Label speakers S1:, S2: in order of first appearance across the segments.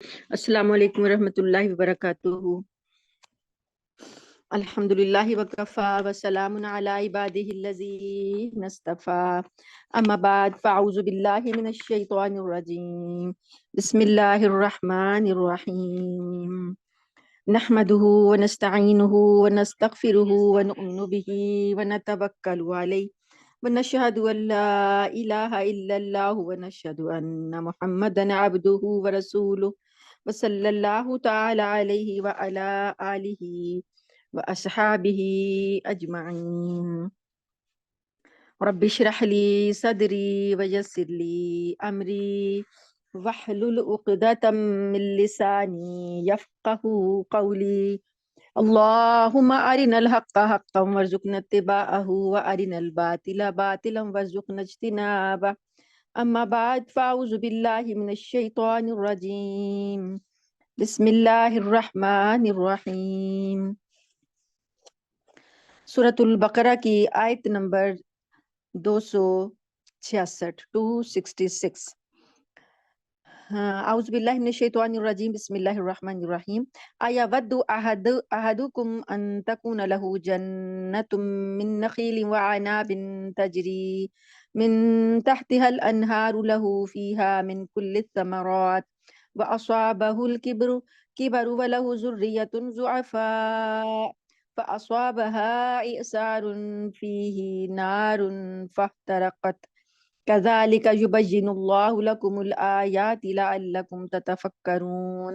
S1: السلام علیکم ورحمۃ اللہ وبرکاتہ۔ الحمدللہ وکفا وسلام علی عبادہ الذین اصطفیٰ، اما بعد فاعوذ باللہ من الشیطان الرجیم، بسم اللہ الرحمن الرحیم، نحمده ونستعینه ونستغفره ونؤمن به ونتوکل علیہ ونشهد ان لا الہ الا اللہ ونشهد ان محمدا عبده ورسولہ وصلی اللہ تعالی علیہ وعلی آلہ واصحابہ اجمعین۔ رب اشرح لی صدری ویسر لی امری واحلل عقدۃ من لسانی یفقہوا قولی۔ اللہم ارنا الحق حقا وارزقنا اتباعہ وارنا الباطل باطلا وارزقنا اجتنابہ۔ اما بعد فاعوذ باللہ من الشیطان الرجیم، بسم اللہ الرحمن الرحیم۔ سورۃ البقرہ کی آیت نمبر 266 266۔ اعوذ باللہ من الشیطان الرجیم، بسم اللہ الرحمن الرحیم۔ ایود احدکم ان تکون له جنۃ من نخیل وعناب تجری من تحتها الانہار له فیها من کل الثمرات واصابه الکبر وله ذریۃ ضعفاء فأصابها إعصار فيه نار فاحترقت كذلك يبين الله لكم الآيات لعلكم تتفكرون۔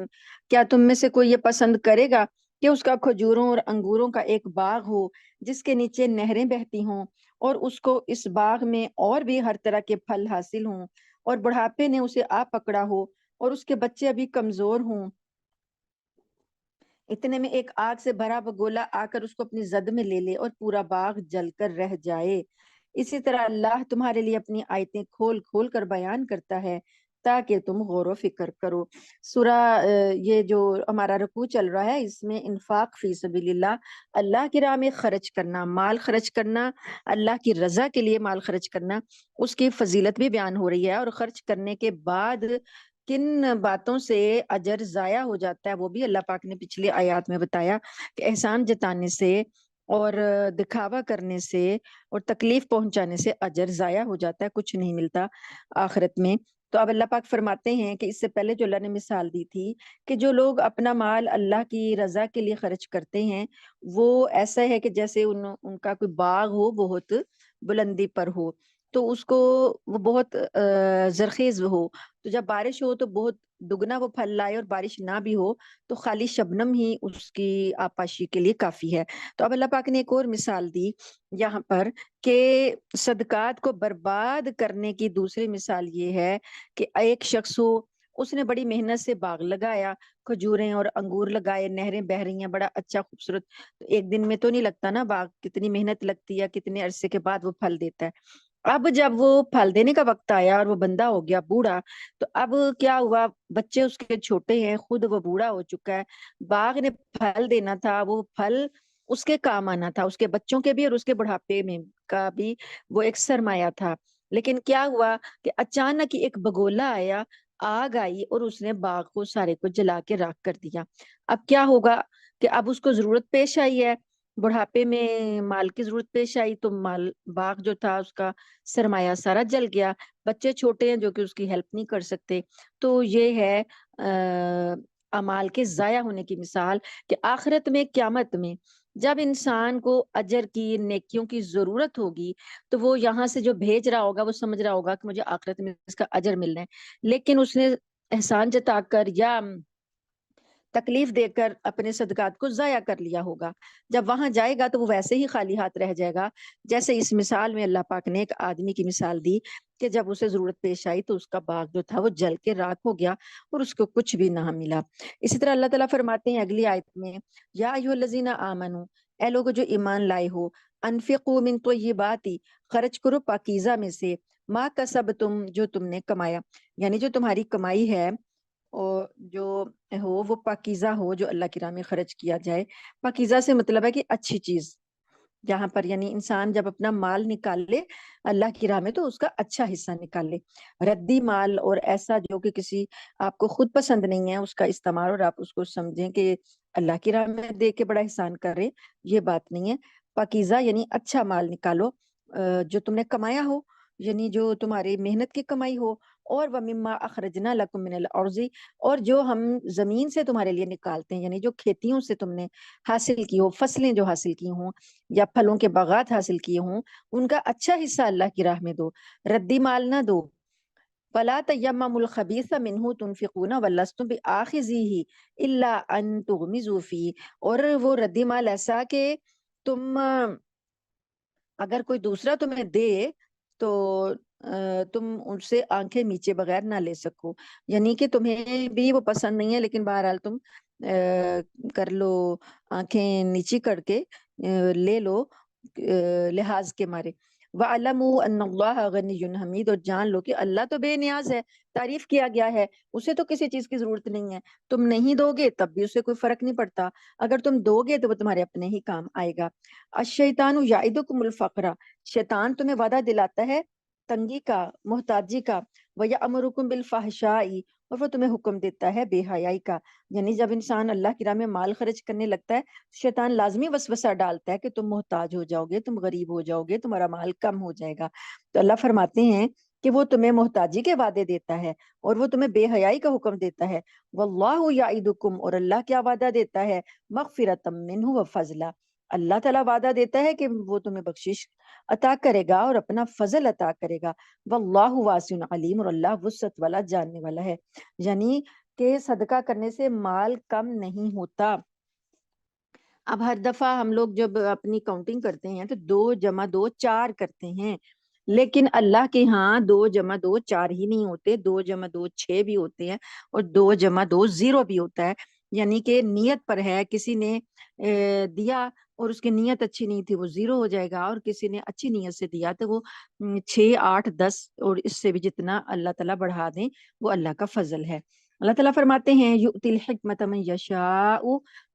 S1: کیا تم میں سے کوئی یہ پسند کرے گا کہ اس کا کھجوروں اور انگوروں کا ایک باغ ہو جس کے نیچے نہریں بہتی ہوں، اور اس کو اس باغ میں اور بھی ہر طرح کے پھل حاصل ہوں، اور بڑھاپے نے اسے آ پکڑا ہو اور اس کے بچے ابھی کمزور ہوں، اتنے میں ایک آگ سے بھرا بگولا آ کر اس کو اپنی زد میں لے لے اور پورا باغ جل کر رہ جائے۔ اسی طرح اللہ تمہارے لیے اپنی آیتیں کھول کھول کر بیان کرتا ہے تاکہ تم غور و فکر کرو۔ سورہ یہ جو ہمارا رکوع چل رہا ہے، اس میں انفاق فی سبیل اللہ، اللہ کی راہ میں خرچ کرنا، مال خرچ کرنا، اللہ کی رضا کے لیے مال خرچ کرنا، اس کی فضیلت بھی بیان ہو رہی ہے، اور خرچ کرنے کے بعد کن باتوں سے اجر ضائع ہو جاتا ہے وہ بھی اللہ پاک نے پچھلی آیات میں بتایا کہ احسان جتانے سے اور دکھاوا کرنے سے اور تکلیف پہنچانے سے اجر ضائع ہو جاتا ہے، کچھ نہیں ملتا آخرت میں۔ تو اب اللہ پاک فرماتے ہیں کہ اس سے پہلے جو اللہ نے مثال دی تھی کہ جو لوگ اپنا مال اللہ کی رضا کے لیے خرچ کرتے ہیں، وہ ایسا ہے کہ جیسے ان کا کوئی باغ ہو بہت بلندی پر ہو، تو اس کو وہ بہت زرخیز ہو، تو جب بارش ہو تو بہت دگنا وہ پھل لائے، اور بارش نہ بھی ہو تو خالی شبنم ہی اس کی آپاشی کے لیے کافی ہے۔ تو اب اللہ پاک نے ایک اور مثال دی یہاں پر کہ صدقات کو برباد کرنے کی دوسری مثال یہ ہے کہ ایک شخص ہو، اس نے بڑی محنت سے باغ لگایا، کھجوریں اور انگور لگائے، نہریں بہ رہی ہیں، بڑا اچھا خوبصورت، تو ایک دن میں تو نہیں لگتا نا باغ، کتنی محنت لگتی ہے، کتنے عرصے کے بعد وہ پھل دیتا ہے۔ اب جب وہ پھل دینے کا وقت آیا اور وہ بندہ ہو گیا بوڑھا، تو اب کیا ہوا، بچے اس کے چھوٹے ہیں، خود وہ بوڑھا ہو چکا ہے، باغ نے پھل دینا تھا، وہ پھل اس کے کام آنا تھا، اس کے بچوں کے بھی اور اس کے بڑھاپے میں کا بھی وہ ایک سرمایہ تھا۔ لیکن کیا ہوا کہ اچانک ایک بگولا آیا، آگ آئی، اور اس نے باغ کو سارے کو جلا کے راکھ کر دیا۔ اب کیا ہوگا کہ اب اس کو ضرورت پیش آئی ہے، بڑھاپے میں مال کی ضرورت پیش آئی، تو مال باغ جو تھا اس کا سرمایہ سارا جل گیا، بچے چھوٹے ہیں جو کہ اس کی ہیلپ نہیں کر سکتے۔ تو یہ ہے اعمال کے ضائع ہونے کی مثال کہ آخرت میں، قیامت میں جب انسان کو اجر کی، نیکیوں کی ضرورت ہوگی، تو وہ یہاں سے جو بھیج رہا ہوگا وہ سمجھ رہا ہوگا کہ مجھے آخرت میں اس کا اجر ملنا ہے، لیکن اس نے احسان جتا کر یا تکلیف دے کر اپنے صدقات کو ضائع کر لیا ہوگا۔ جب وہاں جائے گا تو وہ ویسے ہی خالی ہاتھ رہ جائے گا، جیسے اس مثال میں اللہ پاک نے ایک آدمی کی مثال دی کہ جب اسے ضرورت پیش آئی تو اس کا باغ جو تھا وہ جل کے راکھ ہو گیا اور اس کو کچھ بھی نہ ملا۔ اسی طرح اللہ تعالیٰ فرماتے ہیں اگلی آیت میں، یا ایھا الذین آمنو، اے لوگو جو ایمان لائے ہو، انفقوا من طیبات، خرچ کرو پاکیزہ میں سے، ما کسبتم، جو تم نے کمایا، یعنی جو تمہاری کمائی ہے اور جو ہو وہ پاکیزہ ہو، جو اللہ کی راہ میں خرچ کیا جائے۔ پاکیزہ سے مطلب ہے کہ اچھی چیز، یہاں پر یعنی انسان جب اپنا مال نکال لے اللہ کی راہ میں تو اس کا اچھا حصہ نکال لے. ردی مال اور ایسا جو کہ کسی آپ کو خود پسند نہیں ہے اس کا استعمال اور آپ اس کو سمجھیں کہ اللہ کی راہ میں دے کے بڑا احسان کر رہے, یہ بات نہیں ہے. پاکیزہ یعنی اچھا مال نکالو جو تم نے کمایا ہو, یعنی جو تمہاری محنت کی کمائی ہو. اور وَمِمَّا أَخْرَجْنَا لَكُم مِّنَ الْأَرْضِ, اور جو ہم زمین سے تمہارے لیے نکالتے ہیں, یعنی جو کھیتیوں سے تم نے حاصل کی ہو, فصلیں جو حاصل کی ہوں یا پھلوں کے باغات حاصل کیے ہوں, ان کا اچھا حصہ اللہ کی راہ میں دو, ردی مال نہ دو. فَلَا تَيَمَّمُوا الْخَبِيثَ مِنْهُ تُنْفِقُونَ وَلَسْتُمْ بِآخِذِيهِ إِلَّا أَن تُغْمِضُوا فِيهِ, اور وہ ردی مال ایسا کہ تم اگر کوئی دوسرا تمہیں دے تو تم ان سے آنکھیں میچے بغیر نہ لے سکو, یعنی کہ تمہیں بھی وہ پسند نہیں ہے لیکن بہرحال تم کر لو, آنکھیں نیچی کر کے لے لو لحاظ کے مارے. وَعَلَمُوا أَنَّ اللَّهَ غَنِيٌّ حَمِيدٌ, اور جان لو کہ اللہ تو بے نیاز ہے, تعریف کیا گیا ہے, اسے تو کسی چیز کی ضرورت نہیں ہے. تم نہیں دو گے تب بھی اسے کوئی فرق نہیں پڑتا, اگر تم دو گے تو وہ تمہارے اپنے ہی کام آئے گا. الشیطان یعدکم الفقر, شیطان تمہیں وعدہ دلاتا ہے تنگی کا, محتاجی کا. ویأمرکم بالفحشاء, اور وہ تمہیں حکم دیتا ہے بے حیائی کا. یعنی جب انسان اللہ کی راہ میں مال خرچ کرنے لگتا ہے شیطان لازمی وسوسہ ڈالتا ہے کہ تم محتاج ہو جاؤ گے, تم غریب ہو جاؤ گے, تمہارا مال کم ہو جائے گا. تو اللہ فرماتے ہیں کہ وہ تمہیں محتاجی کے وعدے دیتا ہے اور وہ تمہیں بے حیائی کا حکم دیتا ہے. واللہ یعدکم, اور اللہ کیا وعدہ دیتا ہے, مغفرۃ منہ وفضلا, اللہ تعالیٰ وعدہ دیتا ہے کہ وہ تمہیں بخشش عطا کرے گا اور اپنا فضل عطا کرے گا. واللہ واسع علیم, اور اللہ وسعت والا جاننے والا ہے. یعنی کہ صدقہ کرنے سے مال کم نہیں ہوتا. اب ہر دفعہ ہم لوگ جب اپنی کاؤنٹنگ کرتے ہیں تو 2+2 کرتے ہیں, لیکن اللہ کے ہاں 2+2 ہی نہیں ہوتے, 2+2 بھی ہوتے ہیں, اور 2+2 0 بھی ہوتا ہے. یعنی کہ نیت پر ہے, کسی نے دیا اور اس کی نیت اچھی نہیں تھی وہ 0 ہو جائے گا, اور کسی نے اچھی نیت سے دیا تو وہ 6 8 10 اور اس سے بھی جتنا اللہ تعالیٰ بڑھا دیں وہ اللہ کا فضل ہے. اللہ تعالیٰ فرماتے ہیں یؤتی الحکمت من یشاء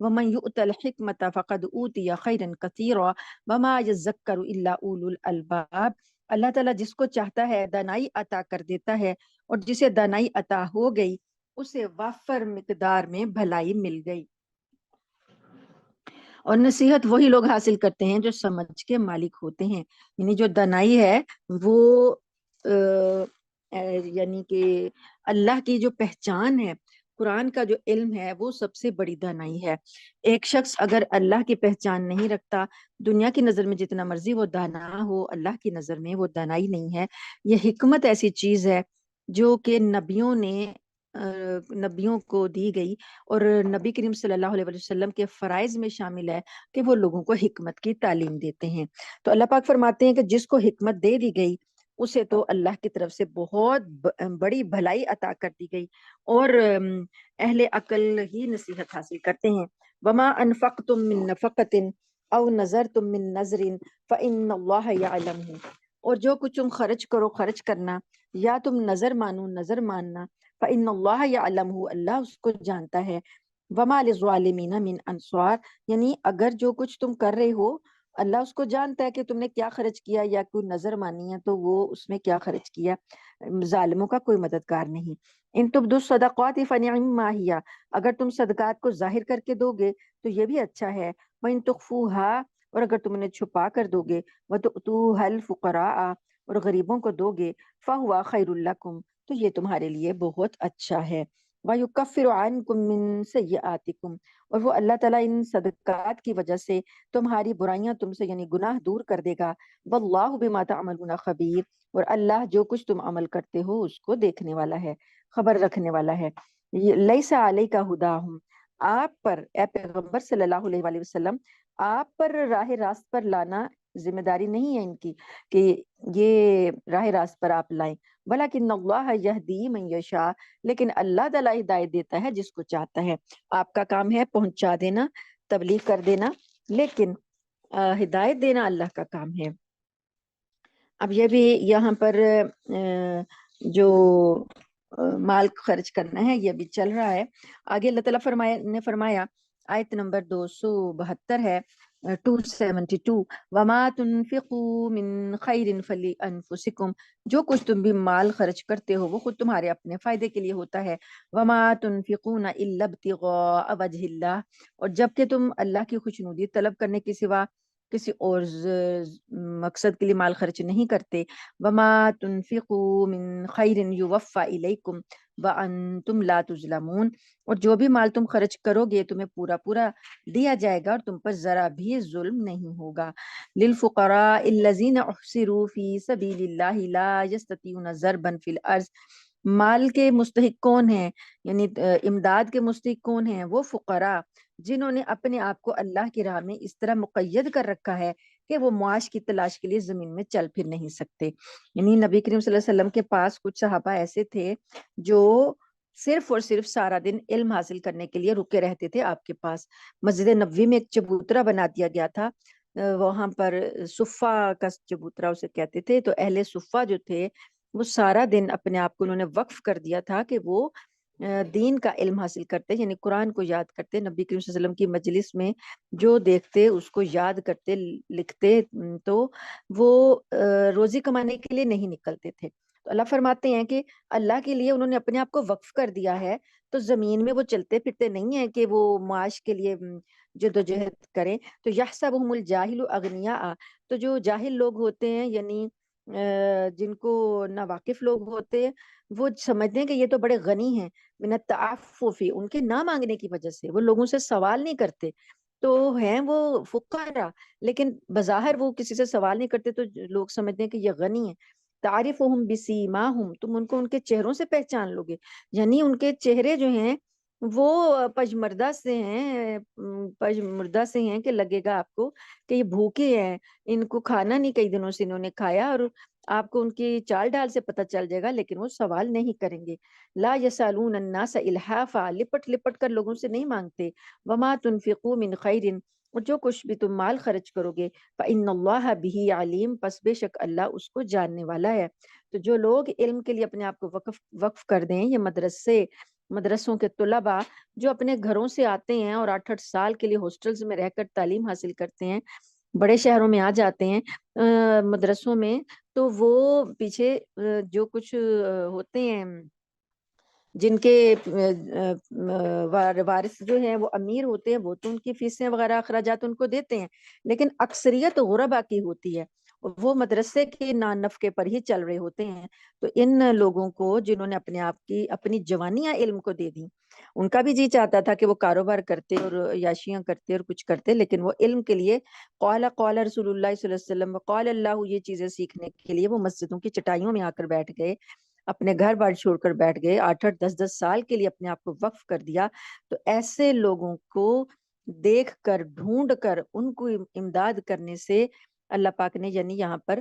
S1: ومن یؤت الحکمت فقد اوتی خیرا کثیرا وما یذکر الا اولو الالباب. اللہ تعالیٰ جس کو چاہتا ہے دانائی عطا کر دیتا ہے, اور جسے دانائی عطا ہو گئی اسے وافر مقدار میں بھلائی مل گئی. اور نصیحت وہی لوگ حاصل کرتے ہیں جو سمجھ کے مالک ہوتے ہیں. یعنی جو دانائی ہے وہ یعنی کہ اللہ کی جو پہچان ہے, قرآن کا جو علم ہے وہ سب سے بڑی دانائی ہے. ایک شخص اگر اللہ کی پہچان نہیں رکھتا, دنیا کی نظر میں جتنا مرضی وہ دانا ہو, اللہ کی نظر میں وہ دانائی نہیں ہے. یہ حکمت ایسی چیز ہے جو کہ نبیوں کو دی گئی, اور نبی کریم صلی اللہ علیہ وسلم کے فرائض میں شامل ہے کہ وہ لوگوں کو حکمت کی تعلیم دیتے ہیں. تو اللہ پاک فرماتے ہیں کہ جس کو حکمت دے دی گئی اسے تو اللہ کی طرف سے بہت بڑی بھلائی عطا کر دی گئی, اور اہل عقل ہی نصیحت حاصل کرتے ہیں. وما انفقتم من نفقۃ او نذرتم من نذر فإن اللہ یعلمہ, اور جو کچھ تم خرچ کرو, خرچ کرنا, یا تم نظر مانو, نظر ماننا, فإن اللہ یعلمہ, اللہ اس کو جانتا ہے. وما للظالمین من انصار, یعنی اگر جو کچھ تم کر رہے ہو اللہ اس کو جانتا ہے کہ تم نے کیا خرچ کیا, یا کوئی نظر مانی ہے تو وہ اس میں کیا خرچ کیا, ظالموں کا کوئی مددگار نہیں. ان تبدوا الصدقات فنعما ہی, اگر تم صدقات کو ظاہر کر کے دو گے تو یہ بھی اچھا ہے. وان تخفوها, اور اگر تم انہیں چھپا کر دو گے, وتؤتوها الفقراء, اور غریبوں کو دو گے, فهو خیر لکم, تو یہ تمہارے لیے بہت اچھا ہے. وَيُكَفِّرُ عَنْكُم مِّن سَيِّئَاتِكُم, اور وہ اللہ تعالیٰ ان صدقات کی وجہ سے تمہاری برائیاں تم سے یعنی گناہ دور کر دے گا. وَاللَّهُ بِمَا تَعْمَلُونَ خَبِيرٌ, اور اللہ جو کچھ تم عمل کرتے ہو اس کو دیکھنے والا ہے, خبر رکھنے والا ہے. لَيْسَ عَلَيْكَ هُدَاهُمْ, آپ پر اے پیغمبر صلی اللہ علیہ وآلہ وسلم, آپ پر راہ راست پر لانا ذمہ داری نہیں ہے ان کی کہ یہ راہ راست پر آپ لائیں. وَلَكِنَّ اللَّهَ يَهْدِي مَن يَشَاءُ, لیکن اللہ تعالیٰ ہدایت دیتا ہے جس کو چاہتا ہے. آپ کا کام ہے پہنچا دینا, تبلیغ کر دینا, لیکن ہدایت دینا اللہ کا کام ہے. اب یہ بھی یہاں پر جو مال خرچ کرنا ہے یہ بھی چل رہا ہے. آگے اللہ تعالیٰ نے فرمایا, آیت نمبر 272 ہے, 272 وما تنفقوا من خیر فلانفسکم، جو کچھ تم بھی مال خرچ کرتے ہو وہ خود تمہارے اپنے فائدے کے لیے ہوتا ہے. وما تنفقون الا ابتغاء وجہ اللہ، اور جب کہ تم اللہ کی خوشنودی طلب کرنے کے سوا کسی اور مقصد کے لیے مال خرچ نہیں کرتے. وما تنفقوا من خیر یوفى الیکم وانتم لا تظلمون، اور جو بھی مال تم خرچ کرو گے تمہیں پورا پورا دیا جائے گا اور تم پر ذرا بھی ظلم نہیں ہوگا. للفقراء الذین احصروا فی سبیل اللہ لا یستطیعون ضربا فی الارض، مال کے مستحق کون ہیں، یعنی امداد کے مستحق کون ہیں؟ وہ فقراء جنہوں نے اپنے آپ کو اللہ کی راہ میں اس طرح مقید کر رکھا ہے کہ وہ معاش کی تلاش کے لیے زمین میں چل پھر نہیں سکتے. یعنی نبی کریم صلی اللہ علیہ وسلم کے پاس کچھ صحابہ ایسے تھے جو صرف اور صرف سارا دن علم حاصل کرنے کے لیے رکے رہتے تھے آپ کے پاس. مسجد نبوی میں ایک چبوترا بنا دیا گیا تھا، وہاں پر صفہ کا چبوترا اسے کہتے تھے. تو اہل صفہ جو تھے وہ سارا دن اپنے آپ کو انہوں نے وقف کر دیا تھا کہ وہ دین کا علم حاصل کرتے، یعنی قرآن کو یاد کرتے، نبی کریم صلی اللہ علیہ وسلم کی مجلس میں جو دیکھتے اس کو یاد کرتے لکھتے. تو وہ روزی کمانے کے لیے نہیں نکلتے تھے. تو اللہ فرماتے ہیں کہ اللہ کے لیے انہوں نے اپنے آپ کو وقف کر دیا ہے، تو زمین میں وہ چلتے پھرتے نہیں ہیں کہ وہ معاش کے لیے جدوجہد کریں. تو یحسبہم الجاہل اغنیاء، تو جو جاہل لوگ ہوتے ہیں یعنی جن کو ناواقف لوگ ہوتے ہیں وہ سمجھتے ہیں کہ یہ تو بڑے غنی ہیں، من التعفف، ان کے نہ مانگنے کی وجہ سے وہ لوگوں سے سوال نہیں کرتے، تو ہیں وہ فقراء لیکن بظاہر وہ کسی سے سوال نہیں کرتے، تو لوگ سمجھتے ہیں کہ یہ غنی ہیں. تعریفہم بسیماہم، تم ان کو ان کے چہروں سے پہچان لو گے، یعنی ان کے چہرے جو ہیں وہ پجمردہ سے ہیں، پجمردہ سے ہیں کہ لگے گا آپ کو کہ یہ بھوکے ہیں، ان کو کھانا نہیں کئی دنوں سے انہوں نے کھایا، اور آپ کو ان کی چال ڈال سے پتہ چل جائے گا، لیکن وہ سوال نہیں کریں گے. لا یسالون الناس الحافا، لپٹ لپٹ کر لوگوں سے نہیں مانگتے. وما تنفقوا من خیر، اور جو کچھ بھی تم مال خرچ کرو گے فإن اللہ بہ علیم، پس بے شک اللہ اس کو جاننے والا ہے. تو جو لوگ علم کے لیے اپنے آپ کو وقف کر دیں، یہ مدرسوں کے طلباء جو اپنے گھروں سے آتے ہیں اور 8-8 سال کے لیے ہاسٹلز میں رہ کر تعلیم حاصل کرتے ہیں، بڑے شہروں میں آ جاتے ہیں مدرسوں میں، تو وہ پیچھے جو کچھ ہوتے ہیں جن کے وارث جو ہیں وہ امیر ہوتے ہیں، وہ تو ان کی فیسیں وغیرہ اخراجات ان کو دیتے ہیں، لیکن اکثریت غربا کی ہوتی ہے، وہ مدرسے کے نفقے پر ہی چل رہے ہوتے ہیں. تو ان لوگوں کو جنہوں نے اپنے آپ کی اپنی جوانیاں علم کو دے دی، ان کا بھی جی چاہتا تھا کہ وہ کاروبار کرتے اور یاشیاں کرتے اور کچھ کرتے، لیکن وہ علم کے لیے قال رسول اللہ صلی اللہ علیہ وسلم وقال اللہ، یہ چیزیں سیکھنے کے لیے وہ مسجدوں کی چٹائیوں میں آ کر بیٹھ گئے، اپنے گھر بار چھوڑ کر بیٹھ گئے، 8-8 10-10 سال کے لیے اپنے آپ کو وقف کر دیا. تو ایسے لوگوں کو دیکھ کر ڈھونڈ کر ان کو امداد کرنے سے اللہ پاک نے یعنی یہاں پر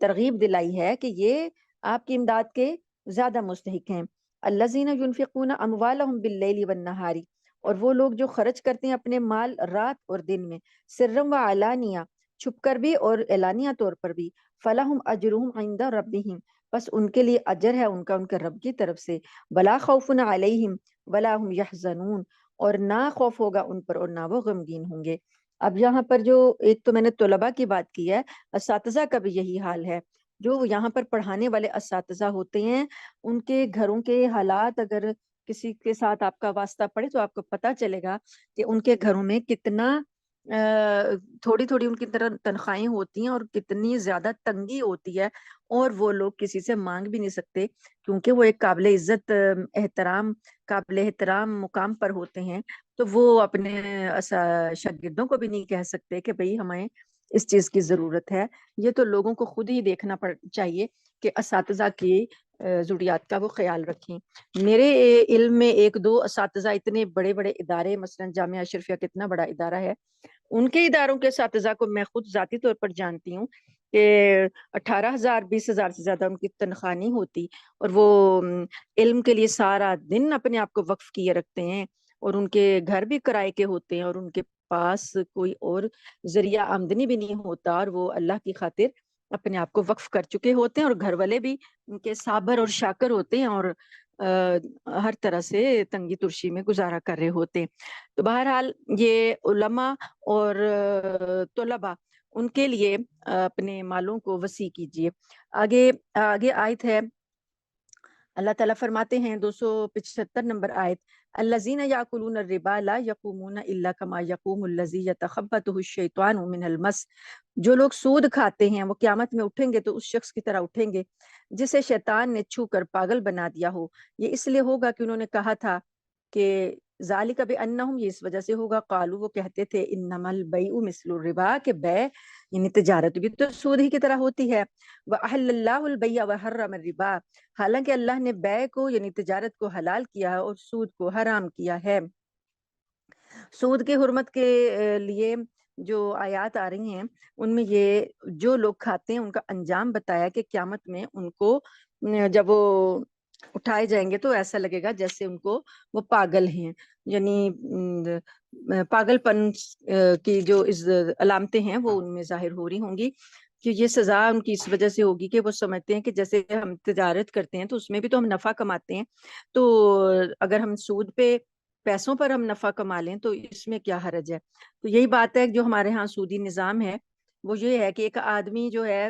S1: ترغیب دلائی ہے کہ یہ آپ کی امداد کے زیادہ مستحق ہیں. الذین ینفقون اموالہم باللیل والنہار، اور وہ لوگ جو خرچ کرتے ہیں اپنے مال رات اور دن میں، سرم و علانیہ، چھپ کر بھی اور اعلانیہ طور پر بھی، فلہم اجرہم عند ربہم، بس ان کے لیے اجر ہے ان کا ان کے رب کی طرف سے، ولا خوف علیہم ولا هم یحزنون، اور نہ خوف ہوگا ان پر اور نہ وہ غمگین ہوں گے. اب یہاں پر جو ایک تو میں نے طلباء کی بات کی ہے، اساتذہ کا بھی یہی حال ہے. جو یہاں پر پڑھانے والے اساتذہ ہوتے ہیں ان کے گھروں کے حالات اگر کسی کے ساتھ آپ کا واسطہ پڑے تو آپ کو پتہ چلے گا کہ ان کے گھروں میں کتنا تھوڑی تھوڑی ان کی طرح تنخواہیں ہوتی ہیں اور کتنی زیادہ تنگی ہوتی ہے، اور وہ لوگ کسی سے مانگ بھی نہیں سکتے کیونکہ وہ ایک قابل عزت قابل احترام مقام پر ہوتے ہیں. تو وہ اپنے شاگردوں کو بھی نہیں کہہ سکتے کہ بھئی ہمیں اس چیز کی ضرورت ہے. یہ تو لوگوں کو خود ہی دیکھنا چاہیے کہ اساتذہ کی ضروریات کا وہ خیال رکھیں. میرے علم میں 1-2 اساتذہ اتنے بڑے بڑے ادارے، مثلا جامعہ اشرفیہ کتنا بڑا ادارہ ہے، ان کے اداروں کے اساتذہ کو میں خود ذاتی طور پر جانتی ہوں کہ 18,000 20,000 سے زیادہ ان کی تنخواہ نہیں ہوتی، اور وہ علم کے لیے سارا دن اپنے آپ کو وقف کیے رکھتے ہیں، اور ان کے گھر بھی کرائے کے ہوتے ہیں اور ان کے پاس کوئی اور ذریعہ آمدنی بھی نہیں ہوتا، اور وہ اللہ کی خاطر اپنے آپ کو وقف کر چکے ہوتے ہیں، اور گھر والے بھی ان کے صابر اور شاکر ہوتے ہیں، اور ہر طرح سے تنگی ترشی میں گزارا کر رہے ہوتے. تو بہرحال یہ علماء اور طلباء ان کے لیے اپنے مالوں کو وسیع کیجیے. آگے آگے آیت ہے، اللہ تعالیٰ فرماتے ہیں 275 نمبر آیت، الذین یاکلون الربا لا یقومون الا کما یقوم الذی یتخبطہ الشیطان من المس. جو لوگ سود کھاتے ہیں وہ قیامت میں اٹھیں گے تو اس شخص کی طرح اٹھیں گے جسے شیطان نے چھو کر پاگل بنا دیا ہو. یہ اس لیے ہوگا کہ انہوں نے کہا تھا کہ ذالک بانہم، یہ اس وجہ سے ہوگا، قالو وہ کہتے تھے، انما البیع مثل الربا، کہ بے یعنی تجارت بھی تو سود ہی کی طرح ہوتی ہے. وَأَحَلَّ اللَّهُ الْبَيْعَ وَحَرَّمَ الرِّبَا، حالانکہ اللہ نے بے کو یعنی تجارت کو حلال کیا ہے اور سود کو حرام کیا ہے. سود کی حرمت کے لیے جو آیات آ رہی ہیں ان میں یہ جو لوگ کھاتے ہیں ان کا انجام بتایا کہ قیامت میں ان کو جب وہ اٹھائے جائیں گے تو ایسا لگے گا جیسے ان کو وہ پاگل ہیں، یعنی پاگل پن کی جو علامتیں ہیں وہ ان میں ظاہر ہو رہی ہوں گی کہ یہ سزا ان کی اس وجہ سے ہوگی کہ وہ سمجھتے ہیں کہ جیسے ہم تجارت کرتے ہیں تو اس میں بھی تو ہم نفع کماتے ہیں، تو اگر ہم سود پہ پیسوں پر ہم نفع کما لیں تو اس میں کیا حرج ہے. تو یہی بات ہے جو ہمارے ہاں سودی نظام ہے وہ یہ ہے کہ ایک آدمی جو ہے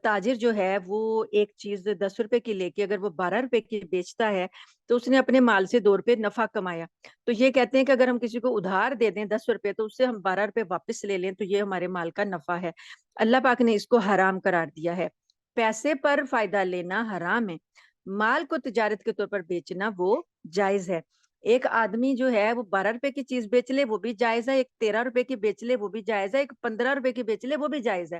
S1: تاجر جو ہے وہ ایک چیز 10 روپے کی لے کے اگر وہ 12 روپے کی بیچتا ہے تو اس نے اپنے مال سے 2 روپے نفع کمایا. تو یہ کہتے ہیں کہ اگر ہم کسی کو ادھار دے دیں 10 روپے تو اس سے ہم 12 روپے واپس لے لیں تو یہ ہمارے مال کا نفع ہے. اللہ پاک نے اس کو حرام قرار دیا ہے. پیسے پر فائدہ لینا حرام ہے، مال کو تجارت کے طور پر بیچنا وہ جائز ہے. ایک آدمی جو ہے وہ 12 روپے کی چیز بیچ لے وہ بھی جائز ہے، ایک 13 روپے کی بیچ لے وہ بھی جائز ہے، ایک 15 روپے کی بیچ لے وہ بھی جائز ہے،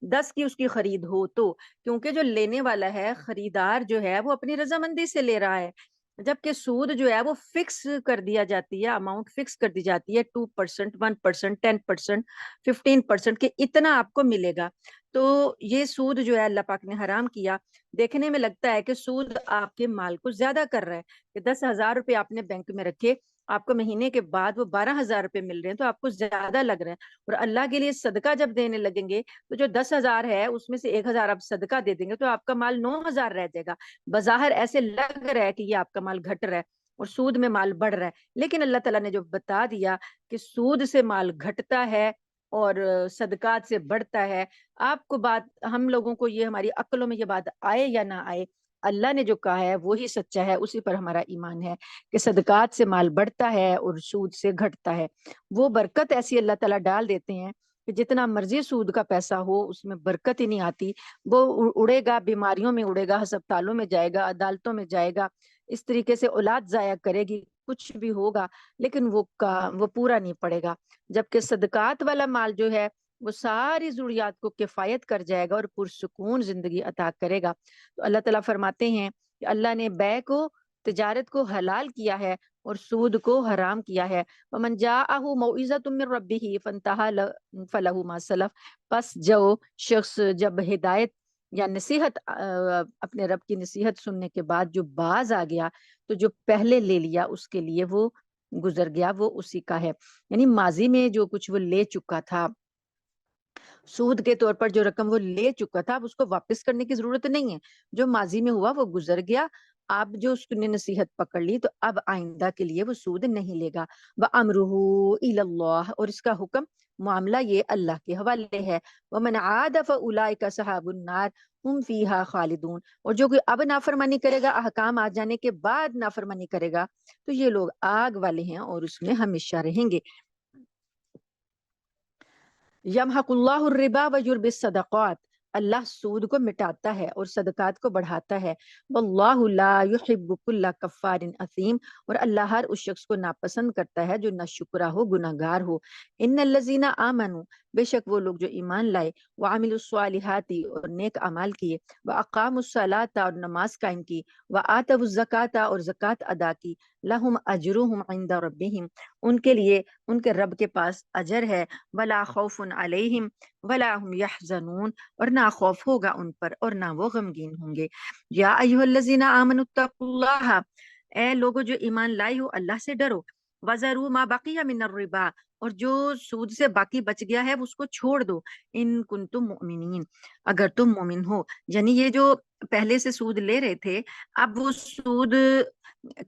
S1: 10 کی اس کی خرید ہو تو، کیونکہ جو لینے والا ہے خریدار جو ہے وہ اپنی رضامندی سے لے رہا ہے. جبکہ سود جو ہے وہ فکس کر دیا جاتی ہے، اماؤنٹ فکس کر دی جاتی ہے 2%، 1%، 10%، 15% کے اتنا آپ کو ملے گا. تو یہ سود جو ہے اللہ پاک نے حرام کیا. دیکھنے میں لگتا ہے کہ سود آپ کے مال کو زیادہ کر رہا ہے کہ 10,000 روپے آپ نے بینک میں رکھے، آپ کو مہینے کے بعد وہ 12,000 روپے مل رہے ہیں تو آپ کو زیادہ لگ رہا ہے. اور اللہ کے لیے صدقہ جب دینے لگیں گے تو جو 10,000 ہے اس میں سے 1,000 آپ صدقہ دے دیں گے تو آپ کا مال 9,000 رہ جائے گا. بظاہر ایسے لگ رہا ہے کہ یہ آپ کا مال گھٹ رہا ہے اور سود میں مال بڑھ رہا ہے، لیکن اللہ تعالیٰ نے جو بتا دیا کہ سود سے مال گھٹتا ہے اور صدقات سے بڑھتا ہے. آپ کو بات، ہم لوگوں کو یہ ہماری عقلوں میں یہ بات آئے یا نہ آئے، اللہ نے جو کہا ہے وہی سچا ہے، اسی پر ہمارا ایمان ہے کہ صدقات سے مال بڑھتا ہے اور سود سے گھٹتا ہے. وہ برکت ایسی اللہ تعالیٰ ڈال دیتے ہیں کہ جتنا مرضی سود کا پیسہ ہو اس میں برکت ہی نہیں آتی. وہ اڑے گا، بیماریوں میں اڑے گا، ہسپتالوں میں جائے گا، عدالتوں میں جائے گا، اس طریقے سے اولاد ضائع کرے گی، کچھ بھی ہوگا لیکن وہ پورا نہیں پڑے گا. جبکہ صدقات والا مال جو ہے وہ ساری ضروریات کو کفایت کر جائے گا اور پرسکون زندگی عطا کرے گا. تو اللہ تعالیٰ فرماتے ہیں کہ اللہ نے بے کو، تجارت کو حلال کیا ہے اور سود کو حرام کیا ہے. وَمَنْ جَاءَهُ مَوْعِظَةٌ مِّن رَّبِّهِ فَانْتَهَىٰ فَلَهُ مَا سَلَفَ، پس جو شخص جب ہدایت یا نصیحت اپنے رب کی نصیحت سننے کے بعد جو باز آ گیا تو جو پہلے لے لیا اس کے لیے وہ گزر گیا، وہ اسی کا ہے. یعنی ماضی میں جو کچھ وہ لے چکا تھا سود کے طور پر، جو رقم وہ لے چکا تھا اب اس کو واپس کرنے کی ضرورت نہیں ہے. جو ماضی میں ہوا وہ گزر گیا، اب جو اس نے نصیحت پکڑ لی تو اب آئندہ کے لیے وہ سود نہیں لے گا. وَأَمْرُهُ إِلَى اللَّهِ، اور اس کا حکم، معاملہ یہ اللہ کے حوالے ہے. وَمَنْ عَادَ فَأُولَٰئِكَ أَصْحَابُ النَّارِ هُمْ فِيهَا خَالِدُونَ، اور جو کوئی اب نافرمانی کرے گا، احکام آ جانے کے بعد نافرمانی کرے گا تو یہ لوگ آگ والے ہیں اور اس میں ہمیشہ رہیں گے. یمحق اللہ الربا ویربی الصدقات، اللہ سود کو مٹاتا ہے اور صدقات کو بڑھاتا ہے. واللہ لا یحب کل کفار اثیم، اور اللہ ہر اس شخص کو ناپسند کرتا ہے جو ناشکرا ہو، گناہگار ہو. ان الذین آمنوا، بے شک وہ لوگ جو ایمان لائے، وعملوا الصالحات، اور نیک اعمال کیے، واقاموا الصلاۃ، اور نماز قائم کی، وآتوا الزکاۃ، اور زکوٰۃ ادا کی، لہم اجرہم عند ربہم، ان کے لیے ان کے رب کے پاس اجر ہے. ولا خوف علیہم ولا هم یحزنون، اور نہ خوف ہوگا ان پر اور نہ وہ غمگین ہوں گے. یا ایھا الذین آمنوا اتقوا اللہ، اے لوگو جو ایمان لائے ہو اللہ سے ڈرو. وذروا ما بقی من الربا، اور جو سود سے باقی بچ گیا ہے اس کو چھوڑ دو، ان کنتم مؤمنین، اگر تم مومن ہو۔ یعنی یہ جو پہلے سے سود لے رہے تھے، اب وہ سود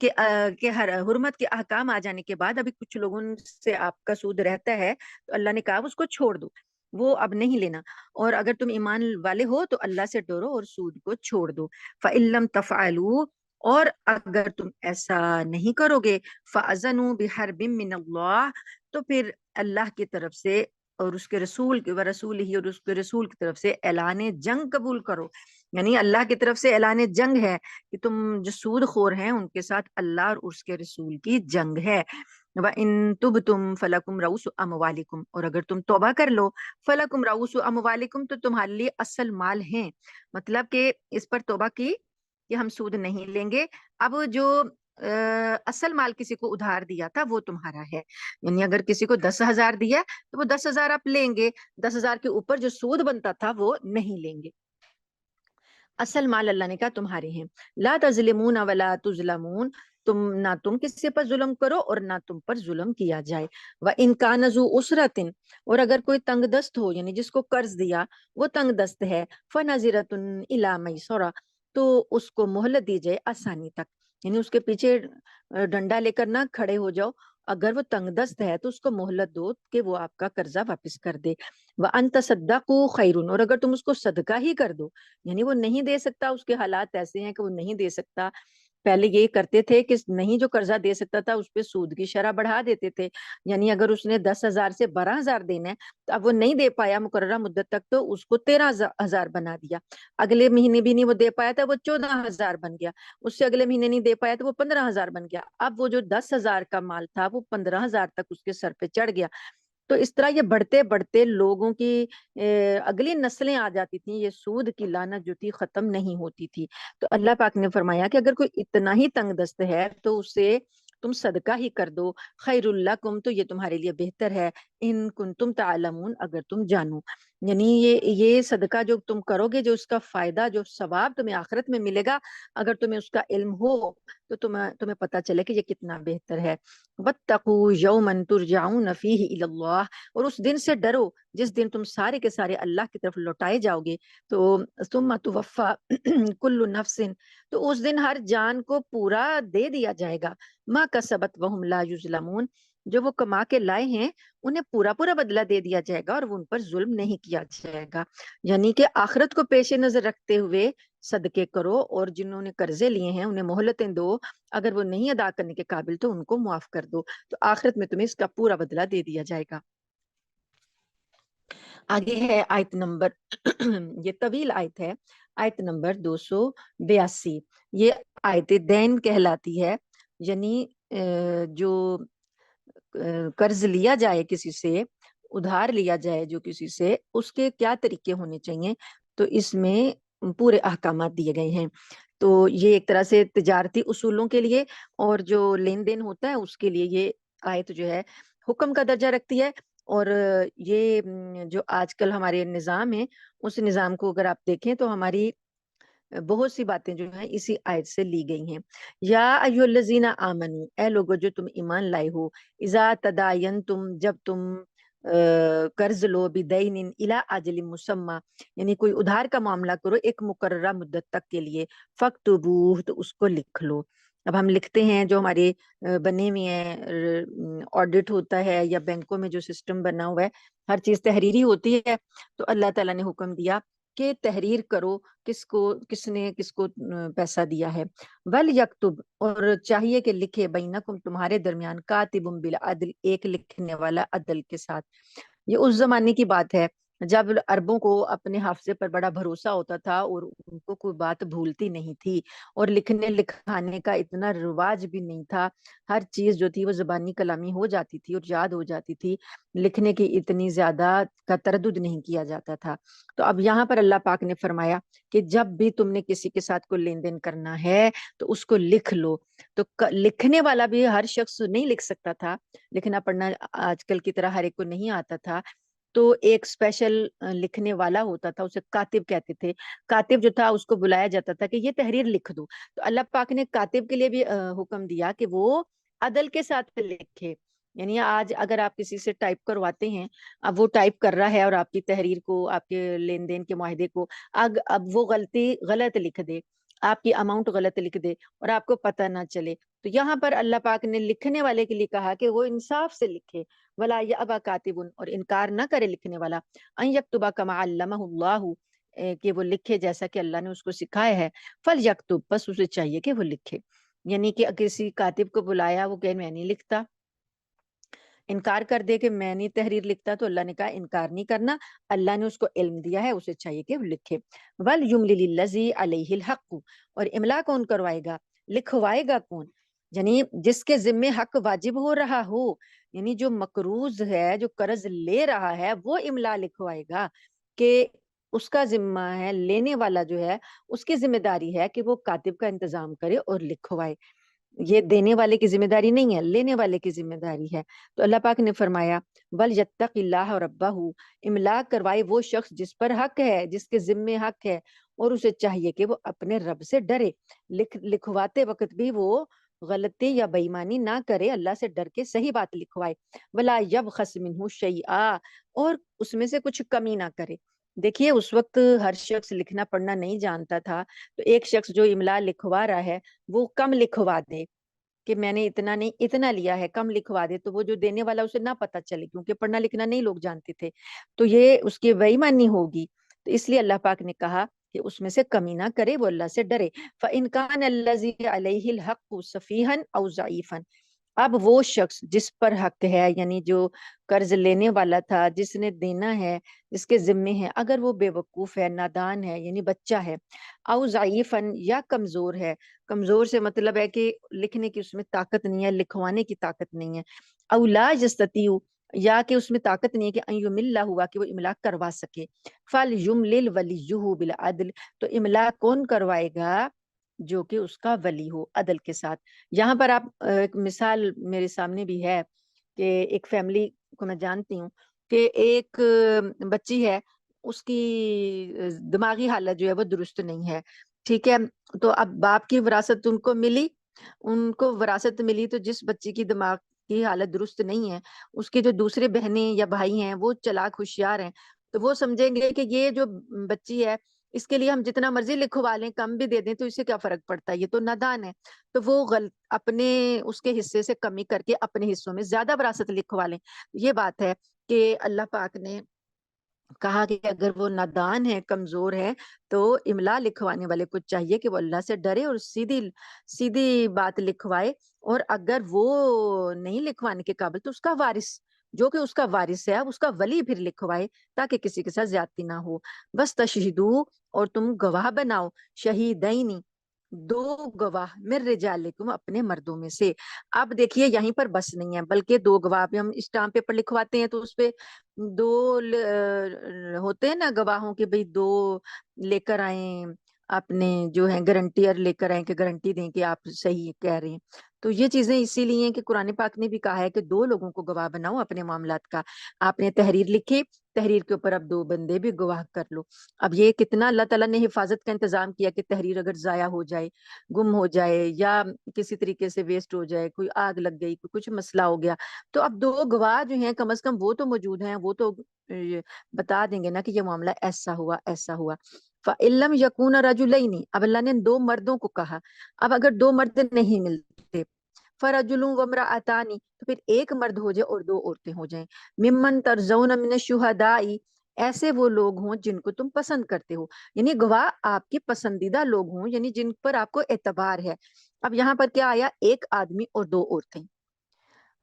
S1: کے حرمت کے احکام آ جانے کے بعد ابھی کچھ لوگوں سے آپ کا سود رہتا ہے، تو اللہ نے کہا اس کو چھوڑ دو، وہ اب نہیں لینا۔ اور اگر تم ایمان والے ہو تو اللہ سے ڈرو اور سود کو چھوڑ دو۔ فَإِن لَمْ تَفْعَلُوا، اور اگر تم ایسا نہیں کرو گے، فَأَذَنُوا بِحَرْبٍ مِّنَ اللَّهِ، تو پھر اللہ کی طرف سے اور اس کے رسول کی ورسول ہی، اور اس کے رسول کی طرف سے اعلان جنگ قبول کرو۔ یعنی اللہ کی طرف سے اعلان جنگ ہے کہ تم جو سود خور ہیں ان کے ساتھ اللہ اور اس کے رسول کی جنگ ہے۔ وَإِن تُبْتُمْ فَلَكُمْ رُءُوسُ أَمْوَالِكُمْ، اور اگر تم توبہ کر لو، فَلَكُمْ رُءُوسُ أَمْوَالِكُمْ، تو تمہارے لیے اصل مال ہیں۔ مطلب کہ اس پر توبہ کی کہ ہم سود نہیں لیں گے، اب جو اصل مال کسی کو ادھار دیا تھا وہ تمہارا ہے۔ یعنی اگر کسی کو 10,000 دیا تو وہ 10,000 آپ لیں گے، 10,000 کے اوپر جو سود بنتا تھا وہ نہیں لیں گے۔ اصل مال اللہ نے کہا تمہارے ہیں۔ لا تظلمون ولا تظلمون، نہ تم کسی پر ظلم کرو اور نہ تم پر ظلم کیا جائے۔ وَإِن كَانَ ذُو عُسْرَةٍ، اور اگر کوئی تنگ دست ہو، یعنی جس کو قرض دیا وہ تنگ دست ہے، فَنَظِرَةٌ إِلَىٰ مَيْسَرَةٍ، تو اس کو مہلت دی جائے آسانی تک، یعنی اس کے پیچھے ڈنڈا لے کر نہ کھڑے ہو جاؤ، اگر وہ تنگ دست ہے تو اس کو مہلت دو کہ وہ آپ کا قرضہ واپس کر دے۔ وَأَن تَصَدَّقُوا خَيْرٌ، اور اگر تم اس کو صدقہ ہی کر دو، یعنی وہ نہیں دے سکتا، اس کے حالات ایسے ہیں کہ وہ نہیں دے سکتا۔ پہلے یہ کرتے تھے کہ نہیں جو قرضہ دے سکتا تھا اس پہ سود کی شرح بڑھا دیتے تھے، یعنی اگر اس نے 10,000 سے 12,000 دینا ہے تو اب وہ نہیں دے پایا مقررہ مدت تک تو اس کو 13,000 بنا دیا، اگلے مہینے بھی نہیں وہ دے پایا تھا وہ 14,000 بن گیا، اس سے اگلے مہینے نہیں دے پایا تو وہ 15,000 بن گیا، اب وہ جو 10,000 کا مال تھا وہ 15,000 تک اس کے سر پہ چڑھ گیا۔ تو اس طرح یہ بڑھتے بڑھتے لوگوں کی اگلی نسلیں آ جاتی تھیں، یہ سود کی لعنت جو تھی ختم نہیں ہوتی تھی۔ تو اللہ پاک نے فرمایا کہ اگر کوئی اتنا ہی تنگ دست ہے تو اسے تم صدقہ ہی کر دو، خیر لکم، تو یہ تمہارے لیے بہتر ہے، ان کنتم تعلمون، اگر تم جانو۔ یعنی یہ صدقہ جو تم کرو گے، جو اس کا فائدہ، جو ثواب تمہیں آخرت میں ملے گا، اگر تمہیں اس کا علم ہو تو تمہیں پتہ چلے کہ یہ کتنا بہتر ہے۔ وَاتَّقُوا يَوْمًا تُرْجَعُونَ فِيهِ إِلَى اللَّهِ، اور اس دن سے ڈرو جس دن تم سارے کے سارے اللہ کی طرف لوٹائے جاؤ گے۔ تو ثُمَّ تُوَفَّى كُلُّ نَفْسٍ، تو اس دن ہر جان کو پورا دے دیا جائے گا، مَا كَسَبَتْ وَهُمْ لَا يُظْلَمُونَ، جو وہ کما کے لائے ہیں انہیں پورا پورا بدلہ دے دیا جائے گا اور وہ ان پر ظلم نہیں کیا جائے گا۔ یعنی کہ آخرت کو پیش نظر رکھتے ہوئے صدقے کرو، اور جنہوں نے قرضے لیے ہیں انہیں مہلتیں دو، اگر وہ نہیں ادا کرنے کے قابل تو ان کو معاف کر دو، تو آخرت میں تمہیں اس کا پورا بدلہ دے دیا جائے گا۔ آگے ہے آیت نمبر یہ طویل آیت ہے، آیت نمبر 282، یہ آیت دین کہلاتی ہے، یعنی جو قرض لیا جائے کسی سے، ادھار لیا جائے جو کسی سے، اس کے کیا طریقے ہونے چاہیے، تو اس میں پورے احکامات دیے گئے ہیں۔ تو یہ ایک طرح سے تجارتی اصولوں کے لیے اور جو لین دین ہوتا ہے اس کے لیے یہ آیت جو ہے حکم کا درجہ رکھتی ہے، اور یہ جو آج کل ہمارے نظام ہے اس نظام کو اگر آپ دیکھیں تو ہماری بہت سی باتیں جو ہیں اسی آیت سے لی گئی ہیں۔ یا ایھا الذین آمنو، اے لوگو جو تم ایمان لائے ہو، اذا تداینتم، جب تم قرض لو، بدین الی اجل مسمی، یعنی کوئی ادھار کا معاملہ کرو ایک مقررہ مدت تک کے لیے، فاکتبوہ، تو اس کو لکھ لو۔ اب ہم لکھتے ہیں جو ہمارے بنے ہوئے ہیں، آڈٹ ہوتا ہے یا بینکوں میں جو سسٹم بنا ہوا ہے ہر چیز تحریری ہوتی ہے، تو اللہ تعالیٰ نے حکم دیا کہ تحریر کرو کس نے کس کو پیسہ دیا ہے۔ ول یکتب، اور چاہیے کہ لکھے، بینکم، تمہارے درمیان، کاتب بالعدل، ایک لکھنے والا عدل کے ساتھ۔ یہ اس زمانے کی بات ہے جب عربوں کو اپنے حافظے پر بڑا بھروسہ ہوتا تھا اور ان کو کوئی بات بھولتی نہیں تھی، اور لکھنے لکھانے کا اتنا رواج بھی نہیں تھا، ہر چیز جو تھی وہ زبانی کلامی ہو جاتی تھی اور یاد ہو جاتی تھی، لکھنے کی اتنی زیادہ کا تردد نہیں کیا جاتا تھا۔ تو اب یہاں پر اللہ پاک نے فرمایا کہ جب بھی تم نے کسی کے ساتھ کوئی لین دین کرنا ہے تو اس کو لکھ لو۔ تو لکھنے والا بھی ہر شخص نہیں لکھ سکتا تھا، لکھنا پڑھنا آج کل کی طرح ہر ایک کو نہیں آتا تھا، تو ایک اسپیشل لکھنے والا ہوتا تھا، اسے کاتب کہتے تھے، کاتب جو تھا اس کو بلایا جاتا تھا کہ یہ تحریر لکھ دو۔ تو اللہ پاک نے کاتب کے لیے بھی حکم دیا کہ وہ عدل کے ساتھ لکھے، یعنی آج اگر آپ کسی سے ٹائپ کرواتے ہیں، اب وہ ٹائپ کر رہا ہے اور آپ کی تحریر کو، آپ کے لین دین کے معاہدے کو اب وہ غلطی غلط لکھ دے، آپ کی اماؤنٹ غلط لکھ دے اور آپ کو پتہ نہ چلے، تو یہاں پر اللہ پاک نے لکھنے والے کے لیے کہا کہ وہ انصاف سے لکھے، ولا یأبا کاتب، اور انکار نہ کرے لکھنے والا، ان یکتب کما علمہ اللہ، کہ وہ لکھے جیسا کہ اللہ نے اس کو سکھایا ہے، فلیکتب، بس اسے چاہیے کہ وہ لکھے. یعنی کہ کسی کاتب کو بلایا، وہ کہ میں نہیں لکھتا، انکار کر دے کہ میں نہیں تحریر لکھتا، تو اللہ نے کہا انکار نہیں کرنا، اللہ نے اس کو علم دیا ہے، اسے چاہیے کہ وہ لکھے. وَلْيُمْلِلِ الَّذِي عَلَيْهِ الْحَقُّ، اور املا کون کروائے گا، لکھوائے گا کون، یعنی جس کے ذمے حق واجب ہو رہا ہو، یعنی جو مقروض ہے، جو قرض لے رہا ہے، وہ املا لکھوائے گا کہ اس کا ذمہ ہے، لینے والا جو ہے اس کی ذمہ داری ہے کہ وہ کاتب کا انتظام کرے اور لکھوائے. یہ دینے والے کی ذمہ داری نہیں ہے، لینے والے کی ذمہ داری ہے. تو اللہ پاک نے فرمایا وَلْيَتَّقِ اللَّهَ رَبَّهُ، املا کروائے وہ شخص جس پر حق ہے، جس کے ذمے حق ہے، اور اسے چاہیے کہ وہ اپنے رب سے ڈرے، لکھواتے وقت بھی وہ غلطی یا بےایمانی نہ کرے، اللہ سے ڈر کے صحیح بات لکھوائے. وَلَا يَبْخَسْ مِنْهُ شَيْئًا، اور اس میں سے کچھ کمی نہ کرے. دیکھیے اس وقت ہر شخص لکھنا پڑھنا نہیں جانتا تھا، تو ایک شخص جو املا لکھوا رہا ہے وہ کم لکھوا دے کہ میں نے اتنا نہیں اتنا لیا ہے، کم لکھوا دے، تو وہ جو دینے والا اسے نہ پتہ چلے، کیونکہ پڑھنا لکھنا نہیں لوگ جانتے تھے، تو یہ اس کی بے ایمانی ہوگی. تو اس لیے اللہ پاک نے کہا کہ اس میں سے کمی نہ کرے، وہ اللہ سے ڈرے. فَإِنْ كَانَ الَّذِي عَلَيْهِ الْحَقُّ سَفِيهًا أَوْ ضَعِيفًا، اب وہ شخص جس پر حق ہے، یعنی جو قرض لینے والا تھا، جس نے دینا ہے، جس کے ذمے ہے، اگر وہ بے وقوف ہے، نادان ہے، یعنی بچہ ہے، او ضعیفن، یا کمزور ہے. کمزور سے مطلب ہے کہ لکھنے کی اس میں طاقت نہیں ہے، لکھوانے کی طاقت نہیں ہے. او لا یستطیع، یا کہ اس میں طاقت نہیں ہے کہ ان یملا ہوا کہ وہ املا کروا سکے. فلیملل ولیہ بالعدل، تو املا کون کروائے گا، جو کہ اس کا ولی ہو، عدل کے ساتھ. یہاں پر آپ ایک مثال میرے سامنے بھی ہے کہ ایک فیملی کو میں جانتی ہوں کہ ایک بچی ہے، اس کی دماغی حالت جو ہے وہ درست نہیں ہے، ٹھیک ہے. تو اب باپ کی وراثت ان کو وراثت ملی، تو جس بچی کی دماغ کی حالت درست نہیں ہے، اس کے جو دوسرے بہنیں یا بھائی ہیں وہ چلاک ہوشیار ہیں، تو وہ سمجھیں گے کہ یہ جو بچی ہے اس کے لیے ہم جتنا مرضی لکھوا لیں، کم بھی دے دیں تو اسے کیا فرق پڑتا ہے، یہ تو نادان ہے. تو وہ اپنے اس کے حصے سے کمی کر کے اپنے حصوں میں زیادہ وراثت لکھوا لیں. یہ بات ہے کہ اللہ پاک نے کہا کہ اگر وہ نادان ہے، کمزور ہے، تو املا لکھوانے والے کو چاہیے کہ وہ اللہ سے ڈرے اور سیدھی سیدھی بات لکھوائے. اور اگر وہ نہیں لکھوانے کے قابل تو اس کا وارث، جو کہ اس کا وارث ہے، اب اس کا ولی پھر لکھوائے تاکہ کسی کے ساتھ زیادتی نہ ہو. بس تشہدو، اور تم گواہ بناؤ، شہیدینی، دو گواہ، من رجالکم، اپنے مردوں میں سے. اب دیکھیے یہیں پر بس نہیں ہے، بلکہ دو گواہ بھی ہم اسٹامپ پیپر لکھواتے ہیں تو اس پہ دو ہوتے ہیں نا گواہوں کے، بھئی دو لے کر آئیں، اپنے جو ہیں گارنٹیئر لے کر آئیں کہ گارنٹی دیں کہ آپ صحیح کہہ رہے ہیں. تو یہ چیزیں اسی لیے ہیں کہ قرآن پاک نے بھی کہا ہے کہ دو لوگوں کو گواہ بناؤ اپنے معاملات کا. آپ نے تحریر لکھی، تحریر کے اوپر اب دو بندے بھی گواہ کر لو. اب یہ کتنا اللہ تعالیٰ نے حفاظت کا انتظام کیا کہ تحریر اگر ضائع ہو جائے، گم ہو جائے، یا کسی طریقے سے ویسٹ ہو جائے، کوئی آگ لگ گئی، کچھ مسئلہ ہو گیا، تو اب دو گواہ جو ہیں کم از کم وہ تو موجود ہیں، وہ تو بتا دیں گے نا کہ یہ معاملہ ایسا ہوا ایسا ہوا. فَإِلَّمْ يَكُونَ رَجُلَيْنِ، اب اللہ نے دو مردوں کو کہا، اب اگر دو مرد نہیں ملتے، فَرَجُلٌ وَامْرَأَتَانِ، تو پھر ایک مرد ہو جائے اور دو عورتیں ہو جائیں. ممن ترضون من الشہداء، ایسے وہ لوگ ہوں جن کو تم پسند کرتے ہو، یعنی گواہ آپ کے پسندیدہ لوگ ہوں، یعنی جن پر آپ کو اعتبار ہے. اب یہاں پر کیا آیا، ایک آدمی اور دو عورتیں.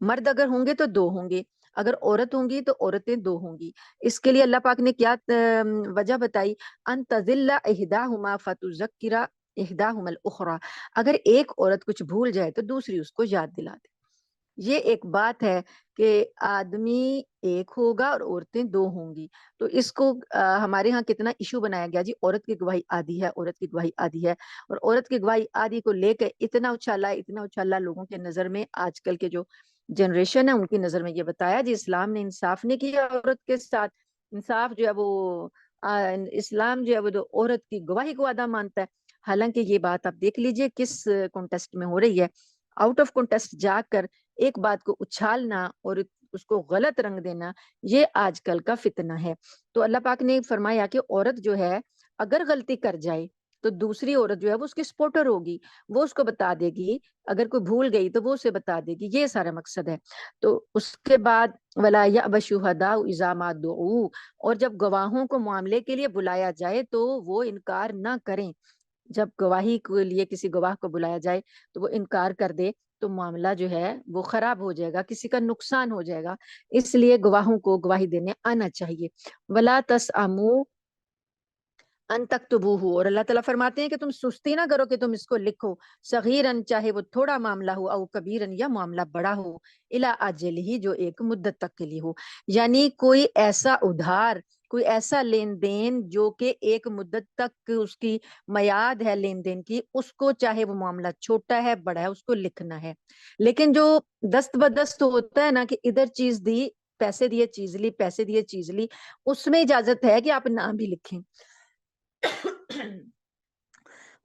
S1: مرد اگر ہوں گے تو دو ہوں گے، اگر عورت ہوں گی تو عورتیں دو ہوں گی. اس کے لیے اللہ پاک نے کیا وجہ بتائی، ان تذل احداہما فتذکر احداہما الاخری، اگر ایک عورت کچھ بھول جائے تو دوسری اس کو یاد دلا دے. یہ ایک بات ہے کہ آدمی ایک ہوگا اور عورتیں دو ہوں گی. تو اس کو ہمارے ہاں کتنا ایشو بنایا گیا، جی عورت کی گواہی آدھی ہے، عورت کی گواہی آدھی ہے، اور عورت کی گواہی آدھی کو لے کے اتنا اچھالا لوگوں کے نظر میں، آج کل کے جو جنریشن ہے ان کی نظر میں. یہ بتایا جی اسلام نے انصاف نہیں کیا عورت کے ساتھ، انصاف جو ہے وہ اسلام جو ہے وہ تو عورت کی گواہی کو آدھا مانتا ہے. حالانکہ یہ بات آپ دیکھ لیجئے کس کانٹیسٹ میں ہو رہی ہے، آؤٹ آف کانٹیسٹ جا کر ایک بات کو اچھالنا اور اس کو غلط رنگ دینا، یہ آج کل کا فتنہ ہے۔ تو اللہ پاک نے فرمایا کہ عورت جو ہے اگر غلطی کر جائے تو دوسری عورت جو ہے وہ اس کی سپورٹر ہوگی، وہ اس کو بتا دے گی، اگر کوئی بھول گئی تو وہ اسے بتا دے گی، یہ سارا مقصد ہے۔ تو اس کے بعد ولا یأبى الشهداء اذا ما دعوا، اور جب گواہوں کو معاملے کے لیے بلایا جائے تو وہ انکار نہ کریں۔ جب گواہی کے لیے کسی گواہ کو بلایا جائے تو وہ انکار کر دے تو معاملہ جو ہے وہ خراب ہو جائے گا، کسی کا نقصان ہو جائے گا، اس لیے گواہوں کو گواہی دینے آنا چاہیے۔ ولا تسأموا ان تکتبوہ، اور اللہ تعالیٰ فرماتے ہیں کہ تم سستی نہ کرو کہ تم اس کو لکھو، صغیرن چاہے وہ تھوڑا معاملہ ہو، او کبیرن یا معاملہ بڑا ہو، الی اجل ہی جو ایک مدت تک کے لیے ہو، یعنی کوئی ایسا ادھار، کوئی ایسا لین دین جو کہ ایک مدت تک اس کی میعاد ہے لین دین کی، اس کو چاہے وہ معاملہ چھوٹا ہے بڑا ہے اس کو لکھنا ہے۔ لیکن جو دست بدست ہوتا ہے نا کہ ادھر چیز دی، پیسے دیے چیز لی، پیسے دیے چیز لی، اس میں اجازت ہے کہ آپ نام بھی لکھیں،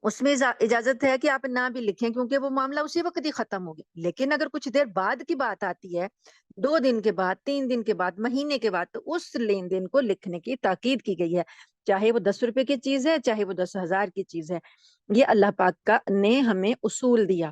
S1: اس میں اجازت ہے کہ آپ نہ بھی لکھیں کیونکہ وہ معاملہ اسی وقت ہی ختم ہو گیا۔ لیکن اگر کچھ دیر بعد کی بات آتی ہے، 2 دن کے بعد، 3 دن کے بعد، مہینے کے بعد، تو اس لین دین کو لکھنے کی تاکید کی گئی ہے، چاہے وہ 10 روپے کی چیز ہے، چاہے وہ 10,000 کی چیز ہے۔ یہ اللہ پاک کا نے ہمیں اصول دیا۔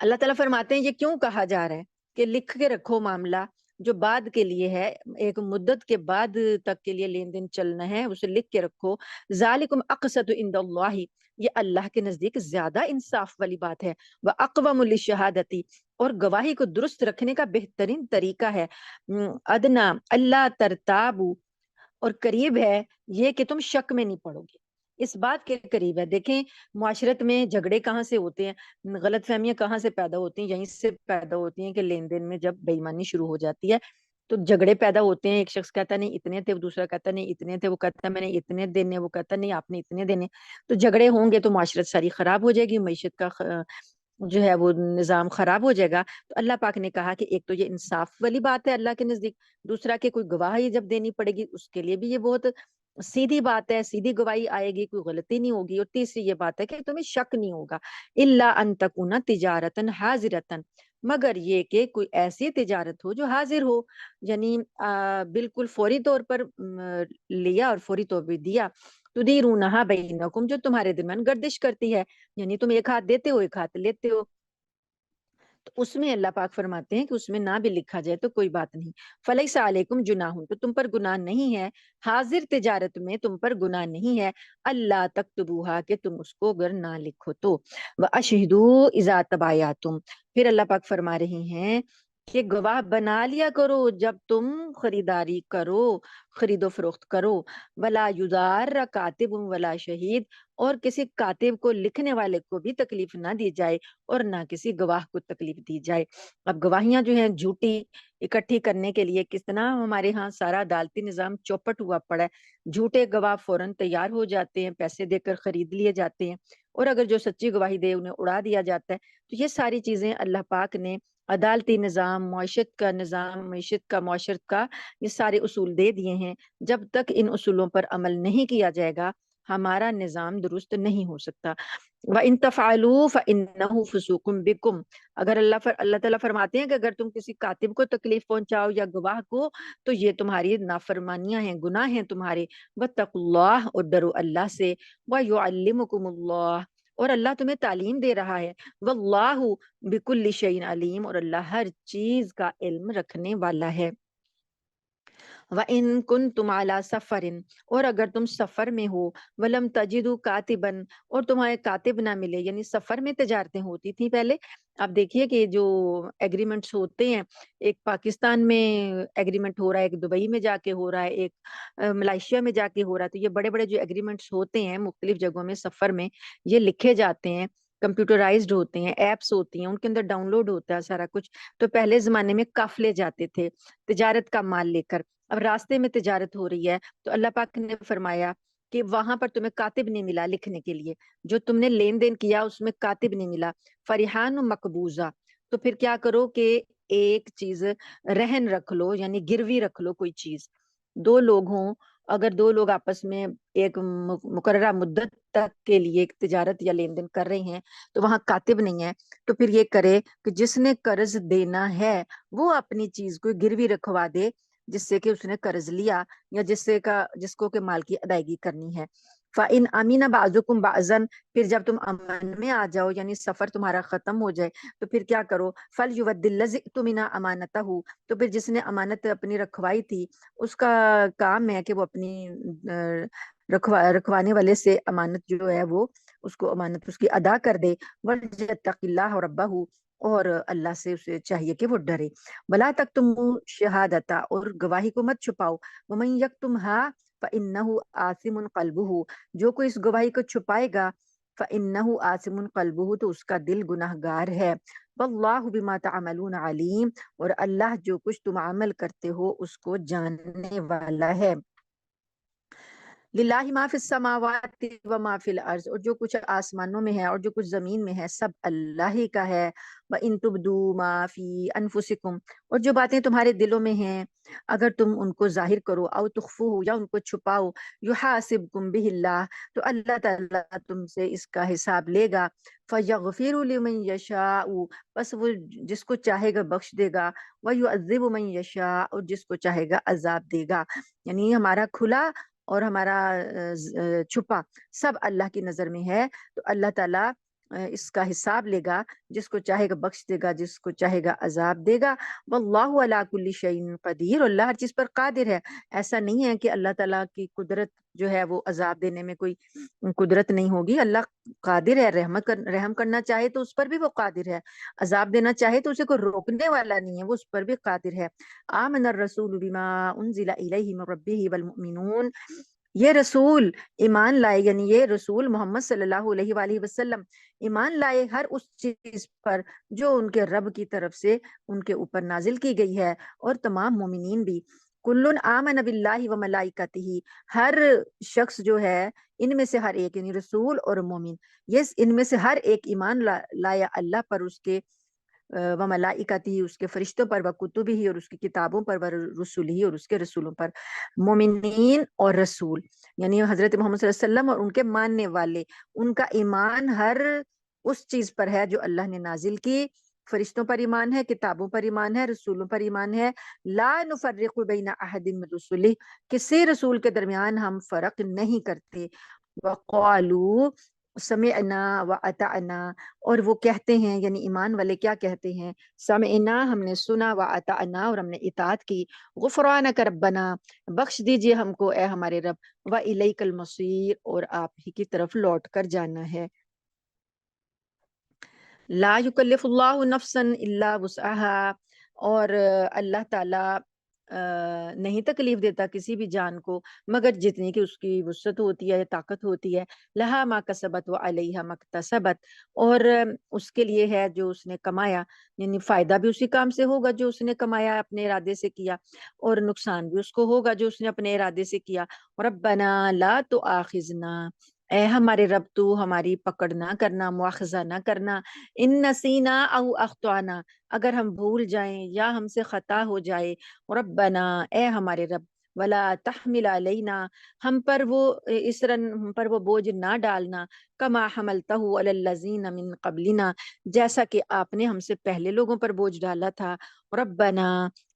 S1: اللہ تعالیٰ فرماتے ہیں یہ کیوں کہا جا رہا ہے کہ لکھ کے رکھو معاملہ جو بعد کے لیے ہے، ایک مدت کے بعد تک کے لیے لین دین چلنا ہے، اسے لکھ کے رکھو۔ ذالکم اقسط عند اللہ، یہ اللہ کے نزدیک زیادہ انصاف والی بات ہے، واقوم للشہادتی، اور گواہی کو درست رکھنے کا بہترین طریقہ ہے۔ ادنا اللہ ترتابو، اور قریب ہے یہ کہ تم شک میں نہیں پڑو گے، اس بات کے قریب ہے۔ دیکھیں معاشرت میں جھگڑے کہاں سے ہوتے ہیں، غلط فہمیاں کہاں سے پیدا ہوتی ہیں، یہیں سے پیدا ہوتی ہیں کہ لین دین میں جب بے ایمانی شروع ہو جاتی ہے تو جھگڑے پیدا ہوتے ہیں۔ ایک شخص کہتا نہیں اتنے تھے، دوسرا کہتا نہیں اتنے تھے، وہ کہتا میں نے اتنے دینے، وہ کہتا نہیں آپ نے اتنے دینے، تو جھگڑے ہوں گے تو معاشرت ساری خراب ہو جائے گی، معیشت کا جو ہے وہ نظام خراب ہو جائے گا۔ تو اللہ پاک نے کہا کہ ایک تو یہ انصاف والی بات ہے اللہ کے نزدیک، دوسرا کہ کوئی گواہی جب دینی پڑے گی اس کے لیے بھی یہ بہت سیدھی بات ہے، سیدھی گواہی آئے گی، کوئی غلطی نہیں ہوگی۔ اور تیسری یہ بات ہے کہ تمہیں شک نہیں ہوگا، الا ان تکون تجارتن حاضرتن، مگر یہ کہ کوئی ایسی تجارت ہو جو حاضر ہو، یعنی بالکل فوری طور پر لیا اور فوری طور پہ دیا۔ تدیرونہا بینکم، جو تمہارے درمیان گردش کرتی ہے، یعنی تم ایک ہاتھ دیتے ہو ایک ہاتھ لیتے ہو، تو اس میں اللہ پاک فرماتے ہیں کہ اس میں نہ بھی لکھا جائے تو کوئی بات نہیں۔ فلیس علیکم جناح، تو تم پر گناہ نہیں ہے، حاضر تجارت میں تم پر گناہ نہیں ہے، اللہ تکتبوہا، کہ تم اس کو اگر نہ لکھو تو۔ واشہدوا اذا تبایعتم، پھر اللہ پاک فرما رہی ہیں کہ گواہ بنا لیا کرو جب تم خریداری کرو، خرید و فروخت کرو۔ ولا یضار کاتب ولا شہید، اور کسی کاتب کو لکھنے والے کو بھی تکلیف نہ دی جائے اور نہ کسی گواہ کو تکلیف دی جائے۔ اب گواہیاں جو ہیں جھوٹی اکٹھی کرنے کے لیے کتنا ہمارے ہاں سارا عدالتی نظام چوپٹ ہوا پڑا ہے، جھوٹے گواہ فوراً تیار ہو جاتے ہیں، پیسے دے کر خرید لیے جاتے ہیں، اور اگر جو سچی گواہی دے انہیں اڑا دیا جاتا ہے۔ تو یہ ساری چیزیں اللہ پاک نے عدالتی نظام، معیشت کا نظام، معیشت کا، معاشرت کا، یہ سارے اصول دے دیے ہیں۔ جب تک ان اصولوں پر عمل نہیں کیا جائے گا ہمارا نظام درست نہیں ہو سکتا۔ وَإِن تَفْعَلُوا فَإِنَّهُ فُسُوقٌ بِكُمْ، اگر اللہ تعالیٰ فرماتے ہیں کہ اگر تم کسی کاتب کو تکلیف پہنچاؤ یا گواہ کو تو یہ تمہاری نافرمانیاں ہیں، گناہ ہیں تمہارے۔ وَاتَّقُوا اللَّهَ، اور ڈرو اللہ سے۔ وَيُعَلِّمُكُمُ اللَّهُ، اور اللہ تمہیں تعلیم دے رہا ہے۔ وَاللَّهُ بِكُلِّ شَيْءٍ عَلِيمٌ، اور اللہ ہر چیز کا علم رکھنے والا ہے۔ وَإِن كُنتُمْ عَلَىٰ سَفَرٍ، اور اگر تم سفر میں ہو، وَلَمْ تَجِدُوا كَاتِبًا، اور تمہیں کاتب نہ ملے، یعنی سفر میں تجارتیں ہوتی تھیں پہلے۔ اب دیکھیے کہ جو ایگریمنٹس ہوتے ہیں، ایک پاکستان میں ایگریمنٹ ہو رہا ہے، ایک دبئی میں جا کے ہو رہا ہے، ایک ملائیشیا میں جا کے ہو رہا ہے، تو یہ بڑے بڑے جو ایگریمنٹس ہوتے ہیں مختلف جگہوں میں سفر میں، یہ لکھے جاتے ہیں، کمپیوٹرائزڈ ہوتے ہیں، ایپس ہوتی ہیں، ان کے اندر ڈاؤن لوڈ ہوتا ہے سارا کچھ۔ تو پہلے زمانے میں قافلے جاتے تھے تجارت کا مال لے کر، اب راستے میں تجارت ہو رہی ہے تو اللہ پاک نے فرمایا کہ وہاں پر تمہیں کاتب نہیں ملا لکھنے کے لیے، جو تم نے لین دین کیا اس میں کاتب نہیں ملا، فریحان مقبوضہ، تو پھر کیا کرو کہ ایک چیز رہن رکھ لو، یعنی گروی رکھ لو کوئی چیز، 2 لوگ ہوں اگر دو لوگ آپس میں ایک مقررہ مدت تک کے لیے ایک تجارت یا لین دین کر رہے ہیں تو وہاں کاتب نہیں ہے، تو پھر یہ کرے کہ جس نے قرض دینا ہے وہ اپنی چیز کو گروی رکھوا دے جس سے کہ اس نے قرض لیا یا جس کو کہ مال کی ادائیگی کرنی ہے۔ فَإِنْ أَمِنَ بَعْضُكُمْ بَعْضًا، پھر جب تم امن میں آ جاؤ یعنی سفر تمہارا ختم ہو جائے تو پھر کیا کرو، فَلْيُوَدِّ الَّذِي اؤْتُمِنَ أَمَانَتَهُ، تو پھر جس نے امانت اپنی رکھوائی تھی اس کا کام ہے کہ وہ اپنی رکھوانے والے سے امانت جو ہے وہ اس کو امانت اس کی ادا کر دے۔ وَلْيَتَّقِ اللَّهَ رَبَّهُ، اور اللہ سے اسے چاہیے کہ وہ ڈرے۔ وَلَا تَكْتُمُوا شَهَادَةَ، اور گواہی کو مت چھپاؤ۔ وَمَن يَكْتُمْهَا فَإِنَّهُ آثِمٌ قَلْبُهُ، جو کوئی اس گواہی کو چھپائے گا فَإِنَّهُ آثِمٌ قَلْبُهُ، تو اس کا دل گناہگار ہے۔ وَاللَّهُ بِمَا تَعْمَلُونَ عَلِيمٌ، اور اللہ جو کچھ تم عمل کرتے ہو اس کو جاننے والا ہے۔ للہ ما فی السماوات و ما فی الارض، اور جو کچھ آسمانوں میں ہے اور جو کچھ زمین میں ہے سب اللہ ہی کا ہے۔ وَإِن تُبْدُوا مَا فِي أَنفُسِكُمْ، اور جو باتیں تمہارے دلوں میں ہیں اگر تم ان کو ظاہر کرو، او تخفوہ، یا ان کو چھپاؤ، یحاسبکم بہ اللہ، تو اللہ تعالیٰ تم سے اس کا حساب لے گا۔ فَيَغْفِرُ لِمَن يَشَاءُ، بس وہ جس کو چاہے گا بخش دے گا، وَيُعَذِّبُ مَن يَشَاءُ، اور جس کو چاہے گا عذاب دے گا۔ یعنی ہمارا کھلا اور ہمارا چھپا سب اللہ کی نظر میں ہے، تو اللہ تعالیٰ اس کا حساب لے گا، جس کو چاہے گا بخش دے گا، جس کو چاہے گا عذاب دے گا۔ واللہ علی کل شیء قدیر، اللہ ہر چیز پر قادر ہے۔ ایسا نہیں ہے کہ اللہ تعالیٰ کی قدرت جو ہے وہ عذاب دینے میں کوئی قدرت نہیں ہوگی، اللہ قادر ہے، رحم کرنا چاہے تو اس پر بھی وہ قادر ہے، عذاب دینا چاہے تو اسے کوئی روکنے والا نہیں ہے، وہ اس پر بھی قادر ہے۔ آمن الرسول بما انزل الیہ من ربہ والمؤمنون، یہ رسول ایمان لائے، یعنی یہ رسول محمد صلی اللہ علیہ وآلہ وسلم ایمان لائے ہر اس چیز پر جو ان کے رب کی طرف سے ان کے اوپر نازل کی گئی ہے، اور تمام مومنین بھی۔ کلن آمن باللہ و ملائکتہ، ہر شخص جو ہے ان میں سے ہر ایک یعنی رسول اور مومن، یہ ان میں سے ہر ایک ایمان لایا اللہ پر، اس کے و ملائکتہ، اس کے فرشتوں پر، و کتبہ، اور اس کی کتابوں پر، و رسولہ، اور اس کے رسولوں پر۔ مومنین اور رسول یعنی حضرت محمد صلی اللہ علیہ وسلم اور ان کے ماننے والے، ان کا ایمان ہر اس چیز پر ہے جو اللہ نے نازل کی، فرشتوں پر ایمان ہے، کتابوں پر ایمان ہے، رسولوں پر ایمان ہے۔ لا نفرق بین احد من رسلہ، کسی رسول کے درمیان ہم فرق نہیں کرتے۔ وقالوا سمعنا واطعنا، اور وہ کہتے ہیں یعنی ایمان والے کیا کہتے ہیں، سمعنا، ہم نے سنا، واطعنا، اور ہم نے اطاعت کی، غفرانک ربنا، بخش دیجئے ہم کو اے ہمارے رب، والیک المصیر، اور آپ ہی کی طرف لوٹ کر جانا ہے۔ لا یکلف اللہ نفسا الا وسعها، اور اللہ تعالی نہیں تکلیف دیتا کسی بھی جان کو مگر جتنی کہ اس کی وسعت ہوتی ہے، طاقت ہوتی ہے۔ لہا ما کسبت وعلیہا ما اکتسبت، اور اس کے لیے ہے جو اس نے کمایا، یعنی فائدہ بھی اسی کام سے ہوگا جو اس نے کمایا اپنے ارادے سے کیا، اور نقصان بھی اس کو ہوگا جو اس نے اپنے ارادے سے کیا۔ ربنا لا تؤاخذنا، اے ہمارے رب تو ہماری پکڑ نہ کرنا، مواخذہ نہ کرنا، ان نسینا او اخطانا، اگر ہم بھول جائیں یا ہم سے خطا ہو جائے۔ ربنا، اے ہمارے رب، ولا تحمل علینا، ہم پر وہ اسرن، ہم پر وہ بوجھ نہ ڈالنا، کما حملتہ علی الذین من قبلنا، جیسا کہ آپ نے ہم سے پہلے لوگوں پر بوجھ ڈالا تھا۔ ربنا،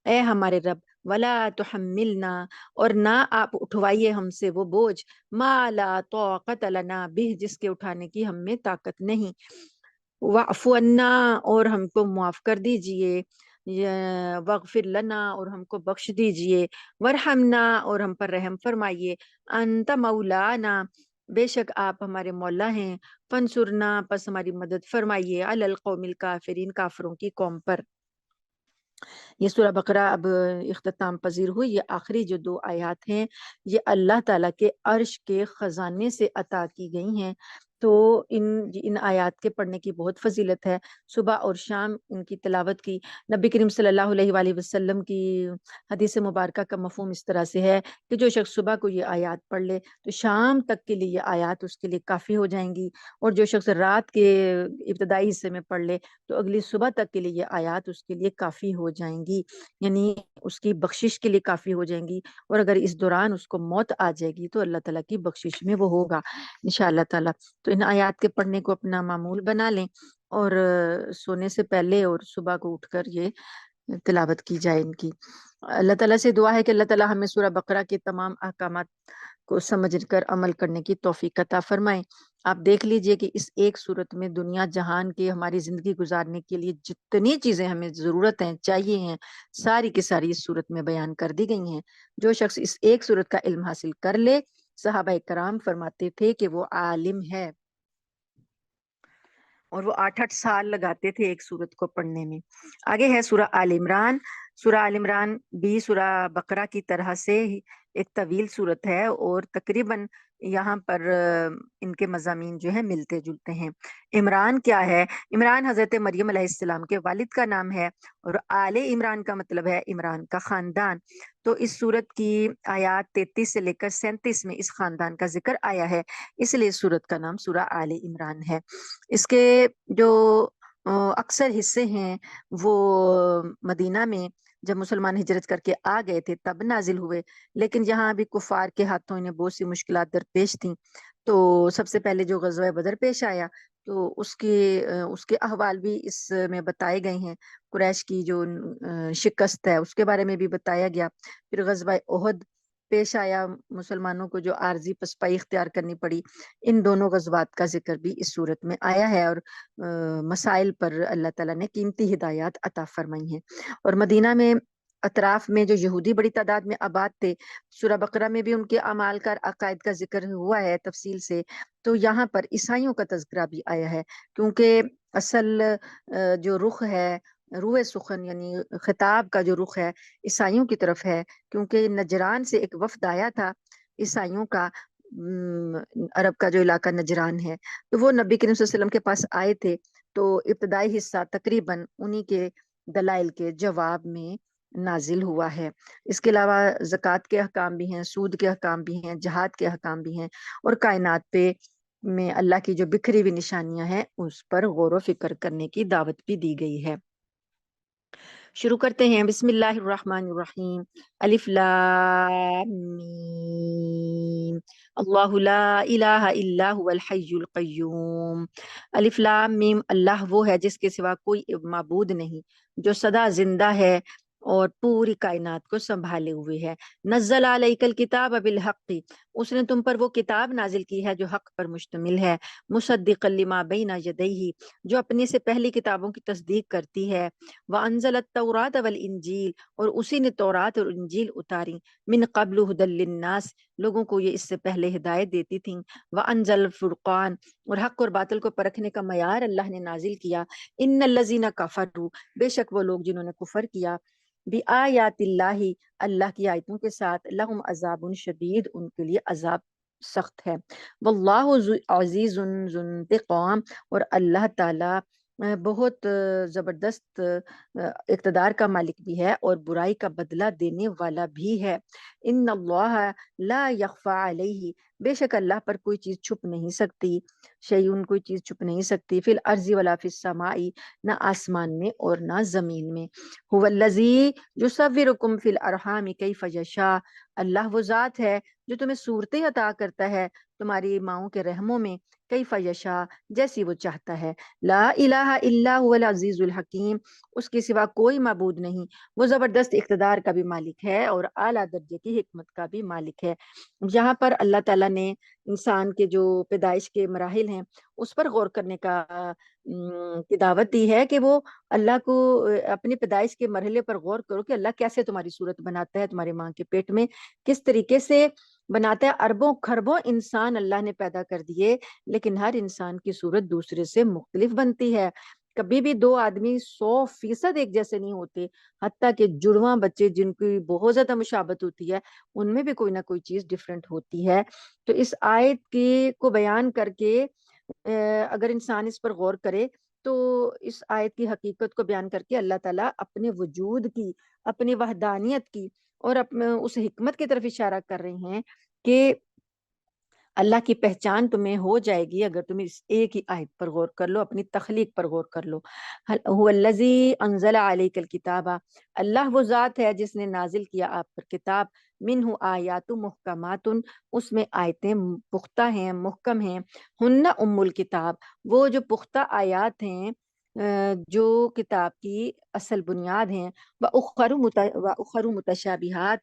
S1: اے ہمارے رب، ولا تحملنا، اور نہ آپ اٹھوائیے ہم سے وہ بوجھ، ما لا طاقت لنا بہ، جس کے اٹھانے کی ہم میں طاقت نہیں۔ واعف عنا، اور ہم کو معاف کر دیجئے، واغفر لنا، اور ہم کو بخش دیجئے، ورحمنا، اور ہم پر رحم فرمائیے، انت مولانا، بے شک آپ ہمارے مولا ہیں، فانصرنا، پس ہماری مدد فرمائیے، علی القوم الکافرین، کافروں کی قوم پر۔ یہ سورہ بقرہ اب اختتام پذیر ہوئی۔ یہ آخری جو 2 آیات ہیں یہ اللہ تعالیٰ کے عرش کے خزانے سے عطا کی گئی ہیں، تو ان آیات کے پڑھنے کی بہت فضیلت ہے۔ صبح اور شام ان کی تلاوت کی۔ نبی کریم صلی اللہ علیہ وآلہ وسلم کی حدیث مبارکہ کا مفہوم اس طرح سے ہے کہ جو شخص صبح کو یہ آیات پڑھ لے تو شام تک کے لیے یہ آیات اس کے لیے کافی ہو جائیں گی، اور جو شخص رات کے ابتدائی حصے میں پڑھ لے تو اگلی صبح تک کے لیے یہ آیات اس کے لیے کافی ہو جائیں گی، یعنی اس کی بخشش کے لیے کافی ہو جائیں گی۔ اور اگر اس دوران اس کو موت آ جائے گی تو اللہ تعالیٰ کی بخشش میں وہ ہوگا انشاءاللہ تعالیٰ۔ تو ان آیات کے پڑھنے کو اپنا معمول بنا لیں، اور سونے سے پہلے اور صبح کو اٹھ کر یہ تلاوت کی جائے ان کی۔ اللہ تعالیٰ سے دعا ہے کہ اللہ تعالیٰ ہمیں سورہ بقرہ کے تمام احکامات کو سمجھ کر عمل کرنے کی توفیق عطا فرمائے۔ آپ دیکھ لیجئے کہ اس ایک صورت میں دنیا جہان کے ہماری زندگی گزارنے کے لیے جتنی چیزیں ہمیں ضرورت ہیں، چاہیے ہیں، ساری کی ساری اس صورت میں بیان کر دی گئی ہیں۔ جو شخص اس ایک صورت کا علم حاصل کر لے، صحابہ کرام فرماتے تھے کہ وہ عالم ہے، اور وہ 8 سال لگاتے تھے ایک سورت کو پڑھنے میں۔ آگے ہے سورہ آل عمران۔ سورہ آل عمران بھی سورہ بقرہ کی طرح سے ایک طویل سورت ہے، اور تقریباً یہاں پر ان کے مضامین جو ہیں ملتے جلتے ہیں۔ عمران کیا ہے؟ عمران حضرت مریم علیہ السلام کے والد کا نام ہے، اور آل عمران کا مطلب ہے عمران کا خاندان۔ تو اس سورت کی آیات 33 سے لے کر 37 میں اس خاندان کا ذکر آیا ہے، اس لیے اس سورت کا نام سورہ آل عمران ہے۔ اس کے جو اکثر حصے ہیں وہ مدینہ میں جب مسلمان ہجرت کر کے آ گئے تھے تب نازل ہوئے، لیکن یہاں بھی کفار کے ہاتھوں انہیں بہت سی مشکلات درپیش تھیں۔ تو سب سے پہلے جو غزوہ بدر پیش آیا تو اس کے احوال بھی اس میں بتائے گئے ہیں۔ قریش کی جو شکست ہے اس کے بارے میں بھی بتایا گیا۔ پھر غزوہ احد پیش آیا، مسلمانوں کو جو عارضی پسپائی اختیار کرنی پڑی۔ ان دونوں غزوات کا ذکر بھی اس صورت میں آیا ہے، اور مسائل پر اللہ تعالیٰ نے قیمتی ہدایات عطا فرمائی ہیں۔ اور مدینہ میں اطراف میں جو یہودی بڑی تعداد میں آباد تھے، سورہ بقرہ میں بھی ان کے اعمال کا عقائد کا ذکر ہوا ہے تفصیل سے، تو یہاں پر عیسائیوں کا تذکرہ بھی آیا ہے، کیونکہ اصل جو رخ ہے، روح سخن یعنی خطاب کا جو رخ ہے عیسائیوں کی طرف ہے، کیونکہ نجران سے ایک وفد آیا تھا عیسائیوں کا، عرب کا جو علاقہ نجران ہے، تو وہ نبی کریم صلی اللہ علیہ وسلم کے پاس آئے تھے۔ تو ابتدائی حصہ تقریباً انہی کے دلائل کے جواب میں نازل ہوا ہے۔ اس کے علاوہ زکوٰۃ کے احکام بھی ہیں، سود کے احکام بھی ہیں، جہاد کے احکام بھی ہیں، اور کائنات پہ میں اللہ کی جو بکھری ہوئی نشانیاں ہیں اس پر غور و فکر کرنے کی دعوت بھی دی گئی ہے۔ شروع کرتے ہیں، بسم اللہ الرحمن الرحیم۔ الف لام میم، اللہ لا الہ الا هو الحی القیوم۔ الف لام میم، اللہ وہ ہے جس کے سوا کوئی معبود نہیں، جو سدا زندہ ہے اور پوری کائنات کو سنبھالے ہوئے ہے۔ نزل علیک الکتاب بالحق، اس نے تم پر وہ کتاب نازل کی ہے جو حق پر مشتمل ہے، مصدقا لما بین یدیہ، جو اپنے سے پہلی کتابوں کی تصدیق کرتی ہے، وانزل التوراۃ والانجیل، اور اسی نے تورات اور انجیل اتاری، من قبل ھدی للناس، لوگوں کو یہ اس سے پہلے ہدایت دیتی تھیں، وانزل الفرقان، اور حق اور باطل کو پرکھنے کا معیار اللہ نے نازل کیا، ان الذین کفروا، بے شک وہ لوگ جنہوں نے کفر کیا، بآیات اللہ، اللہ کی آیتوں کے ساتھ، لہم عذاب شدید، ان کے لیے عذاب سخت ہے، واللہ عزیز ذو انتقام، اور اللہ تعالی بہت زبردست اقتدار کا مالک بھی ہے اور برائی کا بدلہ دینے والا بھی ہے۔ ان اللہ لا یخفی علیہ، بے شک اللہ پر کوئی چیز چھپ نہیں سکتی، شیئن کوئی چیز چھپ نہیں سکتی، فی الارض ولا فی السماء، نہ آسمان میں اور نہ زمین میں، هو الذی یصورکم فی الارحام کیف یشاء، اللہ وہ ذات ہے جو تمہیں صورتیں عطا کرتا ہے تمہاری ماؤں کے رحموں میں، کیف یشاء، جیسی وہ چاہتا ہے، لا الہ الا هو العزیز الحکیم، اس کے سوا کوئی معبود نہیں، وہ زبردست اقتدار کا بھی مالک ہے اور اعلیٰ درجے کی حکمت کا بھی مالک ہے۔ یہاں پر اللہ تعالیٰ نے انسان کے جو پیدائش کے مراحل ہیں اس پر غور کرنے کی دعوت دی ہے، کہ وہ اللہ کو اپنی پیدائش کے مرحلے پر غور کرو کہ اللہ کیسے تمہاری صورت بناتا ہے، تمہاری ماں کے پیٹ میں کس طریقے سے بناتا ہے۔ اربوں خربوں انسان اللہ نے پیدا کر دیے، لیکن ہر انسان کی صورت دوسرے سے مختلف بنتی ہے، کبھی بھی دو آدمی 100% ایک جیسے نہیں ہوتے، حتیٰ کہ جڑواں بچے جن کی بہت زیادہ مشابت ہوتی ہے ان میں بھی کوئی نہ کوئی چیز ڈفرینٹ ہوتی ہے۔ تو اس آیت کو بیان کر کے اگر انسان اس پر غور کرے تو اس آیت کی حقیقت کو بیان کر کے اللہ تعالیٰ اپنے وجود کی، اپنی وحدانیت کی اور اپنے اس حکمت کی طرف اشارہ کر رہے ہیں کہ اللہ کی پہچان تمہیں ہو جائے گی اگر تم اس ایک ہی آیت پر غور کر لو، اپنی تخلیق پر غور کر لو۔ هو الذی انزل علیک الکتاب، اللہ وہ ذات ہے جس نے نازل کیا آپ پر کتاب، منہ آیات محکمات، اس میں آیتیں پختہ ہیں، محکم ہیں، ہن ام الکتاب، وہ جو پختہ آیات ہیں جو کتاب کی اصل بنیاد ہیں، وَأُخَرُ متشابہات،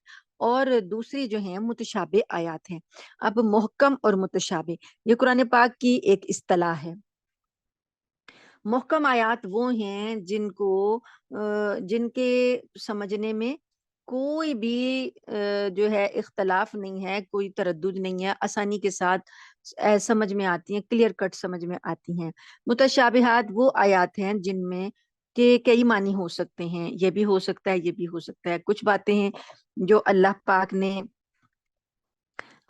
S1: اور دوسری جو ہیں متشابہ آیات ہیں۔ اب محکم اور متشابہ یہ قرآن پاک کی ایک اصطلاح ہے۔ محکم آیات وہ ہیں جن کے سمجھنے میں کوئی بھی جو ہے اختلاف نہیں ہے، کوئی تردد نہیں ہے، آسانی کے ساتھ سمجھ میں آتی ہیں، کلیئر کٹ سمجھ میں آتی ہیں۔ متشابہات وہ آیات ہیں جن میں کہ کئی معنی ہو سکتے ہیں، یہ بھی ہو سکتا ہے، یہ بھی ہو سکتا ہے۔ کچھ باتیں ہیں جو اللہ پاک نے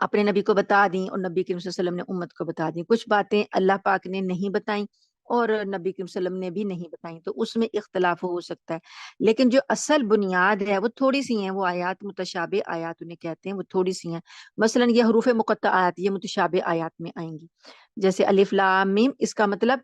S1: اپنے نبی کو بتا دیں اور نبی کریم صلی اللہ علیہ وسلم نے امت کو بتا دیں، کچھ باتیں اللہ پاک نے نہیں بتائیں اور نبی کریم صلی اللہ علیہ وسلم نے بھی نہیں بتائیں، تو اس میں اختلاف ہو سکتا ہے۔ لیکن جو اصل بنیاد ہے وہ تھوڑی سی ہیں، وہ آیات متشابہ آیات انہیں کہتے ہیں، وہ تھوڑی سی ہیں۔ مثلا یہ حروف مقطعات یہ متشابہ آیات میں آئیں گی، جیسے الف لام میم، اس کا مطلب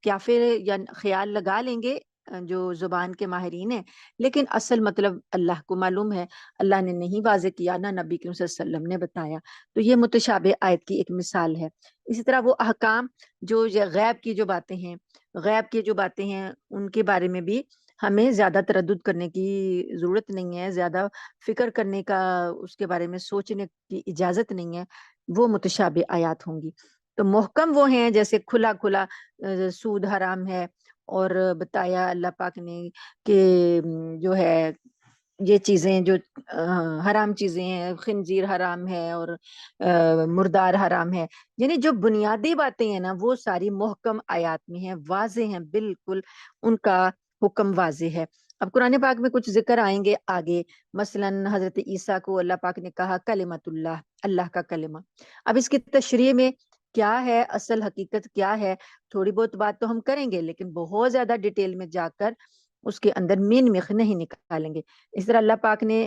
S1: کافر یا خیال لگا لیں گے جو زبان کے ماہرین ہیں، لیکن اصل مطلب اللہ کو معلوم ہے، اللہ نے نہیں واضح کیا، نہ نبی کریم صلی اللہ علیہ وسلم نے بتایا، تو یہ متشابہ آیت کی ایک مثال ہے۔ اسی طرح وہ احکام جو غیب کی جو باتیں ہیں، غیب کی جو باتیں ہیں ان کے بارے میں بھی ہمیں زیادہ تردد کرنے کی ضرورت نہیں ہے، زیادہ فکر کرنے کا، اس کے بارے میں سوچنے کی اجازت نہیں ہے، وہ متشابہ آیات ہوں گی۔ تو محکم وہ ہیں جیسے کھلا کھلا سود حرام ہے اور بتایا اللہ پاک نے کہ جو ہے یہ چیزیں جو حرام چیزیں ہیں، خنزیر حرام ہے اور مردار حرام ہے، یعنی جو بنیادی باتیں ہیں نا وہ ساری محکم آیات میں ہیں، واضح ہیں، بالکل ان کا حکم واضح ہے۔ اب قرآن پاک میں کچھ ذکر آئیں گے آگے، مثلا حضرت عیسیٰ کو اللہ پاک نے کہا کلمۃ اللہ، اللہ کا کلمہ۔ اب اس کی تشریح میں کیا ہے، اصل حقیقت کیا ہے، تھوڑی بہت بات تو ہم کریں گے لیکن بہت زیادہ ڈیٹیل میں جا کر اس کے اندر مین مخ نہیں نکالیں گے۔ اس طرح اللہ پاک نے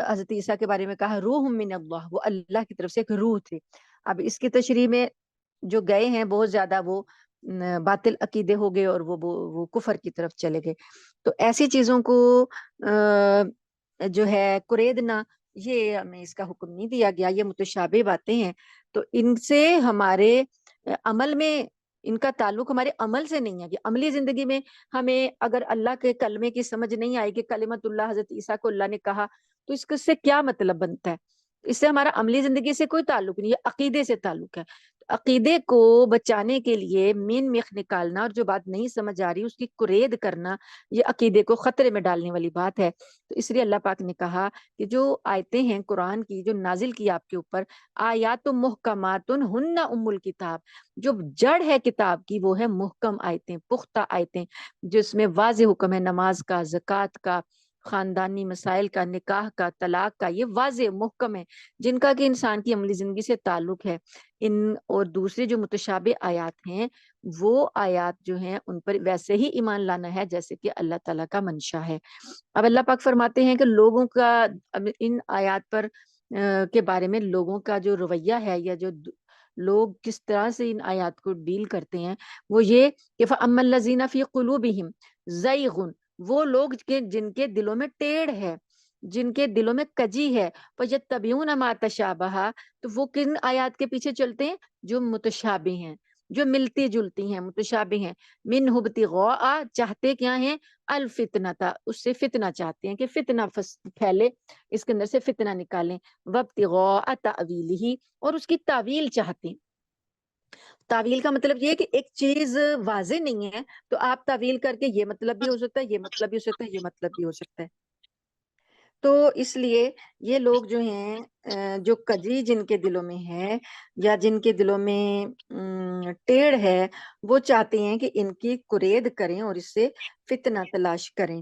S1: حضرت عیسیٰ کے بارے میں کہا روح من اللہ، وہ اللہ کی طرف سے ایک روح تھے۔ اب اس کی تشریح میں جو گئے ہیں بہت زیادہ وہ باطل عقیدے ہو گئے اور وہ کفر کی طرف چلے گئے۔ تو ایسی چیزوں کو جو ہے قریدنا، یہ ہمیں اس کا حکم نہیں دیا گیا، یہ متشابہ باتیں ہیں، تو ان سے ہمارے عمل میں، ان کا تعلق ہمارے عمل سے نہیں ہے کہ عملی زندگی میں ہمیں اگر اللہ کے کلمے کی سمجھ نہیں آئے کہ کلمت اللہ حضرت عیسیٰ کو اللہ نے کہا تو اس سے کیا مطلب بنتا ہے، اس سے ہمارا عملی زندگی سے کوئی تعلق نہیں، یہ عقیدے سے تعلق ہے۔ عقیدے کو بچانے کے لیے مین میخ نکالنا اور جو بات نہیں سمجھ آ رہی اس کی کرید کرنا، یہ عقیدے کو خطرے میں ڈالنے والی بات ہے۔ تو اس لیے اللہ پاک نے کہا کہ جو آیتیں ہیں قرآن کی جو نازل کی آپ کے اوپر، آیات محکمات ہن ام الکتاب، جو جڑ ہے کتاب کی وہ ہے محکم آیتیں، پختہ آیتیں، جس میں واضح حکم ہے نماز کا، زکوٰۃ کا، خاندانی مسائل کا، نکاح کا، طلاق کا، یہ واضح محکم ہے جن کا کہ انسان کی عملی زندگی سے تعلق ہے۔ اور دوسری جو متشابہ آیات ہیں وہ آیات جو ہیں ان پر ویسے ہی ایمان لانا ہے جیسے کہ اللہ تعالیٰ کا منشا ہے۔ اب اللہ پاک فرماتے ہیں کہ لوگوں کا ان آیات پر کے بارے میں لوگوں کا جو رویہ ہے یا جو لوگ کس طرح سے ان آیات کو ڈیل کرتے ہیں وہ یہ کہ فَأَمَّا الَّذِينَ فِي قُلُوبِهِمْ زَيْغٌ، وہ لوگ جن کے دلوں میں ٹیڑھ ہے، جن کے دلوں میں کجی ہے، فَيَتَّبِعُونَ مَا تَشَابَهَ، تو وہ کن آیات کے پیچھے چلتے ہیں جو متشابہ ہیں، جو ملتی جلتی ہیں، متشابہ ہیں۔ مِنْهُ ابْتِغَاءَ، چاہتے کیا ہیں، الفتنہ، اس سے فتنہ چاہتے ہیں کہ فتنہ پھیلے، اس کے اندر سے فتنہ نکالیں، وَابْتِغَاءَ تَأْوِيلِهِ، اور اس کی تعویل چاہتے ہیں۔ تعویل کا مطلب یہ ہے کہ ایک چیز واضح نہیں ہے تو آپ تعویل کر کے یہ مطلب بھی ہو سکتا ہے، یہ مطلب بھی ہو سکتا ہے، یہ مطلب بھی ہو سکتا ہے۔ تو اس لیے یہ لوگ جو ہیں جو کجی جن کے دلوں میں ہے یا جن کے دلوں میں ٹیڑھ ہے، وہ چاہتے ہیں کہ ان کی کرید کریں اور اس سے فتنہ تلاش کریں۔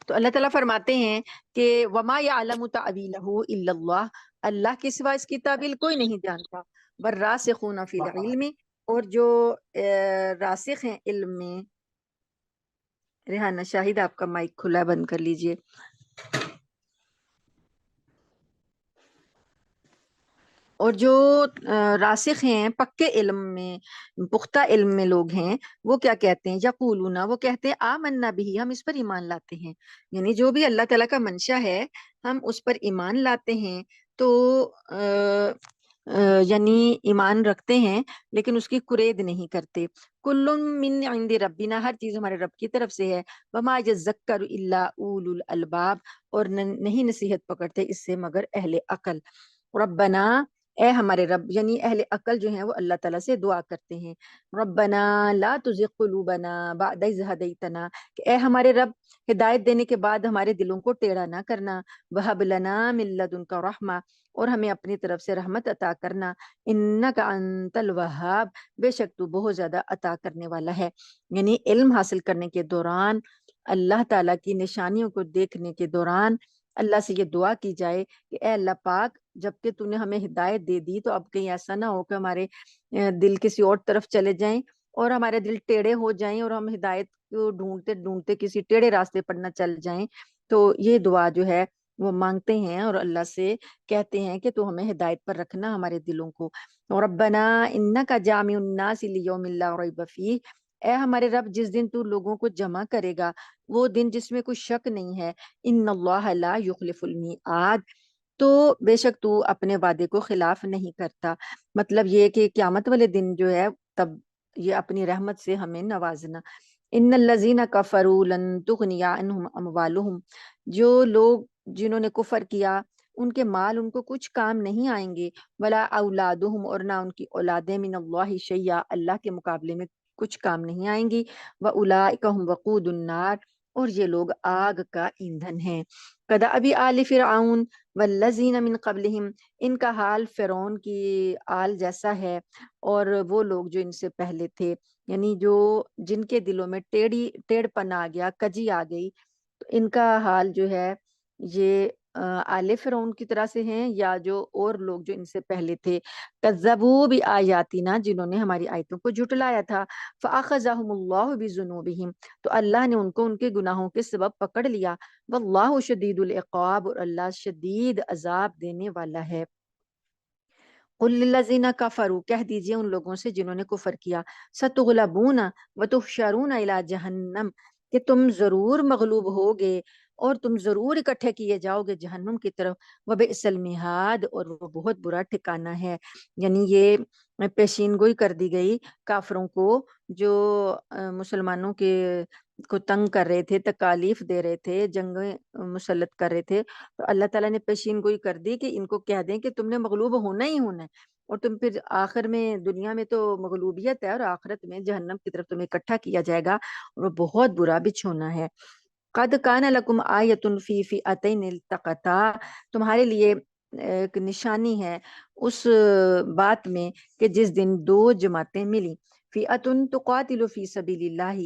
S1: تو اللہ تعالیٰ فرماتے ہیں کہ وَمَا يَعْلَمُ تَأْوِيلَهُ إِلَّا اللَّهُ، اللہ کے سوا اس کی تعویل کوئی نہیں جانتا. والراسخون فی العلم، اور جو راسخ ہیں علم میں. ریحانہ شاہد آپ کا مائک کھلا، بند کر لیجئے. اور جو راسخ ہیں پکے علم میں، پختہ علم میں لوگ ہیں، وہ کیا کہتے ہیں؟ یقولون، وہ کہتے ہیں آمنا بھی، ہم اس پر ایمان لاتے ہیں. یعنی جو بھی اللہ تعالیٰ کا منشا ہے ہم اس پر ایمان لاتے ہیں. تو یعنی ایمان رکھتے ہیں لیکن اس کی قرید نہیں کرتے. کل من عند ربنا، ہر چیز ہمارے رب کی طرف سے ہے. وما یذکر الا اولو الالباب، اور نہیں نصیحت پکڑتے اس سے مگر اہل عقل. ربنا، اے ہمارے رب، یعنی اہل عقل جو ہیں وہ اللہ تعالیٰ سے دعا کرتے ہیں. ربنا لا تزغ قلوبنا بعد اذ ہدیتنا، کہ اے ہمارے رب ہدایت دینے کے بعد ہمارے دلوں کو ٹیڑھا نہ کرنا. وہب لنا من لدنک رحمہ، اور ہمیں اپنی طرف سے رحمت عطا کرنا. انک انت الوہاب، بے شک تو بہت زیادہ عطا کرنے والا ہے. یعنی علم حاصل کرنے کے دوران، اللہ تعالیٰ کی نشانیوں کو دیکھنے کے دوران اللہ سے یہ دعا کی جائے کہ اے اللہ پاک، جب کہ تو نے ہمیں ہدایت دے دی تو اب کہیں ایسا نہ ہو کہ ہمارے دل کسی اور طرف چلے جائیں اور ہمارے دل ٹیڑھے ہو جائیں اور ہم ہدایت کو ڈھونڈتے ڈھونڈتے کسی ٹیڑھے راستے پر نہ چل جائیں. تو یہ دعا جو ہے وہ مانگتے ہیں اور اللہ سے کہتے ہیں کہ تو ہمیں ہدایت پر رکھنا ہمارے دلوں کو. ربنا انک جامع الناس لیوم لا ریب فیہ، اے ہمارے رب جس دن تو لوگوں کو جمع کرے گا وہ دن جس میں کوئی شک نہیں ہے. ان اللہ لا یخلف المیعاد، تو بے شک تو اپنے وعدے کو خلاف نہیں کرتا. مطلب یہ کہ قیامت والے دن جو ہے تب یہ اپنی رحمت سے ہمیں نوازنا. ان الذین کفروا لن تغنی عنہم اموالہم، جو لوگ جنہوں نے کفر کیا ان کے مال ان کو کچھ کام نہیں آئیں گے. ولا اولادہم، اور نہ ان کی اولادیں، من اللہ شیئا، اللہ کے مقابلے میں کچھ کام نہیں آئیں گی. واولئک هم وقود النار، اور یہ لوگ آگ کا ایندھن ہیں. کدأب آل فرعون والذین من قبلہم، ان کا حال فرعون کی آل جیسا ہے اور وہ لوگ جو ان سے پہلے تھے. یعنی جو جن کے دلوں میں ٹیڑھ پن آ گیا، کجی آ گئی، تو ان کا حال جو ہے یہ آل فرعون کی طرح سے ہیں یا جو اور لوگ جو ان سے پہلے تھے. کذبوا بآیاتنا، جنہوں نے ہماری آیتوں کو جھٹلایا تھا. فأخذہم اللہ بذنوبہم، تو اللہ نے ان کو ان کے گناہوں کے سبب پکڑ لیا. واللہ شدید العقاب، اور اللہ شدید عذاب دینے والا ہے. قل للذین کفروا، کہہ دیجئے ان لوگوں سے جنہوں نے کفر کیا. ستغلبون وتحشرون الی جہنم، کہ تم ضرور مغلوب ہوگے اور تم ضرور اکٹھے کیے جاؤ گے جہنم کی طرف. وبئس المہاد، اور وہ بہت برا ٹھکانہ ہے. یعنی یہ پیشین گوئی کر دی گئی کافروں کو جو مسلمانوں کے کو تنگ کر رہے تھے، تکالیف دے رہے تھے، جنگیں مسلط کر رہے تھے. تو اللہ تعالیٰ نے پیشین گوئی کر دی کہ ان کو کہہ دیں کہ تم نے مغلوب ہونا ہی ہونا ہے، اور تم پھر آخر میں، دنیا میں تو مغلوبیت ہے اور آخرت میں جہنم کی طرف تمہیں اکٹھا کیا جائے گا، اور وہ بہت برا بچھونا ہے. قد کان لکم آیۃ فی فئتین التقطا، تمہارے لیے ایک نشانی ہے اس بات میں کہ جس دن دو جماعتیں ملی. فئۃ تقاتل فی سبیل اللہ،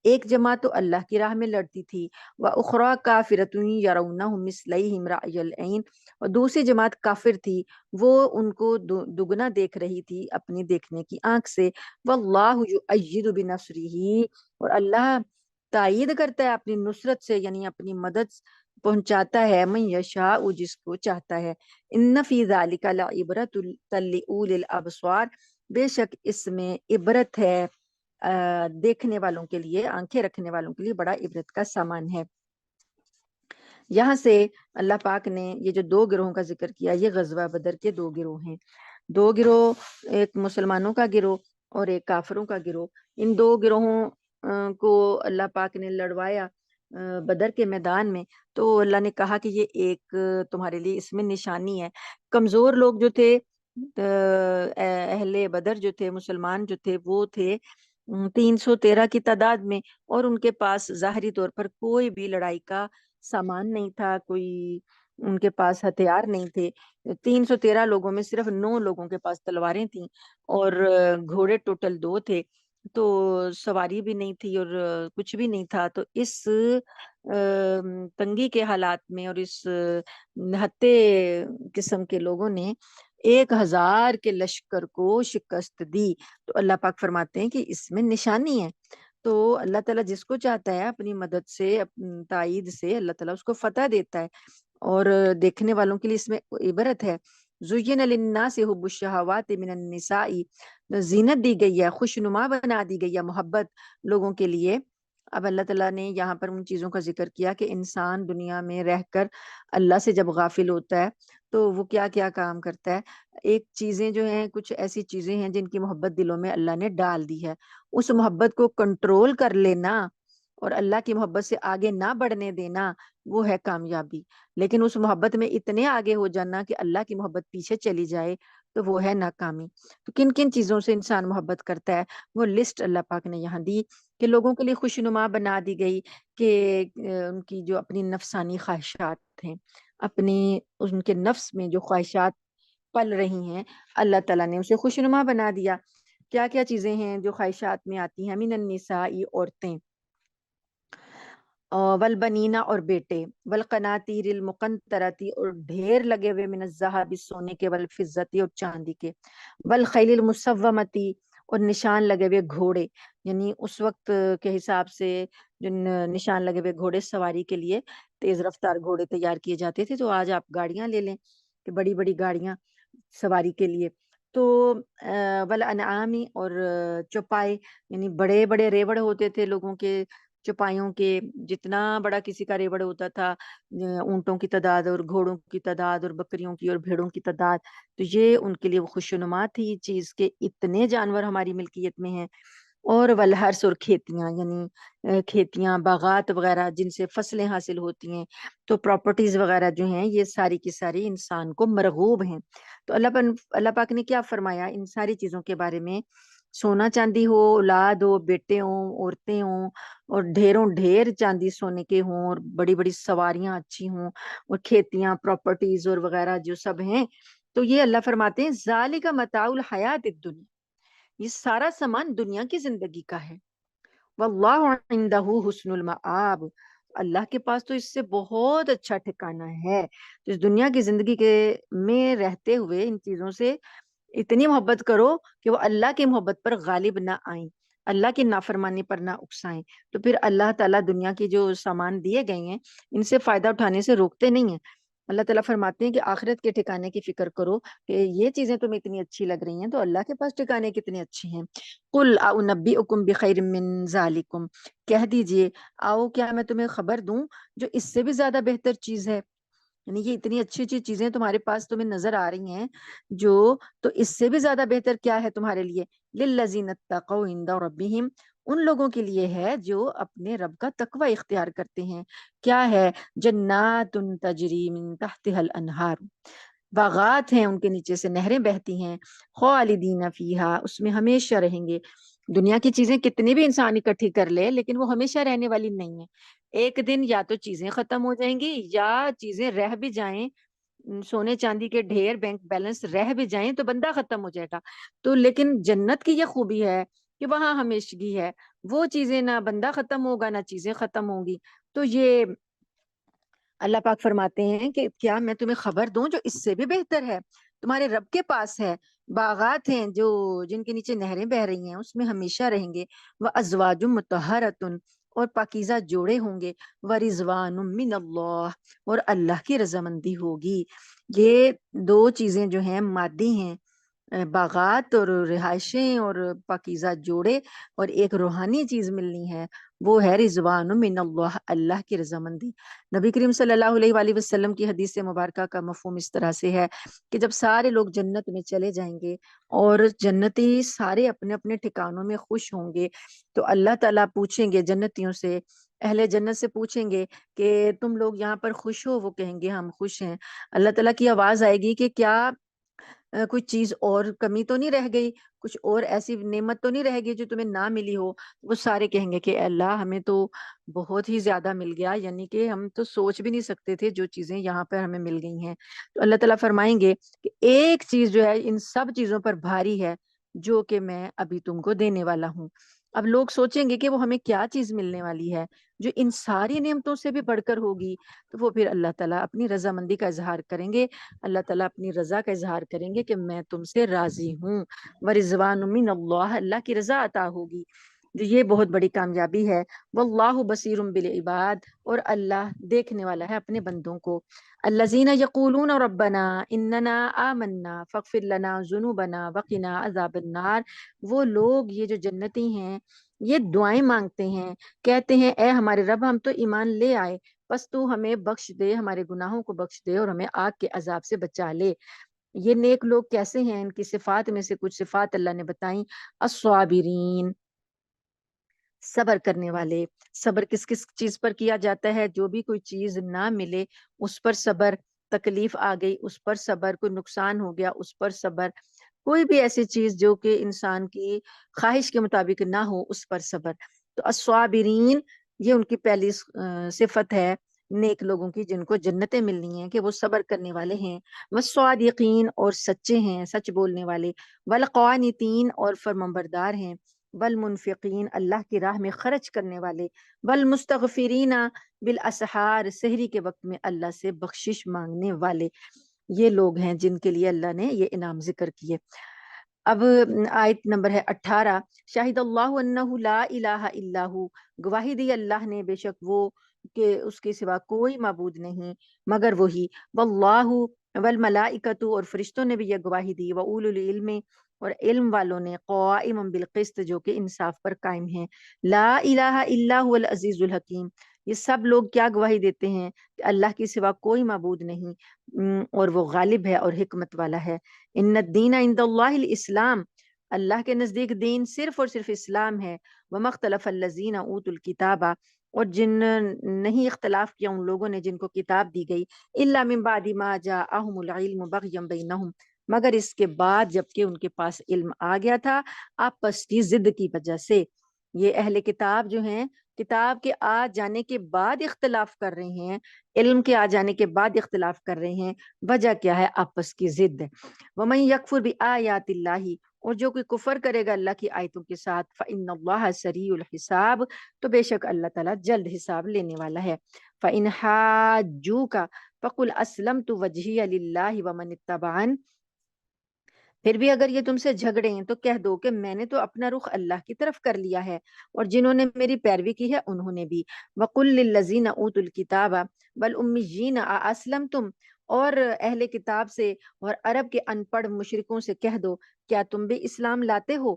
S1: ایک جماعت تو اللہ کی راہ میں لڑتی تھی. وَأُخْرَىٰ كَافِرَةٌ يَرَوْنَهُم مِّثْلَيْهِمْ رَأْيَ الْعَيْنِ، اور دوسری جماعت کافر تھی، وہ ان کو دگنا دیکھ رہی تھی اپنی دیکھنے کی آنکھ سے. وَاللَّهُ يُؤَيِّدُ بِنَصْرِهِ، اور اللہ تائید کرتا ہے اپنی نصرت سے، یعنی اپنی مدد پہنچاتا ہے من یشاء، جس کو چاہتا ہے. ان فی ذلک لعبرۃ لأولی الابصار، بے شک اس میں عبرت ہے دیکھنے والوں کے لیے، آنکھیں رکھنے والوں کے لیے بڑا عبرت کا سامان ہے. یہاں سے اللہ پاک نے یہ جو دو گروہوں کا ذکر کیا، یہ غزوہ بدر کے دو گروہ ہیں. دو گروہ، ایک مسلمانوں کا گروہ اور ایک کافروں کا گروہ. ان دو گروہوں کو اللہ پاک نے لڑوایا بدر کے میدان میں. تو اللہ نے کہا کہ یہ ایک تمہارے لیے اس میں نشانی ہے. کمزور لوگ جو تھے، اہل بدر جو تھے، مسلمان جو تھے، وہ تھے 313 کی تعداد میں، اور ان کے پاس ظاہری طور پر کوئی بھی لڑائی کا سامان نہیں تھا، کوئی ان کے پاس ہتھیار نہیں تھے. 313 لوگوں میں صرف 9 لوگوں کے پاس تلواریں تھیں اور گھوڑے ٹوٹل 2 تھے. تو سواری بھی نہیں تھی اور کچھ بھی نہیں تھا، تو اس تنگی کے حالات میں اور اس نہتے قسم کے لوگوں نے 1000 کے لشکر کو شکست دی۔ تو اللہ پاک فرماتے ہیں کہ اس میں نشانی ہے۔ تو اللہ تعالیٰ جس کو چاہتا ہے اپنی مدد سے، تائید سے، اللہ تعالیٰ اس کو فتح دیتا ہے، اور دیکھنے والوں کے لیے اس میں عبرت ہے۔ زین للناس حب الشہوات من النساء، زینت دی گئی ہے، خوشنما بنا دی گئی ہے محبت لوگوں کے لیے۔ اب اللہ تعالیٰ نے یہاں پر ان چیزوں کا ذکر کیا کہ انسان دنیا میں رہ کر اللہ سے جب غافل ہوتا ہے تو وہ کیا کیا کام کرتا ہے۔ ایک چیزیں جو ہیں، کچھ ایسی چیزیں ہیں جن کی محبت دلوں میں اللہ نے ڈال دی ہے، اس محبت کو کنٹرول کر لینا اور اللہ کی محبت سے آگے نہ بڑھنے دینا، وہ ہے کامیابی۔ لیکن اس محبت میں اتنے آگے ہو جانا کہ اللہ کی محبت پیچھے چلی جائے، تو وہ ہے ناکامی۔ تو کن کن چیزوں سے انسان محبت کرتا ہے، وہ لسٹ اللہ پاک نے یہاں دی کہ لوگوں کے لیے خوشنما بنا دی گئی کہ ان کی جو اپنی نفسانی خواہشات ہیں، اپنی ان کے نفس میں جو خواہشات پل رہی ہیں، اللہ تعالیٰ نے اسے خوشنما بنا دیا۔ کیا کیا چیزیں ہیں جو خواہشات میں آتی ہیں؟ من النساء، عورتیں، والبنینا، اور بیٹے، والقناطیر المقنطرتی، اور ڈھیر لگے ہوئے، من الذهب، سونے کے، والفضتی، اور چاندی کے، والخیل المسومتی، اور نشان لگے ہوئے گھوڑے، یعنی اس وقت کے حساب سے جو نشان لگے ہوئے گھوڑے سواری کے لیے تیز رفتار گھوڑے تیار کیے جاتے تھے، تو آج آپ گاڑیاں لے لیں کہ بڑی بڑی گاڑیاں سواری کے لیے۔ تو والانعامی، اور چوپائے، یعنی بڑے بڑے ریوڑ ہوتے تھے لوگوں کے، چوپایوں کے، جتنا بڑا کسی کا ریوڑ ہوتا تھا، اونٹوں کی تعداد اور گھوڑوں کی تعداد اور بکریوں کی اور بھیڑوں کی تعداد، تو یہ ان کے لیے وہ خوشنما تھی یہ چیز کہ اتنے جانور ہماری ملکیت میں ہیں۔ اور والحرث، اور کھیتیاں، یعنی کھیتیاں، باغات وغیرہ جن سے فصلیں حاصل ہوتی ہیں، تو پراپرٹیز وغیرہ جو ہیں، یہ ساری کی ساری انسان کو مرغوب ہیں۔ تو اللہ پاک نے کیا فرمایا ان ساری چیزوں کے بارے میں؟ سونا چاندی ہو، اولاد ہو، بیٹے ہوں، عورتیں ہوں، اور ڈھیروں ڈھیر چاندی سونے کے ہوں، اور بڑی بڑی سواریاں اچھی ہوں، اور کھیتیاں، پراپرٹیز اور وغیرہ جو سب ہیں، تو یہ اللہ فرماتے ہیں ذالک متاع الحیات الدنیا، یہ سارا سامان دنیا کی زندگی کا ہے۔ واللہ عندہ حسن المآب، اللہ کے پاس تو اس سے بہت اچھا ٹھکانہ ہے۔ تو اس دنیا کی زندگی کے میں رہتے ہوئے ان چیزوں سے اتنی محبت کرو کہ وہ اللہ کی محبت پر غالب نہ آئیں، اللہ کی نافرمانی پر نہ اکسائیں۔ تو پھر اللہ تعالیٰ دنیا کی جو سامان دیے گئے ہیں ان سے فائدہ اٹھانے سے روکتے نہیں ہیں۔ اللہ تعالیٰ فرماتے ہیں کہ آخرت کے ٹھکانے کی فکر کرو کہ یہ چیزیں تمہیں اتنی اچھی لگ رہی ہیں، تو اللہ کے پاس ٹھکانے کتنے اچھے ہیں۔ قل اعنبئکم بخیر من ذالکم، کہہ دیجئے آؤ کیا میں تمہیں خبر دوں جو اس سے بھی زیادہ بہتر چیز ہے، یعنی یہ اتنی اچھی اچھی چیزیں تمہارے پاس تمہیں نظر آ رہی ہیں جو، تو اس سے بھی زیادہ بہتر کیا ہے تمہارے لیے؟ للذین اتقوا عند ربہم، ان لوگوں کے لیے ہے جو اپنے رب کا تقوی اختیار کرتے ہیں۔ کیا ہے؟ جنات تجری من تحتها الانہار، باغات ہیں ان کے نیچے سے نہریں بہتی ہیں، خالدین فیہا، اس میں ہمیشہ رہیں گے۔ دنیا کی چیزیں کتنی بھی انسان اکٹھی کر لے لیکن وہ ہمیشہ رہنے والی نہیں ہے۔ ایک دن یا تو چیزیں ختم ہو جائیں گی یا چیزیں رہ بھی جائیں، سونے چاندی کے ڈھیر، بینک بیلنس رہ بھی جائیں تو بندہ ختم ہو جائے گا۔ تو لیکن جنت کی یہ خوبی ہے کہ وہاں ہمیشگی ہے، وہ چیزیں نہ بندہ ختم ہوگا نہ چیزیں ختم ہوں گی۔ تو یہ اللہ پاک فرماتے ہیں کہ کیا میں تمہیں خبر دوں جو اس سے بھی بہتر ہے، تمہارے رب کے پاس ہے، باغات ہیں جو جن کے نیچے نہریں بہ رہی ہیں، اس میں ہمیشہ رہیں گے، وازواج مطہرۃ، اور پاکیزہ جوڑے ہوں گے، ورضوان من اللہ، اور اللہ کی رضامندی ہوگی۔ یہ دو چیزیں جو ہیں مادی ہیں، باغات اور رہائشیں اور پاکیزہ جوڑے، اور ایک روحانی چیز ملنی ہے، وہ ہے رضوان من اللہ، اللہ کی رضامندی۔ نبی کریم صلی اللہ علیہ وآلہ وسلم کی حدیث مبارکہ کا مفہوم اس طرح سے ہے کہ جب سارے لوگ جنت میں چلے جائیں گے اور جنتی سارے اپنے اپنے ٹھکانوں میں خوش ہوں گے، تو اللہ تعالیٰ پوچھیں گے جنتیوں سے، اہل جنت سے پوچھیں گے کہ تم لوگ یہاں پر خوش ہو؟ وہ کہیں گے ہم خوش ہیں۔ اللہ تعالیٰ کی آواز آئے گی کہ کیا کوئی چیز اور کمی تو نہیں رہ گئی، کچھ اور ایسی نعمت تو نہیں رہ گئی جو تمہیں نہ ملی ہو؟ وہ سارے کہیں گے کہ اے اللہ ہمیں تو بہت ہی زیادہ مل گیا، یعنی کہ ہم تو سوچ بھی نہیں سکتے تھے جو چیزیں یہاں پر ہمیں مل گئی ہیں۔ تو اللہ تعالیٰ فرمائیں گے کہ ایک چیز جو ہے ان سب چیزوں پر بھاری ہے، جو کہ میں ابھی تم کو دینے والا ہوں۔ اب لوگ سوچیں گے کہ وہ ہمیں کیا چیز ملنے والی ہے جو ان ساری نعمتوں سے بھی بڑھ کر ہوگی، تو وہ پھر اللہ تعالیٰ اپنی رضامندی کا اظہار کریں گے، اللہ تعالیٰ اپنی رضا کا اظہار کریں گے کہ میں تم سے راضی ہوں، ورضوان من اللہ، اللہ کی رضا عطا ہوگی، جو یہ بہت بڑی کامیابی ہے۔ واللہ بصیر بالعباد، اور اللہ دیکھنے والا ہے اپنے بندوں کو۔ الذین یقولون ربنا اننا آمنا فاغفر لنا ذنوبنا وقنا عذاب النار، وہ لوگ یہ جو جنتی ہیں یہ دعائیں مانگتے ہیں، کہتے ہیں اے ہمارے رب ہم تو ایمان لے آئے، بس تو ہمیں بخش دے، ہمارے گناہوں کو بخش دے اور ہمیں آگ کے عذاب سے بچا لے۔ یہ نیک لوگ کیسے ہیں؟ ان کی صفات میں سے کچھ صفات اللہ نے بتائیں: الصابرین، صبر کرنے والے۔ صبر کس کس چیز پر کیا جاتا ہے؟ جو بھی کوئی چیز نہ ملے اس پر صبر، تکلیف آ گئی اس پر صبر، کوئی نقصان ہو گیا اس پر صبر، کوئی بھی ایسی چیز جو کہ انسان کی خواہش کے مطابق نہ ہو اس پر صبر۔ تو الصابرین یہ ان کی پہلی صفت ہے نیک لوگوں کی جن کو جنتیں ملنی ہیں، کہ وہ صبر کرنے والے ہیں۔ والصادقین، اور سچے ہیں، سچ بولنے والے۔ والقانتین، اور فرمانبردار ہیں۔ والمنفقین، اللہ کی راہ میں خرچ کرنے والے۔ والمستغفرین بالاسحار، سحری کے وقت میں اللہ سے بخشش مانگنے والے۔ یہ لوگ ہیں جن کے لیے اللہ نے یہ انعام ذکر کیے۔ اب آیت نمبر ہے 18، شاہد اللہ انہ لا الہ الا ہو، گواہی دی اللہ نے بے شک وہ کہ اس کے سوا کوئی معبود نہیں مگر وہی، واللہ والملائکۃ، اور فرشتوں نے بھی یہ گواہی دی، واولو العلم، اور علم والوں نے، قائم بالقسط، جو کہ انصاف پر قائم ہیں، لا الہ الا هو العزیز الحکیم، یہ سب لوگ کیا گواہی دیتے ہیں کہ اللہ کے سوا کوئی معبود نہیں، اور وہ غالب ہے اور حکمت والا ہے۔ ان الدین عند اللہ الاسلام، اللہ کے نزدیک دین صرف اور صرف اسلام ہے۔ وما اختلف الذین اوتوا الکتاب، اور جن نہیں اختلاف کیا ان لوگوں نے جن کو کتاب دی گئی، الا من بعد ما جاءہم العلم بغیا بینہم، مگر اس کے بعد جب کہ ان کے پاس علم آ گیا تھا آپس کی ضد کی وجہ سے۔ یہ اہل کتاب جو ہیں کتاب کے آ جانے کے بعد اختلاف کر رہے ہیں، علم کے آ جانے کے بعد اختلاف کر رہے ہیں، وجہ کیا ہے؟ آپس کی ضد۔ ومن یکفر بآیات اللہ، اور جو کوئی کفر کرے گا اللہ کی آیتوں کے ساتھ، فإن اللہ سریع الحساب، تو بے شک اللہ تعالیٰ جلد حساب لینے والا ہے۔ فإن حاجوک فقل اسلمت وجہی للہ ومن اتبعن، پھر بھی اگر یہ تم سے جھگڑے ہیں تو کہہ دو کہ میں نے تو اپنا رخ اللہ کی طرف کر لیا ہے، اور جنہوں نے میری پیروی کی ہے انہوں نے بھی۔ وَقُلْ لِلَّذِينَ أُوتُوا الْكِتَابَ وَالْأُمِّيِّينَ أَأَسْلَمْتُمْ، اور اہل کتاب سے اور عرب کے ان پڑھ مشرکوں سے کہہ دو کیا تم بھی اسلام لاتے ہو؟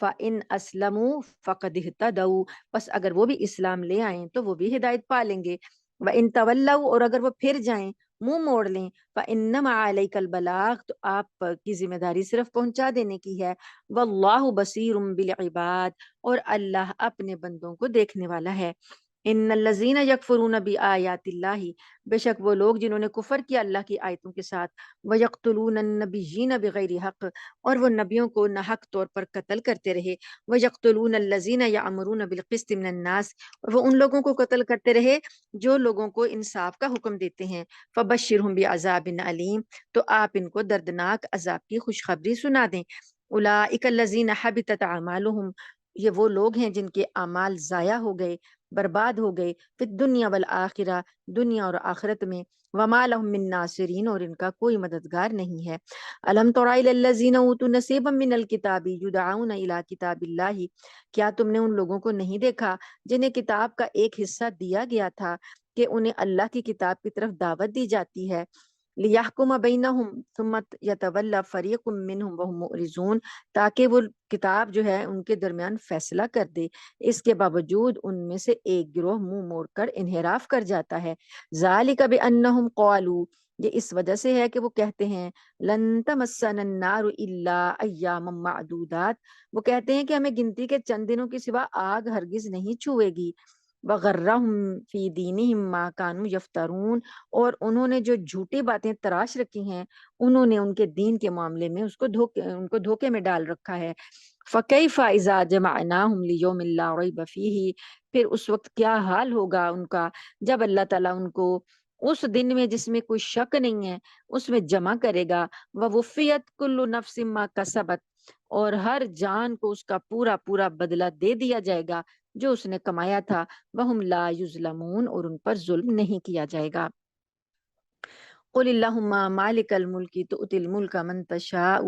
S1: فَإِنْ أَسْلَمُوا فَقَدِ اهْتَدَوْا، بس اگر وہ بھی اسلام لے آئیں تو وہ بھی ہدایت پا لیں گے۔ وَإِنْ تَوَلَّوْا، اور اگر وہ پھر جائیں، منہ موڑ لیں، فَإِنَّمَا عَلَيْكَ الْبَلَاغُ، تو آپ کی ذمہ داری صرف پہنچا دینے کی ہے۔ وَاللَّهُ بَصِيرٌ بِالْعِبَادِ، اور اللہ اپنے بندوں کو دیکھنے والا ہے۔ ان الذین یکفرون بآیات اللہ، بے شک وہ لوگ جنہوں نے کفر کیا اللہ کی آیتوں کے ساتھ، ویقتلون النبیین بغیر حق، اور وہ نبیوں کو ناحق طور پر قتل کرتے رہے، ویقتلون الذین یأمرون بالقسط من الناس، اور وہ ان لوگوں کو قتل کرتے رہے جو لوگوں کو انصاف کا حکم دیتے ہیں، فبشرہم بعذاب علیم، تو آپ ان کو دردناک عذاب کی خوشخبری سنا دیں۔ اولئک الذین حبطت اعمالہم، یہ وہ لوگ ہیں جن کے اعمال ضائع ہو گئے، برباد ہو گئے، فی الدنیا والآخرہ، دنیا اور آخرت میں، وما لهم من ناصرین، اور ان کا کوئی مددگار نہیں ہے۔ الم تر الی الذین اوتوا نصیبا من الکتاب یدعون الی کتاب اللہ، کیا تم نے ان لوگوں کو نہیں دیکھا جنہیں کتاب کا ایک حصہ دیا گیا تھا کہ انہیں اللہ کی کتاب کی طرف دعوت دی جاتی ہے، لیحکم بینہم ثم یتولی فریق منہم وہم معرضون، تاکہ وہ کتاب جو ہے ان کے درمیان فیصلہ کر دے، اس کے باوجود ان میں سے ایک گروہ منہ موڑ کر انحراف کر جاتا ہے۔ ذالک بانہم قالوا، یہ اس وجہ سے ہے کہ وہ کہتے ہیں لن تمسنا النار الا ایاما معدودات، وہ کہتے ہیں کہ ہمیں گنتی کے چند دنوں کے سوا آگ ہرگز نہیں چھوئے گی۔ وغرہم فی دینہم ما کانوا یفترون، اور انہوں نے جو جھوٹی باتیں تراش رکھی ہیں انہوں نے ان کے دین کے معاملے میں ان کو دھوکے میں ڈال رکھا ہے۔ فَكَيْفَ إِذَا جَمَعْنَاهُمْ لِيَوْمٍ لَا رَيْبَ فِيهِ، پھر اس وقت کیا حال ہوگا ان کا جب اللہ تعالیٰ ان کو اس دن میں جس میں کوئی شک نہیں ہے اس میں جمع کرے گا۔ وَوُفِّيَتْ كُلُّ نَفْسٍ مَا كَسَبَتْ، اور ہر جان کو اس کا پورا پورا بدلہ دے دیا جائے گا جو اس نے کمایا تھا، وہم لا یظلمون، اور ان پر ظلم نہیں کیا جائے گا۔ قل اللہم مالک الملک تؤتی الملک من تشاء،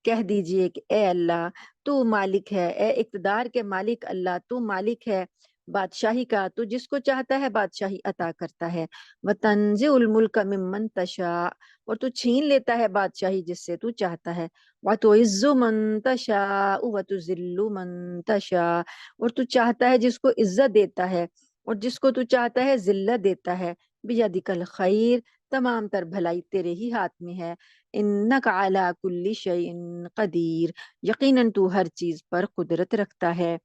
S1: کہہ دیجئے کہ اے اللہ تو مالک ہے، اے اقتدار کے مالک اللہ تو مالک ہے بادشاہی کا، تو جس کو چاہتا ہے بادشاہی عطا کرتا ہے۔ وتنزع الملک ممن تشاء، اور تو چھین لیتا ہے بادشاہی جس سے تو چاہتا ہے۔ وتعز من تشاء وتذل من تشاء، اور تو چاہتا ہے جس کو عزت دیتا ہے اور جس کو تو چاہتا ہے ذلت دیتا ہے۔ بیدک الخیر، تمام تر بھلائی تیرے ہی ہاتھ میں ہے۔ انک علی کل شیء قدیر، یقیناً تو ہر چیز پر قدرت رکھتا ہے۔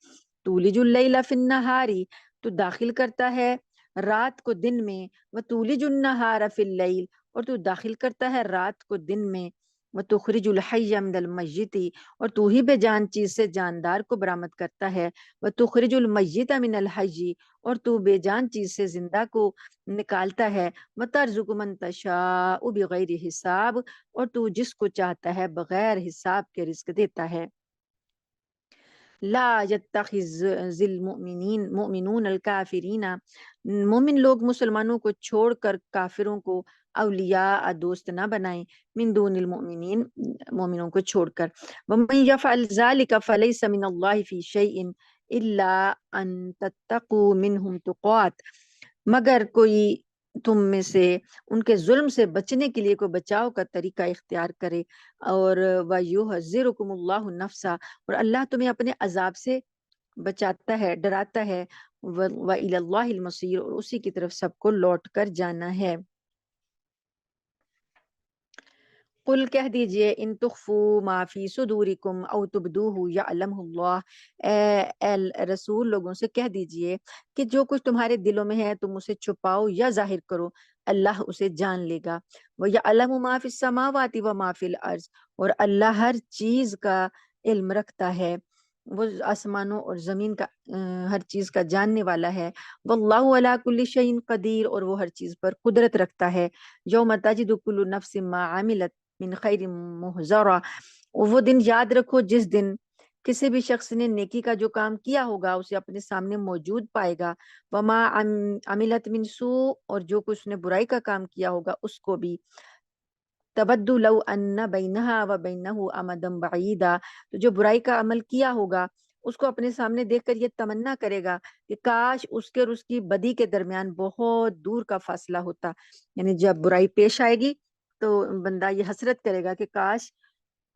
S1: تولج اللیل فی النہار، تو داخل کرتا ہے رات کو دن میں، وتولج النہار فی اللیل، اور تو داخل کرتا ہے رات کو دن میں، وتخرج الحی من المیت، اور تو ہی بے جان چیز سے جاندار کو برآمد کرتا ہے، وتخرج المیت من الحی، اور تو بے جان چیز سے زندہ کو نکالتا ہے، وترزق من تشاء بغیر حساب، اور تو جس کو چاہتا ہے بغیر حساب کے رزق دیتا ہے۔ لا يتخذ المؤمنون الکافرین، مومن لوگ مسلمانوں کو چھوڑ کر کافروں کو اولیاء دوست نہ بنائیں، من دون المؤمنین، مومنوں کو چھوڑ کر۔ ومن یفعل ذلک فلیس من اللہ فی شیء الا ان تتقوا منہم تقات، مگر کوئی تم میں سے ان کے ظلم سے بچنے کے لیے کوئی بچاؤ کا طریقہ اختیار کرے، اور وَيُحَذِّرُكُمُ اللَّهُ نَفْسَ، اور اللہ تمہیں اپنے عذاب سے بچاتا ہے، ڈراتا ہے، وَإِلَى اللَّهِ الْمَصِيرُ، اور اسی کی طرف سب کو لوٹ کر جانا ہے۔ قل کہہ دیجئے ان تخفوا ما فی صدورکم او تبدوہ یعلمہ اللہ، اے رسول لوگوں سے کہہ دیجئے کہ جو کچھ تمہارے دلوں میں ہے تم اسے چھپاؤ یا ظاہر کرو، اللہ اسے جان لے گا۔ وَيَعْلَمُ مَا فِي السَّمَاوَاتِ وَمَا فِي الْأَرْضِ، اور اللہ ہر چیز کا علم رکھتا ہے، وہ آسمانوں اور زمین کا ہر چیز کا جاننے والا ہے۔ واللہ علی کل شیء قدیر، اور وہ ہر چیز پر قدرت رکھتا ہے۔ یوم تجد کل نفس ما عملت من خیر محضرا، وہ دن یاد رکھو جس دن کسی بھی شخص نے نیکی کا جو کام کیا ہوگا اسے اپنے سامنے موجود پائے گا، وما عملت من سوء، اور جو کچھ اس نے برائی کا کام کیا ہوگا اس کو بھی۔ تبدو لو ان بینہا و بینہ امدا بعیدا، تو جو برائی کا عمل کیا ہوگا اس کو اپنے سامنے دیکھ کر یہ تمنا کرے گا کہ کاش اس کے اور اس کی بدی کے درمیان بہت دور کا فاصلہ ہوتا، یعنی جب برائی پیش آئے گی تو بندہ یہ حسرت کرے گا کہ کاش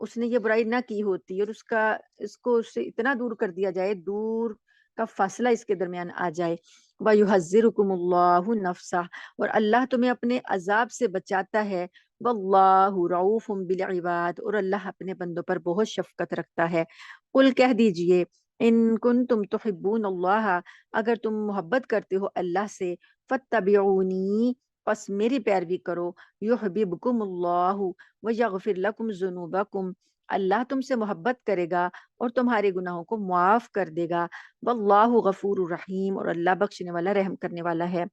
S1: اس نے یہ برائی نہ کی ہوتی، اور اس کو اس سے اتنا دور کر دیا جائے، دور کا فاصلہ اس کے درمیان آ جائے۔ وَيُحَذِّرُكُمُ اللَّهُ نَفْسَهُ، اور اللہ تمہیں اپنے عذاب سے بچاتا ہے۔ وَاللَّهُ رَءُوفٌ بِالْعِبَادِ، اور اللہ اپنے بندوں پر بہت شفقت رکھتا ہے۔ قل کہہ دیجئے ان کنتم تحبون اللہ، اگر تم محبت کرتے ہو اللہ سے، فاتبعونی، پس میری پیروی کرو، یحببکم اللہ ویغفر لکم ذنوبکم، اللہ تم سے محبت کرے گا اور تمہارے گناہوں کو معاف کر دے گا۔ واللہ غفور الرحیم، اور اللہ بخشنے والا رحم کرنے والا ہے۔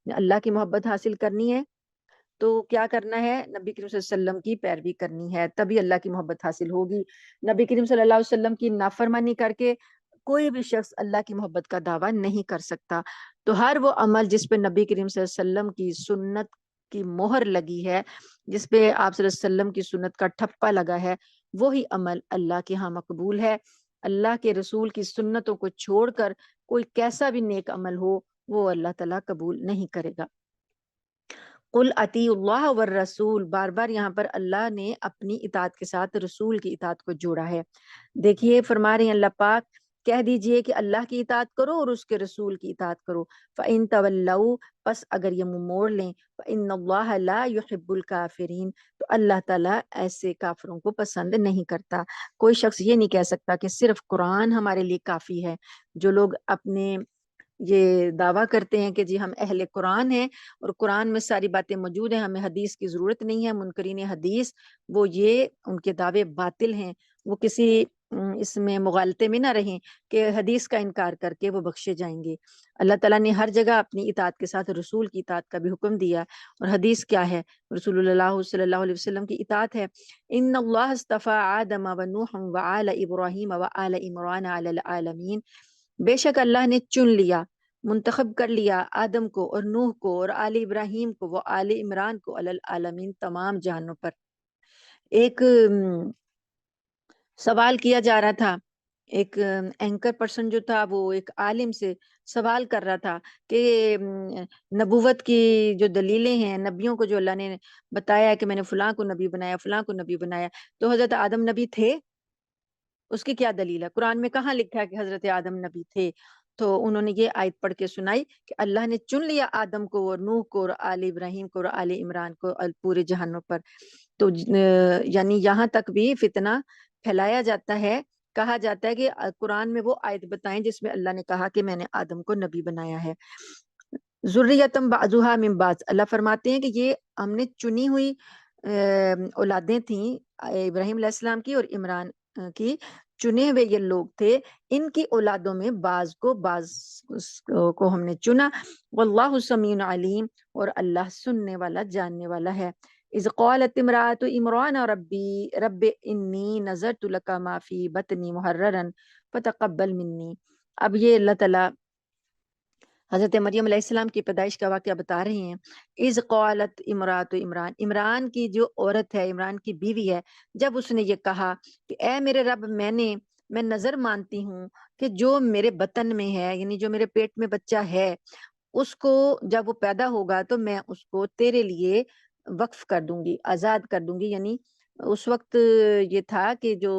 S1: اللہ کی محبت حاصل کرنی ہے تو کیا کرنا ہے؟ نبی کریم صلی اللہ علیہ وسلم کی پیروی کرنی ہے، تبھی اللہ کی محبت حاصل ہوگی۔ نبی کریم صلی اللہ علیہ وسلم کی نافرمانی کر کے کوئی بھی شخص اللہ کی محبت کا دعویٰ نہیں کر سکتا۔ تو ہر وہ عمل جس پہ نبی کریم صلی اللہ علیہ وسلم کی سنت کی مہر لگی ہے، جس پہ آپ صلی اللہ علیہ وسلم کی سنت کا ٹھپا لگا ہے، وہی عمل اللہ کے ہاں مقبول ہے۔ اللہ کے رسول کی سنتوں کو چھوڑ کر کوئی کیسا بھی نیک عمل ہو وہ اللہ تعالیٰ قبول نہیں کرے گا۔ قل اطیعوا اللہ والرسول، بار بار یہاں پر اللہ نے اپنی اطاعت کے ساتھ رسول کی اطاعت کو جوڑا ہے۔ دیکھیے فرما رہے ہیں اللہ پاک، کہہ دیجئے کہ اللہ کی اطاعت کرو اور اس کے رسول کی اطاعت کرو۔ فَإِن تَوَلَّوْا، پس اگر یہ منہ موڑ لیں، فَإِنَّ اللَّهَ لَا يُحِبُّ الْكَافِرِينَ، تو اللہ تعالیٰ ایسے کافروں کو پسند نہیں کرتا۔ کوئی شخص یہ نہیں کہہ سکتا کہ صرف قرآن ہمارے لیے کافی ہے۔ جو لوگ اپنے یہ دعویٰ کرتے ہیں کہ جی ہم اہل قرآن ہیں اور قرآن میں ساری باتیں موجود ہیں، ہمیں حدیث کی ضرورت نہیں ہے، منکرین حدیث وہ یہ ان کے دعوے باطل ہیں، وہ کسی اس میں مغالطے میں نہ رہیں کہ حدیث کا انکار کر کے وہ بخشے جائیں گے۔ اللہ تعالیٰ نے ہر جگہ اپنی اطاعت کے ساتھ رسول کی اطاعت کا بھی حکم دیا، اور حدیث کیا ہے؟ رسول اللہ صلی اللہ علیہ وسلم کی اطاعت ہے۔ ان اللہ اصطفى آدم و نوح و آل ابراہیم و آل عمران علی العالمین، بے شک اللہ نے چن لیا، منتخب کر لیا آدم کو اور نوح کو اور آل ابراہیم کو و آل عمران کو علی العالمین، تمام جہانوں پر۔ ایک سوال کیا جا رہا تھا، ایک اینکر پرسن جو تھا وہ ایک عالم سے سوال کر رہا تھا کہ نبوت کی جو دلیلیں ہیں، نبیوں کو جو اللہ نے بتایا ہے کہ میں نے فلاں کو نبی بنایا، فلاں کو نبی بنایا، تو حضرت آدم نبی تھے؟ اس کی کیا دلیل ہے؟ قرآن میں کہاں لکھا ہے کہ حضرت آدم نبی تھے؟ تو انہوں نے یہ آیت پڑھ کے سنائی کہ اللہ نے چن لیا آدم کو اور نوح کو اور آل ابراہیم کو اور آل عمران کو پورے جہانوں پر۔ تو یعنی یہاں تک بھی فتنہ پھیلایا جاتا ہے، کہا جاتا ہے کہ قرآن میں وہ آیت بتائیں جس میں اللہ نے کہا کہ میں نے آدم کو نبی بنایا ہے۔ ذریتم بعضها من بعض، اللہ فرماتے ہیں کہ یہ ہم نے چنی ہوئی اولادیں تھیں ابراہیم علیہ السلام کی اور عمران کی، چنے ہوئے یہ لوگ تھے، ان کی اولادوں میں بعض کو ہم نے چنا۔ واللہ سمیع علیم، اور اللہ سننے والا جاننے والا ہے۔ اذ قالت امرأة عمران رب انی نذرت لک ما فی بطنی محررا فتقبل منی۔ اب یہ اللہ تعالیٰ حضرت مریم علیہ السلام کی پیدائش کا واقعہ بتا رہے ہیں۔ اذ قالت امرات عمران، عمران کی جو عورت ہے، عمران کی بیوی ہے، جب اس نے یہ کہا کہ اے میرے رب، میں نظر مانتی ہوں کہ جو میرے بطن میں ہے، یعنی جو میرے پیٹ میں بچہ ہے، اس کو جب وہ پیدا ہوگا تو میں اس کو تیرے لیے وقف کر دوں گی، آزاد کر دوں گی۔ یعنی اس وقت یہ تھا کہ جو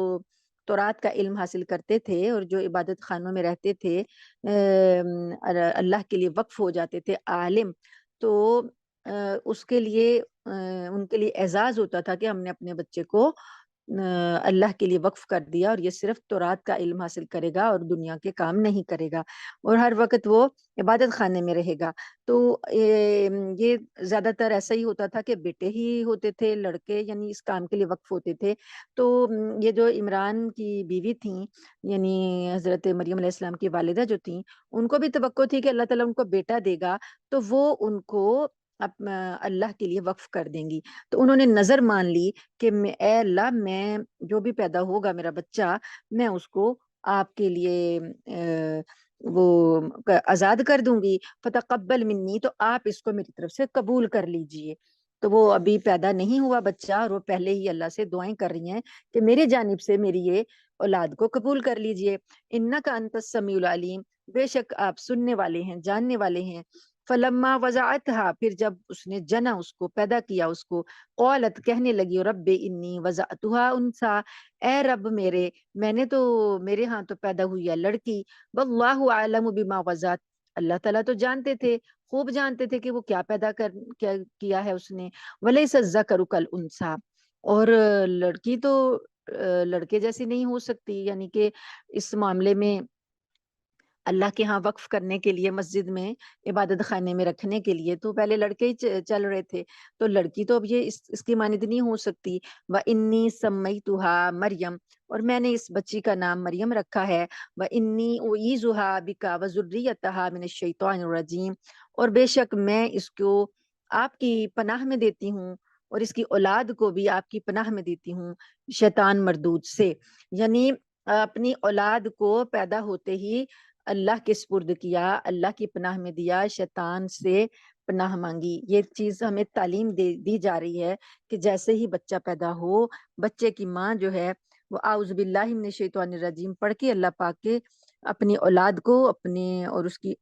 S1: تورات کا علم حاصل کرتے تھے اور جو عبادت خانوں میں رہتے تھے، اللہ کے لیے وقف ہو جاتے تھے عالم، تو اس کے لیے ان کے لیے اعزاز ہوتا تھا کہ ہم نے اپنے بچے کو اللہ کے لیے وقف کر دیا، اور یہ صرف تورات کا علم حاصل کرے گا اور دنیا کے کام نہیں کرے گا، اور ہر وقت وہ عبادت خانے میں رہے گا۔ تو یہ زیادہ تر ایسا ہی ہوتا تھا کہ بیٹے ہی ہوتے تھے، لڑکے یعنی اس کام کے لیے وقف ہوتے تھے۔ تو یہ جو عمران کی بیوی تھیں، یعنی حضرت مریم علیہ السلام کی والدہ جو تھیں، ان کو بھی توقع تھی کہ اللہ تعالیٰ ان کو بیٹا دے گا، تو وہ ان کو اللہ کے لیے وقف کر دیں گی۔ تو انہوں نے نظر مان لی کہ اے اللہ، میں جو بھی پیدا ہوگا میرا بچہ، میں اس کو آپ کے لیے وہ آزاد کر دوں گی، فتقبل منی، تو آپ اس کو میری طرف سے قبول کر لیجئے۔ تو وہ ابھی پیدا نہیں ہوا بچہ، اور وہ پہلے ہی اللہ سے دعائیں کر رہی ہیں کہ میری جانب سے میری یہ اولاد کو قبول کر لیجئے۔ انکا انت السمیع العلیم، بے شک آپ سننے والے ہیں، جاننے والے ہیں۔ فلما وضعتها، پھر جب اس نے جنا، اس کو پیدا کیا، اس کو، قالت، کہنے لگی، رب انی وضعتها انثى، اے رب میرے، میں نے تو، میرے ہاں تو پیدا ہوئی ہے لڑکی، واللہ اعلم بما وضعت، اللہ تعالیٰ تو جانتے تھے، خوب جانتے تھے کہ وہ کیا پیدا کیا ہے اس نے، ولیس الذکر کالانثی، اور لڑکی تو لڑکے جیسی نہیں ہو سکتی، یعنی کہ اس معاملے میں اللہ کے ہاں وقف کرنے کے لیے، مسجد میں، عبادت خانے میں رکھنے کے لیے تو پہلے لڑکے ہی چل رہے تھے، تو لڑکی تو اب یہ اس کی مانند نہیں ہو سکتی۔ وَإِنِّي سَمَّيْتُهَا مریم، اور میں نے اس بچی کا نام مریم رکھا ہے، وَإِنِّي أُعِيذُهَا بِكَ وَذُرِّيَّتَهَا مِنَ الشَّيْطَانِ الرَّجِيمِ، اور بے شک میں اس کو آپ کی پناہ میں دیتی ہوں، اور اس کی اولاد کو بھی آپ کی پناہ میں دیتی ہوں شیطان مردود سے۔ یعنی اپنی اولاد کو پیدا ہوتے ہی اللہ کے سپرد کیا، اللہ کی پناہ میں دیا، شیطان سے پناہ مانگی۔ یہ چیز ہمیں تعلیم دی جا رہی ہے کہ جیسے ہی بچہ پیدا ہو، بچے کی ماں جو ہے وہ اعوذ باللہ من الشیطان الرجیم پڑھ کے اللہ پاک کے اپنی اولاد کو، اپنے اور اس کی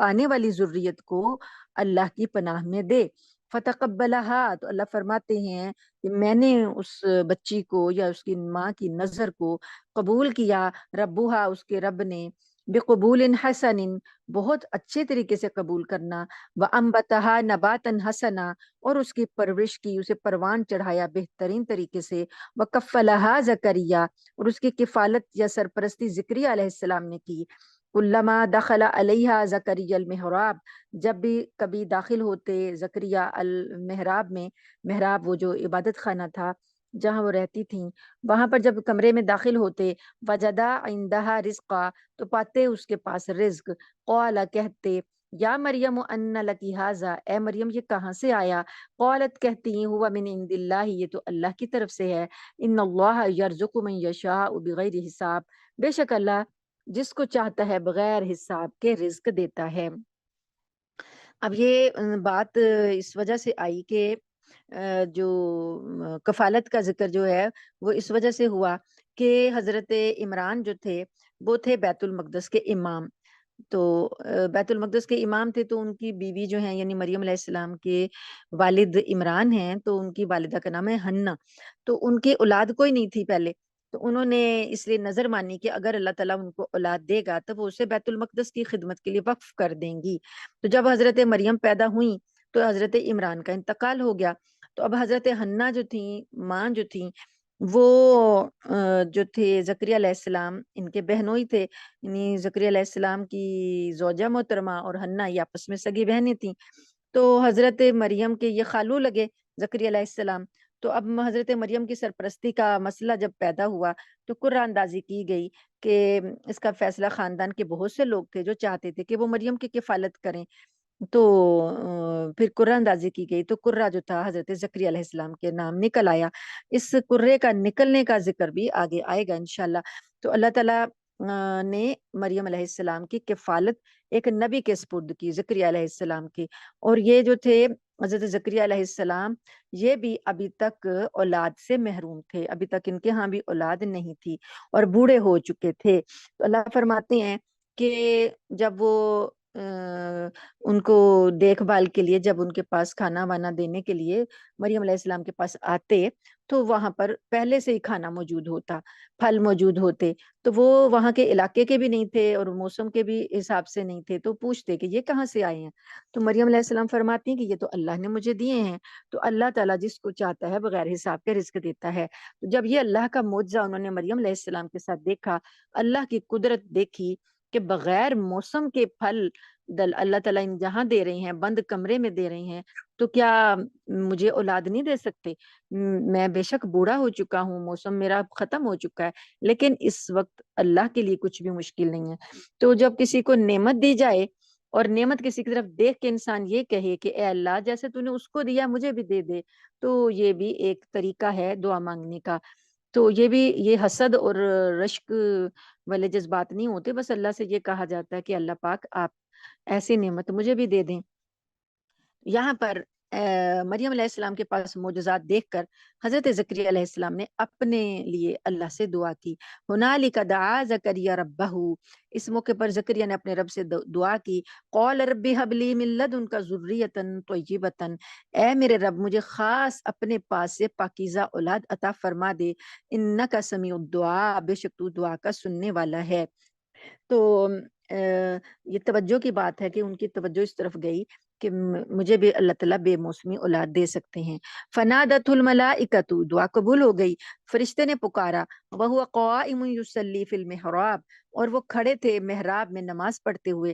S1: آنے والی ذریت کو اللہ کی پناہ میں دے۔ فتقبلها، تو اللہ فرماتے ہیں کہ میں نے اس بچی کو یا اس کی ماں کی نظر کو قبول کیا، ربوہا، اس کے رب نے، بقبول حسن، بہت اچھے طریقے سے قبول کرنا، وَأَنبَتَهَا نَبَاتًا حَسَنًا، اور اس کی پرورش کی، اسے پروان چڑھایا بہترین طریقے سے، وَكَفَّلَهَا زَكَرِيَّا، اور اس کی کفالت یا سرپرستی زکریا علیہ السلام نے کی۔ کلما دخل علیہا زکریا المحراب، جب بھی کبھی داخل ہوتے زکریا المحراب میں، محراب وہ جو عبادت خانہ تھا، جہاں وہ رہتی تھیں، وہاں پر جب کمرے میں داخل ہوتے، وجدا عندها رزقا، تو پاتے اس کے پاس رزق، قال کہتے، یا مریم ان لکی ھذا، اے مریم یہ کہاں سے آیا؟ قالت کہتی ہیں ہوا من عند اللہ، یہ تو اللہ کی طرف سے ہے، ان اللہ یرزق من یشاء بغیر حساب، بے شک اللہ جس کو چاہتا ہے بغیر حساب کے رزق دیتا ہے۔ اب یہ بات اس وجہ سے آئی کہ جو کفالت کا ذکر جو ہے وہ اس وجہ سے ہوا کہ حضرت عمران جو تھے وہ تھے بیت المقدس کے امام، تو بیت المقدس کے امام تھے، تو ان کی بیوی جو ہیں یعنی مریم علیہ السلام کے والد عمران ہیں، تو ان کی والدہ کا نام ہے حنا، تو ان کی اولاد کوئی نہیں تھی پہلے، تو انہوں نے اس لیے نظر مانی کہ اگر اللہ تعالیٰ ان کو اولاد دے گا تو وہ اسے بیت المقدس کی خدمت کے لیے وقف کر دیں گی۔ تو جب حضرت مریم پیدا ہوئیں تو حضرت عمران کا انتقال ہو گیا، تو اب حضرت حنا جو تھیں، ماں جو تھیں، وہ جو تھے زکریا علیہ السلام ان کے بہنوئی تھے، یعنی زکریا علیہ السلام کی زوجہ محترمہ اور حنا یہ آپس میں سگی بہنیں تھیں، تو حضرت مریم کے یہ خالو لگے زکریا علیہ السلام، تو اب حضرت مریم کی سرپرستی کا مسئلہ جب پیدا ہوا تو قرعہ اندازی کی گئی کہ اس کا فیصلہ خاندان کے بہت سے لوگ تھے جو چاہتے تھے کہ وہ مریم کی کفالت کریں، تو پھر قرعہ اندازی کی گئی، تو قرعہ جو تھا حضرت زکریا علیہ السلام کے نام نکل آیا۔ اس قرعے کا نکلنے کا ذکر بھی آگے آئے گا انشاءاللہ۔ تو اللہ تعالیٰ نے مریم علیہ السلام کی کفالت ایک نبی کے سپرد کی، زکریا علیہ السلام کی، اور یہ جو تھے حضرت زکریا علیہ السلام یہ بھی ابھی تک اولاد سے محروم تھے، ابھی تک ان کے ہاں بھی اولاد نہیں تھی اور بوڑھے ہو چکے تھے، تو اللہ فرماتے ہیں کہ جب وہ ان کو دیکھ بھال کے لیے، جب ان کے پاس کھانا وانا دینے کے لیے مریم علیہ السلام کے پاس آتے تو وہاں پر پہلے سے ہی کھانا موجود ہوتا، پھل موجود ہوتے، تو وہ وہاں کے علاقے کے بھی نہیں تھے اور موسم کے بھی حساب سے نہیں تھے، تو پوچھتے کہ یہ کہاں سے آئے ہیں، تو مریم علیہ السلام فرماتی ہیں کہ یہ تو اللہ نے مجھے دیے ہیں، تو اللہ تعالیٰ جس کو چاہتا ہے بغیر حساب کے رزق دیتا ہے۔ تو جب یہ اللہ کا معجزہ انہوں نے مریم علیہ السلام کے ساتھ دیکھا، اللہ کی قدرت دیکھی کہ بغیر موسم کے پھل اللہ تعالیٰ جہاں دے رہے ہیں، بند کمرے میں دے رہے ہیں، تو کیا مجھے اولاد نہیں دے سکتے؟ میں بے شک بوڑھا ہو چکا ہوں، موسم میرا ختم ہو چکا ہے، لیکن اس وقت اللہ کے لیے کچھ بھی مشکل نہیں ہے۔ تو جب کسی کو نعمت دی جائے اور نعمت کسی کی طرف دیکھ کے انسان یہ کہے کہ اے اللہ جیسے تو نے اس کو دیا مجھے بھی دے دے، تو یہ بھی ایک طریقہ ہے دعا مانگنے کا۔ تو یہ بھی یہ حسد اور رشک والے جذبات نہیں ہوتے، بس اللہ سے یہ کہا جاتا ہے کہ اللہ پاک آپ ایسی نعمت مجھے بھی دے دیں۔ یہاں پر مریم علیہ السلام کے پاس معجزات دیکھ کر حضرت زکریا علیہ السلام نے اپنے لیے اللہ سے دعا کی، ہنالک دعا زکریا ربہ، اس موقع پر زکریا نے اپنے رب سے دعا کی، قال رب ہب لی من لدنک ذریۃ طیبۃ، اے میرے رب مجھے خاص اپنے پاس سے پاکیزہ اولاد عطا فرما دے، انک سمیع الدعاء، بے شک تو دعا کا سننے والا ہے۔ تو یہ توجہ کی بات ہے کہ ان کی توجہ اس طرف گئی کہ مجھے بھی اللہ تعالیٰ بے موسمی اولاد دے سکتے ہیں۔ فنادت الملائکۃ، دعا قبول ہو گئی، فرشتے نے پکارا، وہو قائم یصلی فی المحراب، اور وہ کھڑے تھے محراب میں نماز پڑھتے ہوئے،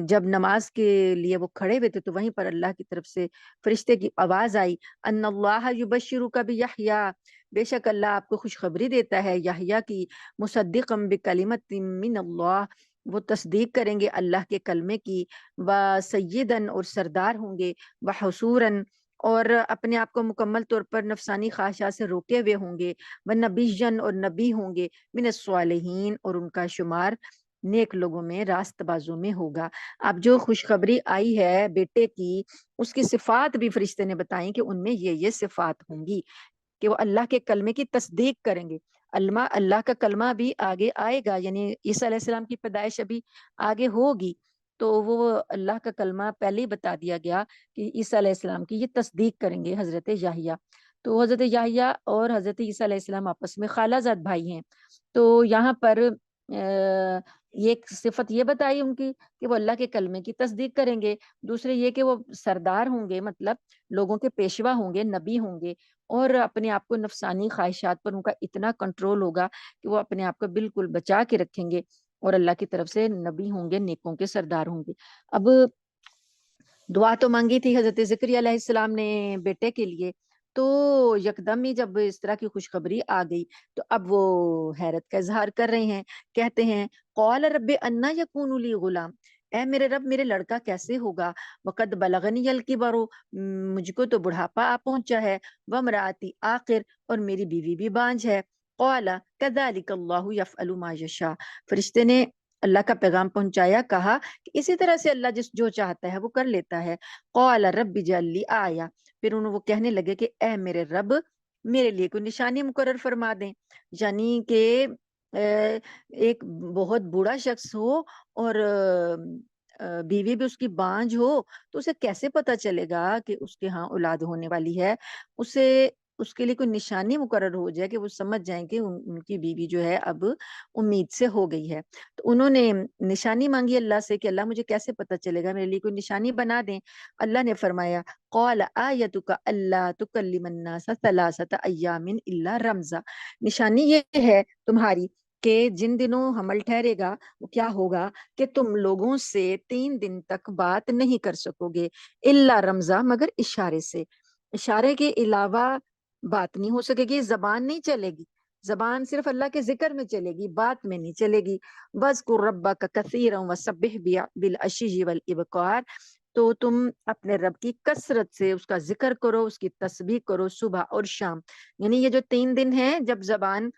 S1: جب نماز کے لیے وہ کھڑے ہوئے تھے تو وہیں پر اللہ کی طرف سے فرشتے کی آواز آئی، ان اللہ یبشرک بیحییٰ، بے شک اللہ آپ کو خوشخبری دیتا ہے یحییٰ کی، مصدقا بکلمۃ من اللہ، وہ تصدیق کریں گے اللہ کے کلمے کی، سیدن اور سردار ہوں گے، حصوراً اور اپنے آپ کو مکمل طور پر نفسانی خواہشات سے روکے ہوئے ہوں گے، نبیًا اور نبی ہوں گے، من الصالحین اور ان کا شمار نیک لوگوں میں، راست بازوں میں ہوگا۔ اب جو خوشخبری آئی ہے بیٹے کی، اس کی صفات بھی فرشتے نے بتائیں کہ ان میں یہ صفات ہوں گی کہ وہ اللہ کے کلمے کی تصدیق کریں گے۔ اللہ کا کلمہ بھی آگے آئے گا، یعنی عیسیٰ علیہ السلام کی پیدائش ابھی آگے ہوگی، تو وہ اللہ کا کلمہ پہلے ہی بتا دیا گیا کہ عیسیٰ علیہ السلام کی یہ تصدیق کریں گے حضرت یحییٰ۔ تو حضرت یحییٰ اور حضرت عیسیٰ علیہ السلام آپس میں خالہ زاد بھائی ہیں، تو یہاں پر ایک صفت یہ بتائی ان کی کہ وہ اللہ کے کلمے کی تصدیق کریں گے، دوسرے یہ کہ وہ سردار ہوں گے، مطلب لوگوں کے پیشوا ہوں گے، نبی ہوں گے، اور اپنے آپ کو نفسانی خواہشات پر ان کا اتنا کنٹرول ہوگا کہ وہ اپنے آپ کو بالکل بچا کے رکھیں گے، اور اللہ کی طرف سے نبی ہوں گے، نیکوں کے سردار ہوں گے۔ اب دعا تو مانگی تھی حضرت زکریا علیہ السلام نے بیٹے کے لیے، تو یکدم ہی جب اس طرح کی خوشخبری آ گئی تو اب وہ حیرت کا اظہار کر رہے ہیں، کہتے ہیں قال رب انا یکون لی غلام، اے میرے رب میرے لڑکا کیسے ہوگا، وقد بلغنی الکبر، مجھ کو تو بڑھاپا آ پہنچا ہے، وامراتی آخر، اور میری بیوی بھی بانجھ ہے۔ قال کذالک اللہ یفعل ما یشاء، فرشتے نے اللہ کا پیغام پہنچایا، کہا کہ اسی طرح سے اللہ جو چاہتا ہے وہ کر لیتا ہے۔ قال رب اجعل لی آیہ، پھر انہوں وہ کہنے لگے کہ اے میرے رب میرے لیے کوئی نشانی مقرر فرما دیں، یعنی کہ ایک بہت بوڑھا شخص ہو اور بیوی بھی اس کی بانجھ ہو تو اسے کیسے پتا چلے گا کہ اس کے ہاں اولاد ہونے والی ہے، اسے اس کے لیے کوئی نشانی مقرر ہو جائے کہ وہ سمجھ جائیں کہ ان کی بیوی جو ہے اب امید سے ہو گئی ہے۔ تو انہوں نے نشانی مانگی اللہ سے کہ اللہ مجھے کیسے پتا چلے گا، میرے لیے کوئی نشانی بنا دیں۔ اللہ نے فرمایا قال آیتک اللہ تکلم الناس ثلاثۃ ایام الا رمزا، نشانی یہ ہے تمہاری کہ جن دنوں حمل ٹھہرے گا وہ کیا ہوگا کہ تم لوگوں سے 3 دن تک بات نہیں کر سکو گے، الا رمزا، مگر اشارے سے، اشارے کے علاوہ بات نہیں ہو سکے گی، زبان نہیں چلے گی، زبان صرف اللہ کے ذکر میں چلے گی، بات میں نہیں چلے گی۔ وَاذْكُرْ رَبَّكَ كَثِيرًا وَسَبِّحْ بِالْعَشِيِّ وَالْإِبْكَارِ، تو تم اپنے رب کی کثرت سے اس کا ذکر کرو، اس کی تسبیح کرو صبح اور شام، یعنی یہ جو 3 دن ہیں جب زبان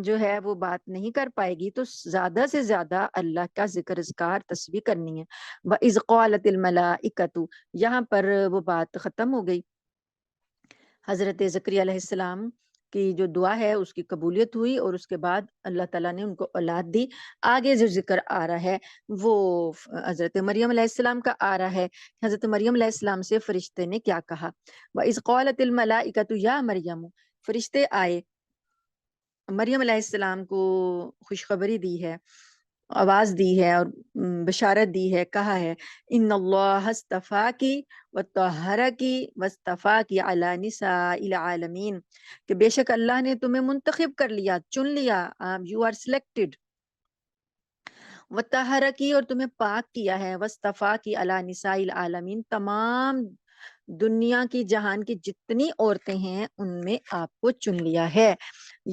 S1: جو ہے وہ بات نہیں کر پائے گی تو زیادہ سے زیادہ اللہ کا ذکر اذکار تسبیح کرنی ہے۔ وَإِذْ قَالَتِ الْمَلَائِكَةُ، یہاں پر وہ بات ختم ہو گئی، حضرت زکریا علیہ السلام کی جو دعا ہے اس کی قبولیت ہوئی اور اس کے بعد اللہ تعالیٰ نے ان کو اولاد دی۔ آگے جو ذکر آ رہا ہے وہ حضرت مریم علیہ السلام کا آ رہا ہے۔ حضرت مریم علیہ السلام سے فرشتے نے کیا کہا، وَإِذْ قَالَتِ الْمَلَائِكَةُ يَا مَرْيَمُ، فرشتے آئے مریم علیہ السلام کو خوشخبری دی ہے، آواز دی ہے اور بشارت دی ہے، کہا ہے ان اللہ اصطفاکی وطہرکی واصطفاکی علی نساء العالمین، کہ بے شک اللہ نے تمہیں منتخب کر لیا، چن لیا، یو آر سلیکٹڈ، وطہرکی، اور تمہیں پاک کیا ہے، واصطفاکی علی نساء العالمین، تمام دنیا کی جہان کی جتنی عورتیں ہیں ان میں آپ کو چن لیا ہے۔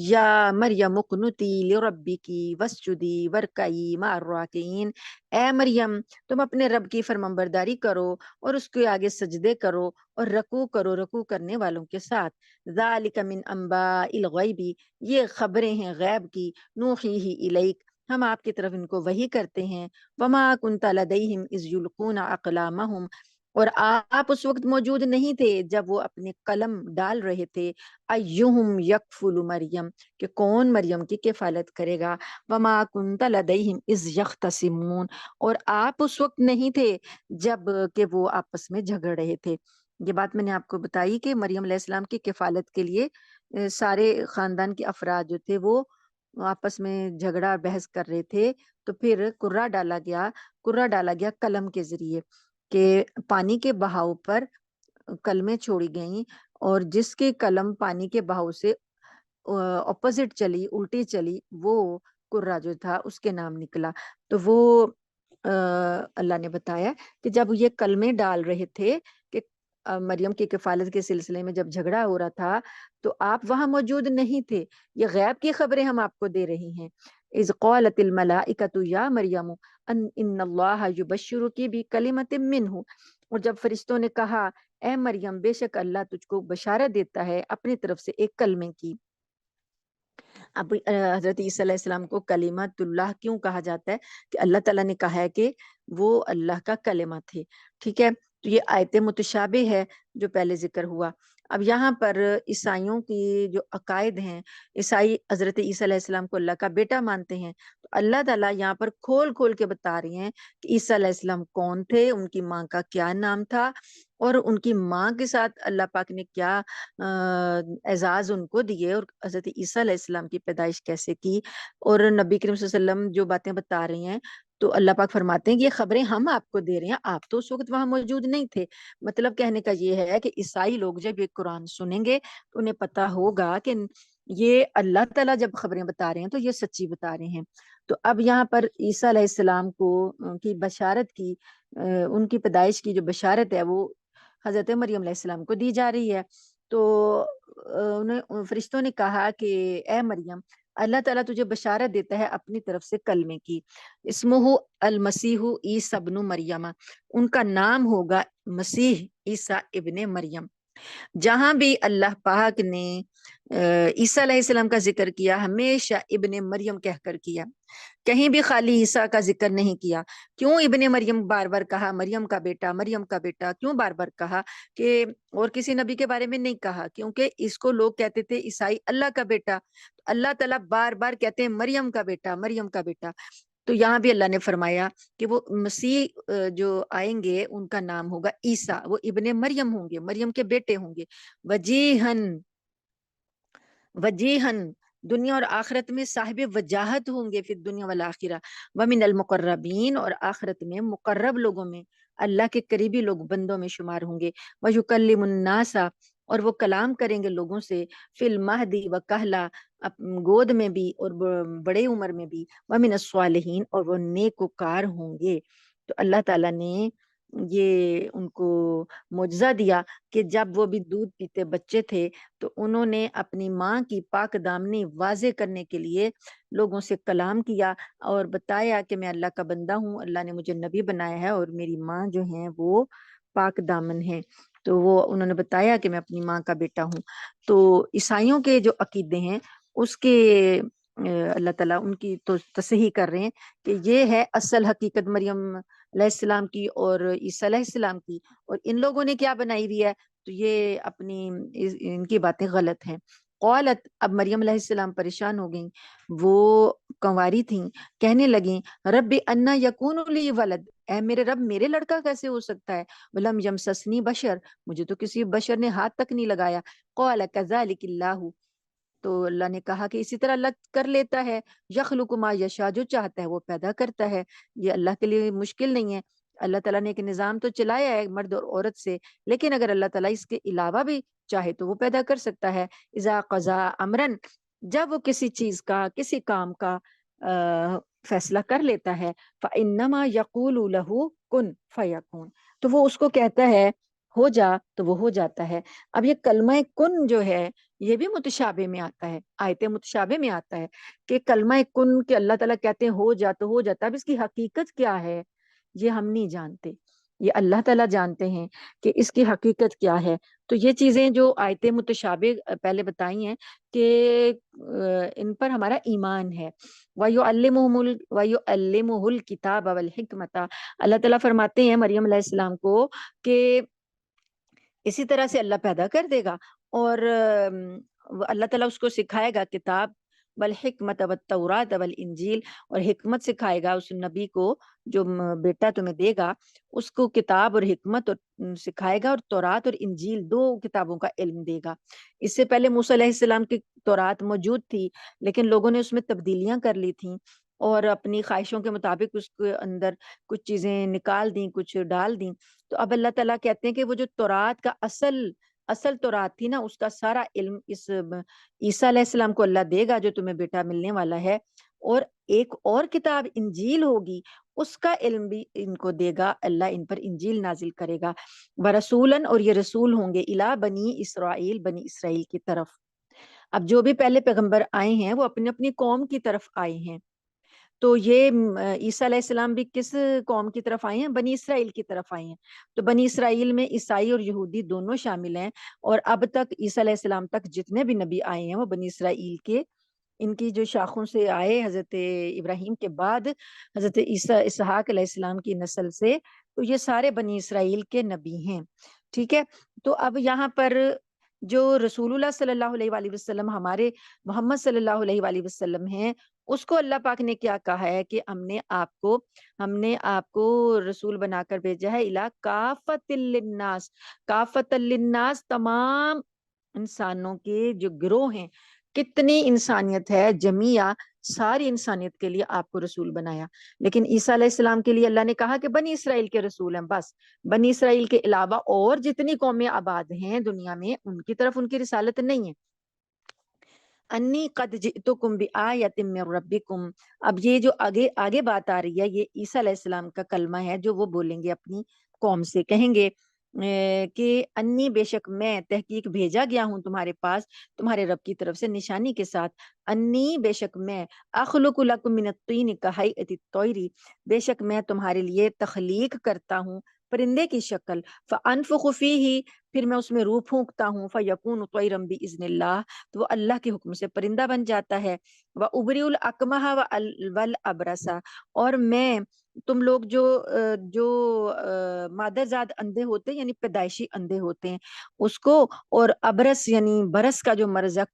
S1: یا مریم اقنتی لربکی واسجدی ورکعی مع الراکعین، اے مریم تم اپنے رب کی فرمانبرداری کرو اور اس کے آگے سجدے کرو اور رکوع کرو رکوع کرنے والوں کے ساتھ۔ ذالک من انباء الغیب، یہ خبریں ہیں غیب کی، نوحیہ الیک، ہم آپ کی طرف ان کو وحی کرتے ہیں۔ وما کنت لدیہم اذ یلقون اقلامہم، اور آپ اس وقت موجود نہیں تھے جب وہ اپنے قلم ڈال رہے تھے، ایہم یکفل مریم، کہ کون مریم کی کفالت کرے گا، وما کنت لدیہم اذ یختصمون، اور آپ اس وقت نہیں تھے جب کہ وہ آپس میں جھگڑ رہے تھے۔ یہ بات میں نے آپ کو بتائی کہ مریم علیہ السلام کی کفالت کے لیے سارے خاندان کے افراد جو تھے وہ آپس میں جھگڑا بحث کر رہے تھے، تو پھر قرہ ڈالا گیا قلم کے ذریعے کہ پانی کے بہاؤ پر کلمیں چھوڑی گئیں، اور جس کے قلم پانی کے بہاؤ سے اپوزٹ چلی، الٹی چلی، وہ قرہ جو تھا اس کے نام نکلا۔ تو وہ اللہ نے بتایا کہ جب یہ کلمیں ڈال رہے تھے کہ مریم کی کفالت کے سلسلے میں جب جھگڑا ہو رہا تھا تو آپ وہاں موجود نہیں تھے، یہ غیب کی خبریں ہم آپ کو دے رہی ہیں۔ اذ قالت الملائکۃ یا مریم ان اللہ یبشرک بکلمۃ منہ، اور جب فرشتوں نے کہا اے مریم بے شک اللہ تجھ کو بشارت دیتا ہے اپنی طرف سے ایک کلمے کی۔ اب حضرت عیسیٰ علیہ السلام کو کلمت اللہ کیوں کہا جاتا ہے؟ کہ اللہ تعالیٰ نے کہا ہے کہ وہ اللہ کا کلمہ تھے، ٹھیک ہے۔ تو یہ آیت متشابہ ہے جو پہلے ذکر ہوا۔ اب یہاں پر عیسائیوں کی جو عقائد ہیں، عیسائی حضرت عیسیٰ علیہ السلام کو اللہ کا بیٹا مانتے ہیں، تو اللہ تعالیٰ یہاں پر کھول کھول کے بتا رہی ہیں کہ عیسیٰ علیہ السلام کون تھے، ان کی ماں کا کیا نام تھا، اور ان کی ماں کے ساتھ اللہ پاک نے کیا اعزاز ان کو دیے، اور حضرت عیسیٰ علیہ السلام کی پیدائش کیسے کی، اور نبی کریم صلی اللہ علیہ وسلم جو باتیں بتا رہی ہیں تو اللہ پاک فرماتے ہیں کہ یہ خبریں ہم آپ کو دے رہے ہیں، آپ تو اس وقت وہاں موجود نہیں تھے۔ مطلب کہنے کا یہ ہے کہ عیسائی لوگ جب یہ قرآن سنیں گے تو انہیں پتا ہوگا کہ یہ اللہ تعالیٰ جب خبریں بتا رہے ہیں تو یہ سچی بتا رہے ہیں۔ تو اب یہاں پر عیسیٰ علیہ السلام کو کی بشارت کی، ان کی پیدائش کی جو بشارت ہے وہ حضرت مریم علیہ السلام کو دی جا رہی ہے۔ تو انہیں فرشتوں نے کہا کہ اے مریم، اللہ تعالیٰ تجھے بشارت دیتا ہے اپنی طرف سے کلمے کی، اسمہ المسیح عیسی ابن مریم، ان کا نام ہوگا مسیح عیسیٰ ابن مریم۔ جہاں بھی اللہ پاک نے عیسیٰ علیہ السلام کا ذکر کیا ہمیشہ ابن مریم کہہ کر کیا، کہیں بھی خالی عیسیٰ کا ذکر نہیں کیا۔ کیوں ابن مریم بار بار کہا؟ مریم کا بیٹا، مریم کا بیٹا کیوں بار بار کہا؟ کہ اور کسی نبی کے بارے میں نہیں کہا، کیونکہ اس کو لوگ کہتے تھے عیسائی اللہ کا بیٹا، اللہ تعالیٰ بار بار کہتے ہیں مریم کا بیٹا، مریم کا بیٹا۔ تو یہاں بھی اللہ نے فرمایا کہ وہ مسیح جو آئیں گے ان کا نام ہوگا عیسیٰ، وہ ابن مریم ہوں گے، مریم کے بیٹے ہوں گے، وجیہن، وجیہن دنیا اور آخرت میں صاحب وجاہت ہوں گے، فی الدنیا والآخرہ، ومن المقربین، اور آخرت میں مقرب لوگوں میں، اللہ کے قریبی لوگ بندوں میں شمار ہوں گے، ویکلم الناس، اور وہ کلام کریں گے لوگوں سے، فی المہدی وکہلا، گود میں بھی اور بڑے عمر میں بھی، ومن الصالحین، اور وہ نیکوکار ہوں گے۔ تو اللہ تعالیٰ نے یہ ان کو معجزہ دیا کہ جب وہ بھی دودھ پیتے بچے تھے تو انہوں نے اپنی ماں کی پاک دامنی واضح کرنے کے لیے لوگوں سے کلام کیا اور بتایا کہ میں اللہ کا بندہ ہوں، اللہ نے مجھے نبی بنایا ہے اور میری ماں جو ہیں وہ پاک دامن ہے۔ تو وہ انہوں نے بتایا کہ میں اپنی ماں کا بیٹا ہوں۔ تو عیسائیوں کے جو عقیدے ہیں اس کے اللہ تعالیٰ ان کی تو تصحیح کر رہے ہیں کہ یہ ہے اصل حقیقت مریم علیہ السلام کی اور عیسیٰ علیہ السلام کی، اور ان لوگوں نے کیا بنائی ہوئی ہے، تو یہ اپنی ان کی باتیں غلط ہیں۔ قالت، اب مریم علیہ السلام پریشان ہو گئیں، وہ کنواری تھیں، کہنے لگیں رب انا یکون لی ولد، اے میرے رب میرے لڑکا کیسے ہو سکتا ہے، ولم یمسسنی بشر، مجھے تو کسی بشر نے ہاتھ تک نہیں لگایا، قال کذالک اللہ، تو اللہ نے کہا کہ اسی طرح اللہ کر لیتا ہے، یخلق ما یشاء، جو چاہتا ہے وہ پیدا کرتا ہے، یہ اللہ کے لیے مشکل نہیں ہے۔ اللہ تعالیٰ نے ایک نظام تو چلایا ہے مرد اور عورت سے، لیکن اگر اللہ تعالیٰ اس کے علاوہ بھی چاہے تو وہ پیدا کر سکتا ہے۔ اذا قضا امرن، جب وہ کسی چیز کا، کسی کام کا فیصلہ کر لیتا ہے، فانما یقول له کن فیکون، تو وہ اس کو کہتا ہے ہو جا تو وہ ہو جاتا ہے۔ اب یہ کلمہ کن جو ہے یہ بھی متشابہ میں آتا ہے، آیت متشابہ میں آتا ہے کہ کلمہ کن کہ اللہ تعالیٰ کہتے ہیں ہو جا تو ہو جاتا ہے۔ اب اس کی حقیقت کیا ہے یہ ہم نہیں جانتے، یہ اللہ تعالیٰ جانتے ہیں کہ اس کی حقیقت کیا ہے۔ تو یہ چیزیں جو آیت متشابہ پہلے بتائی ہیں کہ ان پر ہمارا ایمان ہے۔ وَيُعَلِّمُهُ الْكِتَابَ وَالْحِكْمَةَ، اللہ تعالیٰ فرماتے ہیں مریم علیہ السلام کو کہ اسی طرح سے اللہ پیدا کر دے گا اور اللہ تعالیٰ اس کو سکھائے گا کتاب، والحکمت والتورات والانجیل، اور حکمت سکھائے گا اس نبی کو جو بیٹا تمہیں دے گا، اس کو کتاب اور حکمت اور سکھائے گا، اور تورات اور انجیل دو کتابوں کا علم دے گا۔ اس سے پہلے موسیٰ علیہ السلام کی تورات موجود تھی لیکن لوگوں نے اس میں تبدیلیاں کر لی تھیں اور اپنی خواہشوں کے مطابق اس کے اندر کچھ چیزیں نکال دیں، کچھ ڈال دیں۔ تو اب اللہ تعالیٰ کہتے ہیں کہ وہ جو تورات کا اصل تورات تھی نا، اس کا سارا علم اس عیسیٰ علیہ السلام کو اللہ دے گا جو تمہیں بیٹا ملنے والا ہے، اور ایک اور کتاب انجیل ہوگی اس کا علم بھی ان کو دے گا، اللہ ان پر انجیل نازل کرے گا، ورسولن، اور یہ رسول ہوں گے، الی بنی اسرائیل، بنی اسرائیل کی طرف۔ اب جو بھی پہلے پیغمبر آئے ہیں وہ اپنی اپنی قوم کی طرف آئے ہیں، تو یہ عیسیٰ علیہ السلام بھی کس قوم کی طرف آئے ہیں؟ بنی اسرائیل کی طرف آئے ہیں۔ تو بنی اسرائیل میں عیسائی اور یہودی دونوں شامل ہیں، اور اب تک عیسیٰ علیہ السلام تک جتنے بھی نبی آئے ہیں وہ بنی اسرائیل کے، ان کی جو شاخوں سے آئے حضرت ابراہیم کے بعد حضرت اسحاق علیہ السلام کی نسل سے، تو یہ سارے بنی اسرائیل کے نبی ہیں۔ ٹھیک ہے، تو اب یہاں پر جو رسول اللہ صلی اللہ علیہ وآلہ وسلم ہمارے محمد صلی اللہ علیہ وآلہ وسلم ہیں، اس کو اللہ پاک نے کیا کہا ہے کہ ہم نے آپ کو رسول بنا کر بھیجا ہے، الی کافۃ للناس، کافۃ للناس، تمام انسانوں کے جو گروہ ہیں، کتنی انسانیت ہے جمیعہ، ساری انسانیت کے لیے آپ کو رسول بنایا۔ لیکن عیسیٰ علیہ السلام کے لیے اللہ نے کہا کہ بنی اسرائیل کے رسول ہیں، بس بنی اسرائیل کے علاوہ اور جتنی قومیں آباد ہیں دنیا میں ان کی طرف ان کی رسالت نہیں ہے۔ انی قد جئتکم بآیۃ من ربکم، اب یہ جو آگے بات آ رہی ہے یہ عیسیٰ علیہ السلام کا کلمہ ہے جو وہ بولیں گے اپنی قوم سے، کہیں گے کہ انی بے شک میں تحقیق بھیجا گیا ہوں تمہارے پاس تمہارے رب کی طرف سے نشانی کے ساتھ، انی بے شک میں اخلق لکم من الطین کہیئۃ الطیر، بے شک میں تمہارے لیے تخلیق کرتا ہوں پرندے کی شکل، فانفخ فیہ، پھر میں اس میں روح پھونکتا ہوں، فیکون طیرا باذن اللہ، تو وہ اللہ کے حکم سے پرندہ بن جاتا ہے، وابرئ الاکمہ والابرص، اور میں تم لوگ جو مادر زاد اندھے ہوتے ہیں یعنی پیدائشی اندھے ہوتے ہیں اس کو، اور ابرس یعنی برس کا جو مرض ہے،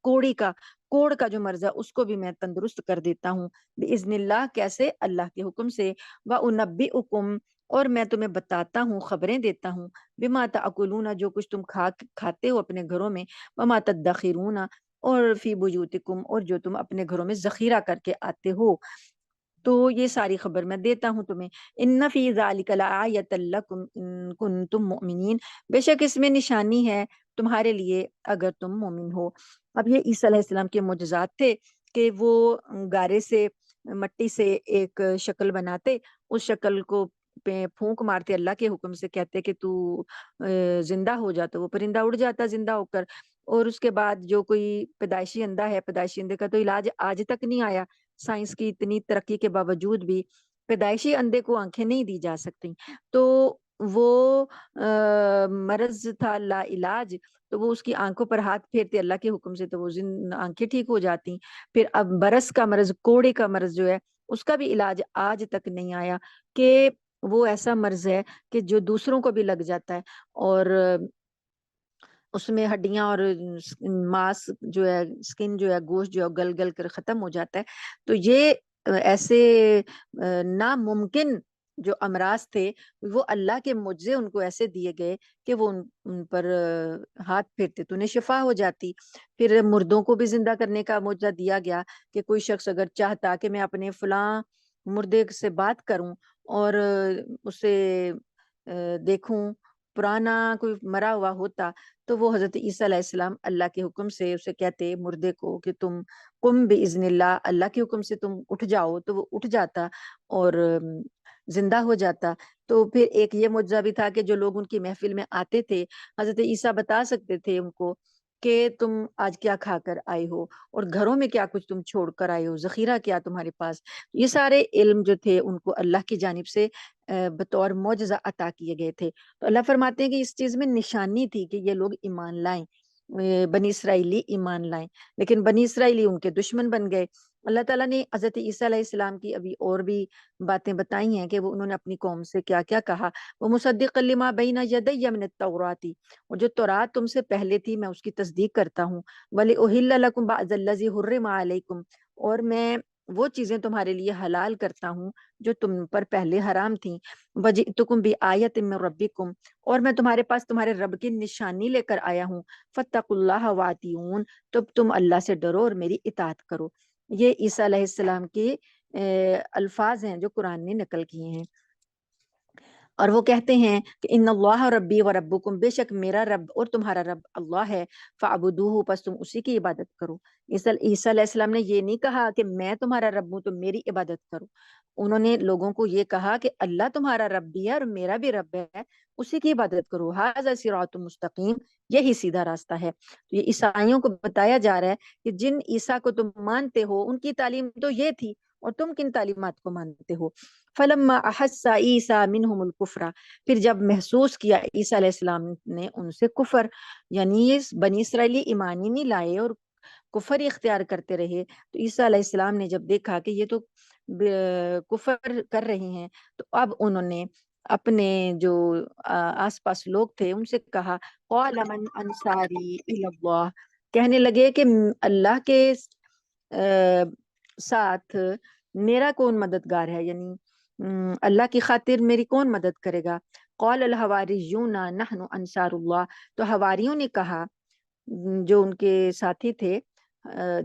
S1: کوڑ کا جو مرض ہے اس کو بھی میں تندرست کر دیتا ہوں باذن اللہ، کیسے؟ اللہ کے حکم سے، وانبئکم، اور میں تمہیں بتاتا ہوں، خبریں دیتا ہوں، بما تاکلون، جو کچھ تم کھاتے ہو اپنے گھروں میں، وما تدخرون، اور فی بیوتکم، اور جو تم اپنے گھروں میں ذخیرہ کر کے آتے ہو، تو یہ ساری خبر میں دیتا ہوں تمہیں۔ ان فی ذلک لآیۃ لکم ان کنتم مؤمنین، بے شک اس میں نشانی ہے تمہارے لیے اگر تم مومن ہو۔ اب یہ عیسیٰ علیہ السلام کے معجزات تھے کہ وہ گارے سے، مٹی سے ایک شکل بناتے، اس شکل کو پہ پھونک مارتے، اللہ کے حکم سے کہتے کہ تو زندہ ہو جاتا، وہ پرندہ اڑ جاتا زندہ ہو کر، اور اس کے بعد جو کوئی پیدائشی اندھا ہے، پیدائشی اندھے کا تو علاج آج تک نہیں آیا، سائنس کی اتنی ترقی کے باوجود بھی پیدائشی اندھے کو آنکھیں نہیں دی جا سکتی، تو وہ مرض تھا لا علاج، تو وہ اس کی آنکھوں پر ہاتھ پھیرتے اللہ کے حکم سے تو وہ آنکھیں ٹھیک ہو جاتی۔ پھر اب برس کا مرض، کوڑے کا مرض جو ہے اس کا بھی علاج آج تک نہیں آیا، کہ وہ ایسا مرض ہے کہ جو دوسروں کو بھی لگ جاتا ہے، اور اس میں ہڈیاں اور ماس جو ہے، سکن جو ہے، گوشت جو ہے گل گل کر ختم ہو جاتا ہے۔ تو یہ ایسے ناممکن جو امراض تھے، وہ اللہ کے معجزے ان کو ایسے دیے گئے کہ وہ ان پر ہاتھ پھیرتے تو انہیں شفا ہو جاتی۔ پھر مردوں کو بھی زندہ کرنے کا معجزہ دیا گیا کہ کوئی شخص اگر چاہتا کہ میں اپنے فلاں مردے سے بات کروں اور اسے دیکھوں، پرانا کوئی مرا ہوا ہوتا، تو وہ حضرت عیسیٰ علیہ السلام اللہ کے حکم سے اسے کہتے مردے کو کہ تم قم باذن اللہ، اللہ کے حکم سے تم اٹھ جاؤ، تو وہ اٹھ جاتا اور زندہ ہو جاتا۔ تو پھر ایک یہ معجزہ بھی تھا کہ جو لوگ ان کی محفل میں آتے تھے، حضرت عیسیٰ بتا سکتے تھے ان کو کہ تم آج کیا کھا کر آئے ہو، اور گھروں میں کیا کچھ تم چھوڑ کر آئے ہو، ذخیرہ کیا تمہارے پاس۔ یہ سارے علم جو تھے ان کو اللہ کی جانب سے بطور معجزہ عطا کیے گئے تھے۔ تو اللہ فرماتے ہیں کہ اس چیز میں نشانی تھی کہ یہ لوگ ایمان لائیں، بنی اسرائیلی ایمان لائیں، لیکن بنی اسرائیلی ان کے دشمن بن گئے۔ اللہ تعالیٰ نے حضرت عیسیٰ علیہ السلام کی ابھی اور بھی باتیں بتائی ہیں کہ وہ انہوں نے اپنی قوم سے کیا کیا کہا۔ وہ مصدق لما بین یدی من التوراۃ، اور جو تورات تم سے پہلے تھی میں اس کی تصدیق کرتا ہوں، ولاحل لکم بعض الذی حرم علیکم، اور میں وہ چیزیں تمہارے لیے حلال کرتا ہوں جو تم پر پہلے حرام تھیں، وجئتکم بآیۃ من ربکم، اور میں تمہارے پاس تمہارے رب کی نشانی لے کر آیا ہوں، فاتقوا اللہ واطیعون، تو تم اللہ سے ڈرو اور میری اطاعت کرو۔ یہ عیسیٰ علیہ السلام کے الفاظ ہیں جو قرآن نے نقل کیے ہیں۔ اور وہ کہتے ہیں کہ ان اللہ ربی و ربکم، بے شک میرا رب اور تمہارا رب اللہ ہے، فاعبدوہ، پس تم اسی کی عبادت کرو۔ عیسیٰ علیہ السلام نے یہ نہیں کہا کہ میں تمہارا رب ہوں تو میری عبادت کرو، انہوں نے لوگوں کو یہ کہا کہ اللہ تمہارا رب بھی ہے اور میرا بھی رب ہے، اسی کی عبادت کرو، ھذا صراط مستقیم، یہی سیدھا راستہ ہے۔ تو یہ عیسائیوں کو بتایا جا رہا ہے کہ جن عیسیٰ کو تم مانتے ہو ان کی تعلیم تو یہ تھی، اور تم کن تعلیمات کو مانتے ہو۔ فلما احس عیسیٰ منہم الکفر، پھر جب محسوس کیا عیسیٰ علیہ السلام نے ان سے کفر، یعنی یہ بنی اسرائیلی ایمان ہی نہیں لائے اور کفر ہی اختیار کرتے رہے، تو عیسیٰ علیہ السلام نے جب دیکھا کہ یہ تو کفر کر رہے ہیں، تو اب انہوں نے اپنے جو آس پاس لوگ تھے ان سے کہا، قال من انصاری الی اللہ، کہنے لگے کہ اللہ کے ساتھ میرا کون مددگار ہے، یعنی اللہ کی خاطر میری کون مدد کرے گا۔ قال الحواریون نحن انصار اللہ، تو حواریوں نے کہا، جو ان کے ساتھی تھے،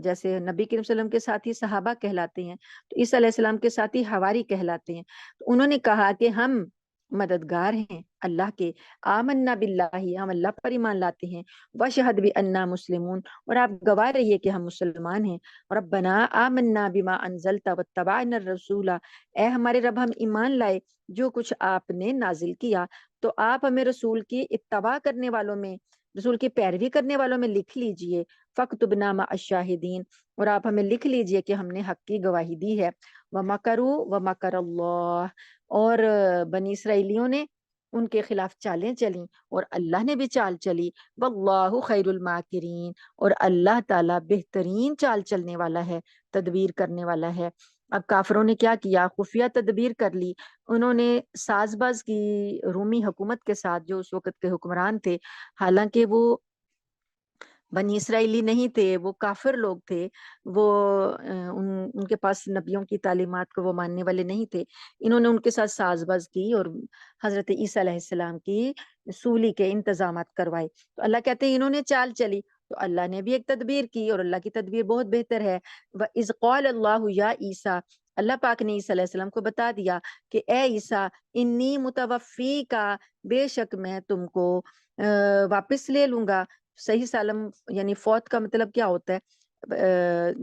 S1: جیسے نبی کریم صلی اللہ علیہ وسلم کے ساتھی صحابہ کہلاتے ہیں، تو عیسیٰ علیہ السلام کے ساتھی حواری کہلاتے ہیں، تو انہوں نے کہا کہ ہم مددگار ہیں اللہ کے، آمنا باللہ، ہم اللہ پر ایمان لاتے ہیں، وشہد بأننا مسلمون، اور آپ گواہ رہیے کہ ہم مسلمان ہیں، ربنا آمنا بما انزلت واتبعنا الرسول، اے ہمارے رب ہم ایمان لائے جو کچھ آپ نے نازل کیا، تو آپ ہمیں رسول کی اتباع کرنے والوں میں، رسول کی پیروی کرنے والوں میں لکھ لیجئے، فَاكْتُبْنَا مَعَ الشَّاهِدِينَ، اور آپ ہمیں لکھ لیجئے کہ ہم نے حق کی گواہی دی ہے۔ وَمَكَرُوا وَمَكَرَ اللَّهُ، اور بنی اسرائیلیوں نے ان کے خلاف چالیں چلیں اور اللہ نے بھی چال چلی۔ واللہ خیر الماکرین، اور اللہ تعالیٰ بہترین چال چلنے والا ہے، تدبیر کرنے والا ہے۔ اب کافروں نے کیا کیا؟ خفیہ تدبیر کر لی، انہوں نے ساز باز کی رومی حکومت کے ساتھ، جو اس وقت کے حکمران تھے، حالانکہ وہ بنی اسرائیلی نہیں تھے، وہ کافر لوگ تھے، وہ ان کے پاس نبیوں کی تعلیمات کو وہ ماننے والے نہیں تھے، انہوں نے ان کے ساتھ ساز باز کی اور حضرت عیسیٰ علیہ السلام کی سولی کے انتظامات کروائے۔ تو اللہ کہتے ہیں انہوں نے چال چلی، تو اللہ نے بھی ایک تدبیر کی، اور اللہ کی تدبیر بہت بہتر ہے۔ وَإِذْ قَالَ اللَّهُ يَا عِيسَىٰ، اللہ پاک نے عیسیٰ علیہ السلام کو بتا دیا کہ اے عیسیٰ، انی متوفی کا، بے شک میں تم کو واپس لے لوں گا۔ صحیح سالم یعنی فوت کا مطلب کیا ہوتا ہے؟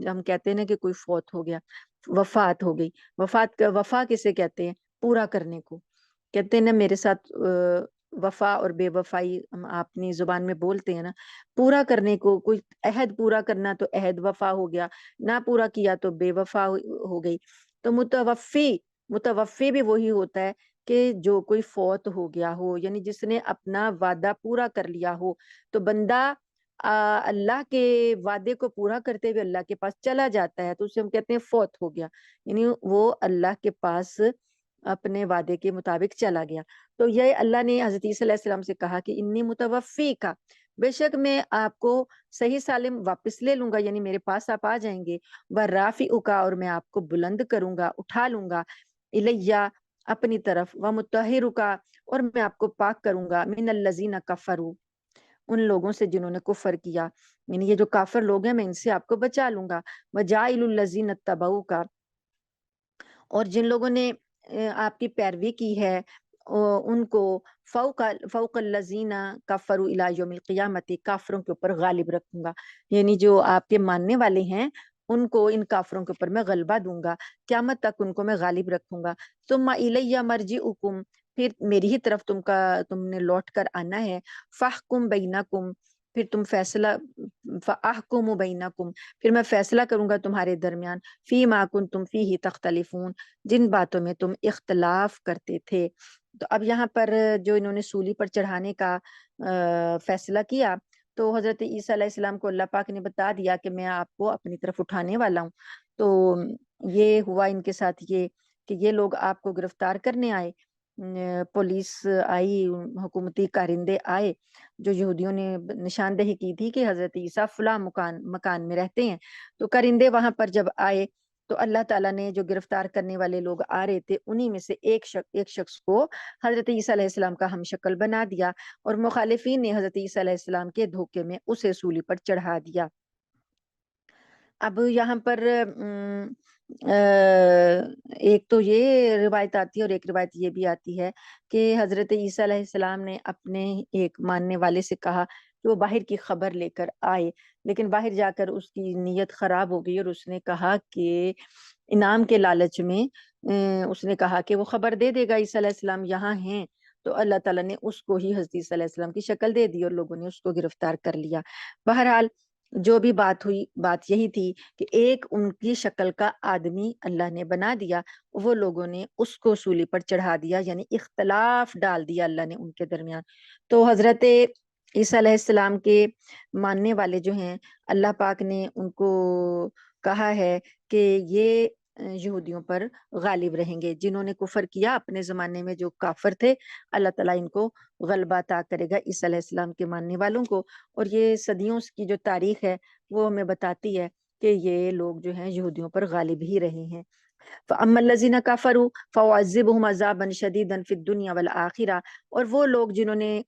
S1: ہم کہتے ہیں نا کہ کوئی فوت ہو گیا، وفات ہو گئی۔ وفا کسے کہتے ہیں؟ پورا کرنے کو کہتے ہیں نا۔ میرے ساتھ وفا اور بے وفائی ہم اپنی زبان میں بولتے ہیں نا، پورا کرنے کو، کوئی عہد پورا کرنا تو عہد وفا ہو گیا، نہ پورا کیا تو بے وفا ہو گئی۔ تو متوفی بھی وہی ہوتا ہے کہ جو کوئی فوت ہو گیا ہو، یعنی جس نے اپنا وعدہ پورا کر لیا ہو۔ تو بندہ اللہ کے وعدے کو پورا کرتے ہوئے اللہ کے پاس چلا جاتا ہے تو اسے ہم کہتے ہیں فوت ہو گیا، یعنی وہ اللہ کے پاس اپنے وعدے کے مطابق چلا گیا۔ تو یہ اللہ نے حضرت عیسیٰ علیہ السلام سے کہا کہ انی متوفی کا، بے شک میں آپ کو صحیح سالم واپس لے لوں گا، یعنی میرے پاس آپ آ جائیں گے۔ وَرَافِعُکَ، اور میں آپ کو بلند کروں گا، اٹھا لوں گا، الیہ، اپنی طرف، وَمُطَہِّرُکَ، اور میں آپ کو پاک کروں گا، من الذین کفروا، ان لوگوں سے جنہوں نے کفر کیا، یعنی یہ جو کافر لوگ ہیں میں ان سے آپ کو بچا لوں گا۔ وَجَاعِلُ الَّذِينَ اتَّبَعُوكَ، اور جن لوگوں نے آپ کی پیروی کی ہے، ان کو فوق الذین کفروا الی یوم القیامت، کافروں کے اوپر غالب رکھوں گا، یعنی جو آپ کے ماننے والے ہیں ان کو، ان کافروں کے اوپر میں غلبہ دوں گا، قیامت تک ان کو میں غالب رکھوں گا۔ ثم الی مرجعکم، پھر میری ہی طرف تم نے لوٹ کر آنا ہے۔ فاحکم بینکم، پھر تم فیصلہ، فاحکم بینکم، پھر میں فیصلہ کروں گا تمہارے درمیان، فیما کنتم فیہ تختلفون، جن باتوں میں تم اختلاف کرتے تھے۔ تو اب یہاں پر جو انہوں نے سولی پر چڑھانے کا فیصلہ کیا، تو حضرت عیسیٰ علیہ السلام کو اللہ پاک نے بتا دیا کہ میں آپ کو اپنی طرف اٹھانے والا ہوں۔ تو یہ ہوا ان کے ساتھ یہ کہ یہ لوگ آپ کو گرفتار کرنے آئے، پولیس آئی، حکومتی کارندے آئے، جو یہودیوں نے نشاندہی کی تھی کہ حضرت عیسیٰ فلاں مکان میں رہتے ہیں، تو کارندے وہاں پر جب آئے تو اللہ تعالیٰ نے جو گرفتار کرنے والے لوگ آ رہے تھے انہی میں سے ایک شخص کو حضرت عیسیٰ علیہ السلام کا ہم شکل بنا دیا، اور مخالفین نے حضرت عیسیٰ علیہ السلام کے دھوکے میں اسے سولی پر چڑھا دیا۔ اب یہاں پر ایک تو یہ روایت آتی ہے اور ایک روایت یہ بھی آتی ہے کہ حضرت عیسیٰ علیہ السلام نے اپنے ایک ماننے والے سے کہا کہ وہ باہر کی خبر لے کر آئے، لیکن باہر جا کر اس کی نیت خراب ہو گئی اور اس نے کہا کہ انعام کے لالچ میں اس نے کہا کہ وہ خبر دے دے گا عیسیٰ علیہ السلام یہاں ہیں، تو اللہ تعالیٰ نے اس کو ہی حضرت عیسیٰ علیہ السلام کی شکل دے دی اور لوگوں نے اس کو گرفتار کر لیا۔ بہرحال جو بھی بات ہوئی، بات یہی تھی کہ ایک ان کی شکل کا آدمی اللہ نے بنا دیا، وہ لوگوں نے اس کو سولی پر چڑھا دیا، یعنی اختلاف ڈال دیا اللہ نے ان کے درمیان۔ تو حضرت عیسیٰ علیہ السلام کے ماننے والے جو ہیں، اللہ پاک نے ان کو کہا ہے کہ یہ یہودیوں پر غالب رہیں گے، جنہوں نے کفر کیا اپنے زمانے میں، جو کافر تھے، اللہ تعالیٰ ان کو غلبہ عطا کرے گا، عیسیٰ علیہ السلام کے ماننے والوں کو۔ اور یہ صدیوں کی جو تاریخ ہے وہ ہمیں بتاتی ہے کہ یہ لوگ جو ہیں یہودیوں پر غالب ہی رہے ہیں۔ فَأَمَّا الَّذِينَ كَفَرُوا فَأُعَذِّبُهُمْ عَذَابًا شَدِيدًا فِي الدُّنْيَا وَالْآخِرَةِ، اور وہ لوگ جنہوں نے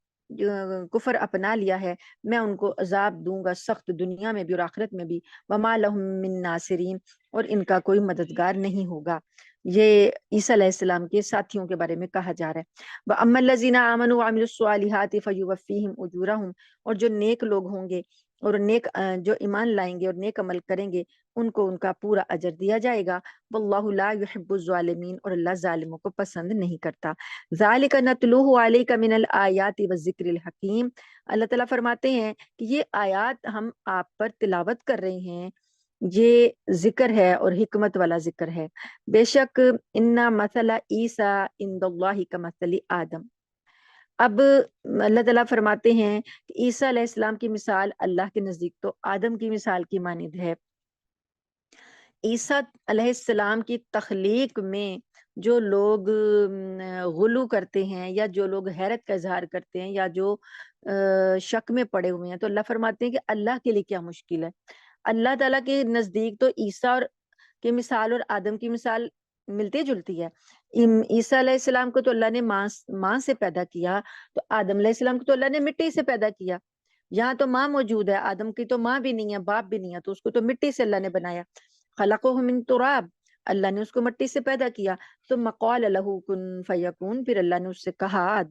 S1: کفر اپنا لیا ہے، میں ان کو عذاب دوں گا سخت، دنیا میں بھی اور آخرت میں بھی۔ وَمَا لَهُم مِّن نَاصِرِينَ، اور ان کا کوئی مددگار نہیں ہوگا۔ یہ عیسیٰ علیہ السلام کے ساتھیوں کے بارے میں کہا جا رہا ہے۔ وَأَمَّا الَّذِينَ آمَنُوا وَعَمِلُوا الصَّالِحَاتِ فَيُوَفِّيهِمْ أُجُورَهُمْ، اور جو نیک لوگ ہوں گے اور جو ایمان لائیں گے اور نیک عمل کریں گے ان کو ان کا پورا اجر دیا جائے گا۔ واللہ لا يحب الظالمین، اور اللہ ظالموں کو پسند نہیں کرتا۔ ذالک نتلوہ علیک من الآیات والذکر الحکیم، اللہ تعالیٰ فرماتے ہیں کہ یہ آیات ہم آپ پر تلاوت کر رہے ہیں، یہ ذکر ہے اور حکمت والا ذکر ہے۔ بے شک انا مثل عیسیٰ عند اللہ کمثل آدم، اب اللہ تعالیٰ فرماتے ہیں کہ عیسیٰ علیہ السلام کی مثال اللہ کے نزدیک تو آدم کی مثال کی مانند ہے۔ عیسیٰ علیہ السلام کی تخلیق میں جو لوگ غلو کرتے ہیں یا جو لوگ حیرت کا اظہار کرتے ہیں یا جو شک میں پڑے ہوئے ہیں، تو اللہ فرماتے ہیں کہ اللہ کے لیے کیا مشکل ہے۔ اللہ تعالیٰ کے نزدیک تو عیسیٰ اور کی مثال اور آدم کی مثال ملتی جلتی ہے۔ عیسیٰ علیہ السلام کو تو اللہ نے ماں سے پیدا کیا، تو آدم علیہ السلام کو تو اللہ نے مٹی سے پیدا کیا۔ یہاں تو ماں موجود ہے، آدم کی تو ماں بھی نہیں ہے، باپ بھی نہیں ہے، تو اس کو تو مٹی سے اللہ نے بنایا۔ خلقہ من تراب، اللہ نے اس کو مٹی سے پیدا کیا۔ ثم قال له کن فیکون، پھر اللہ نے اس سے کہا،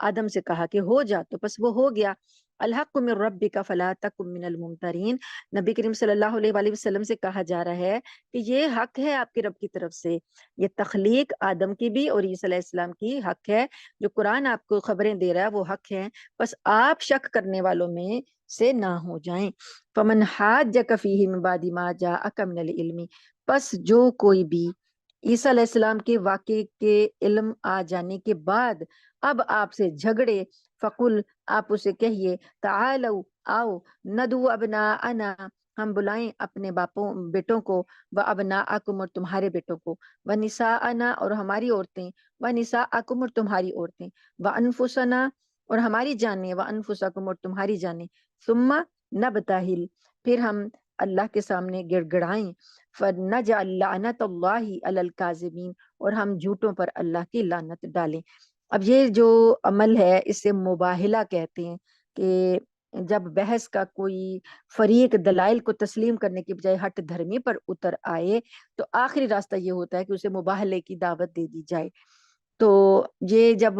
S1: آدم سے کہا کہ ہو جا، تو بس وہ ہو گیا۔ الحق من ربک فلا تکن من الممترین، نبی کریم صلی اللہ علیہ وآلہ وسلم سے کہا جا رہا ہے کہ یہ حق ہے آپ کے رب کی طرف سے، یہ تخلیق آدم کی بھی اور عیسیٰ علیہ السلام کی حق ہے، جو قرآن آپ کو خبریں دے رہا ہے وہ حق ہے، بس آپ شک کرنے والوں میں سے نہ ہو جائیں۔ فمن حاجک فیہ من بعد ما جاءک من العلم، پس جو کوئی بھی عیسیٰ علیہ السلام کے واقعے کے علم آ جانے کے بعد اب آپ سے جھگڑے، فقل، آپ اسے کہیے، تعالو، آؤ، ندعو ابناءنا، ہم بلائیں اپنے بیٹوں کو، و ابناءکم، اور تمہارے بیٹوں کو، و نساءنا، اور ہماری عورتیں، و نساءکم، اور تمہاری عورتیں، و انفسنا، اور ہماری جانیں، و انفسکم، اور تمہاری جانیں، ثم نبتہل، پھر ہم اللہ کے سامنے گڑ گڑائیں، فنجعل لعنت اللہ علی الکاذبین، اور ہم جھوٹوں پر اللہ کی لعنت ڈالیں۔ اب یہ جو عمل ہے اسے مباہلہ کہتے ہیں، کہ جب بحث کا کوئی فریق دلائل کو تسلیم کرنے کی بجائے ہٹ دھرمی پر اتر آئے تو آخری راستہ یہ ہوتا ہے کہ اسے مباہلے کی دعوت دے دی جائے۔ تو یہ جب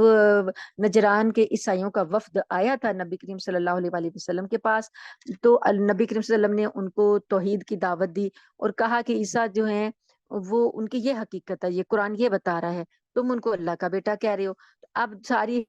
S1: نجران کے عیسائیوں کا وفد آیا تھا نبی کریم صلی اللہ علیہ وآلہ وسلم کے پاس، تو نبی کریم صلی اللہ علیہ وسلم نے ان کو توحید کی دعوت دی اور کہا کہ عیسیٰ جو ہیں وہ ان کی یہ حقیقت ہے، یہ قرآن یہ بتا رہا ہے، تم ان کو اللہ کا بیٹا کہہ رہے ہو۔ اب ساری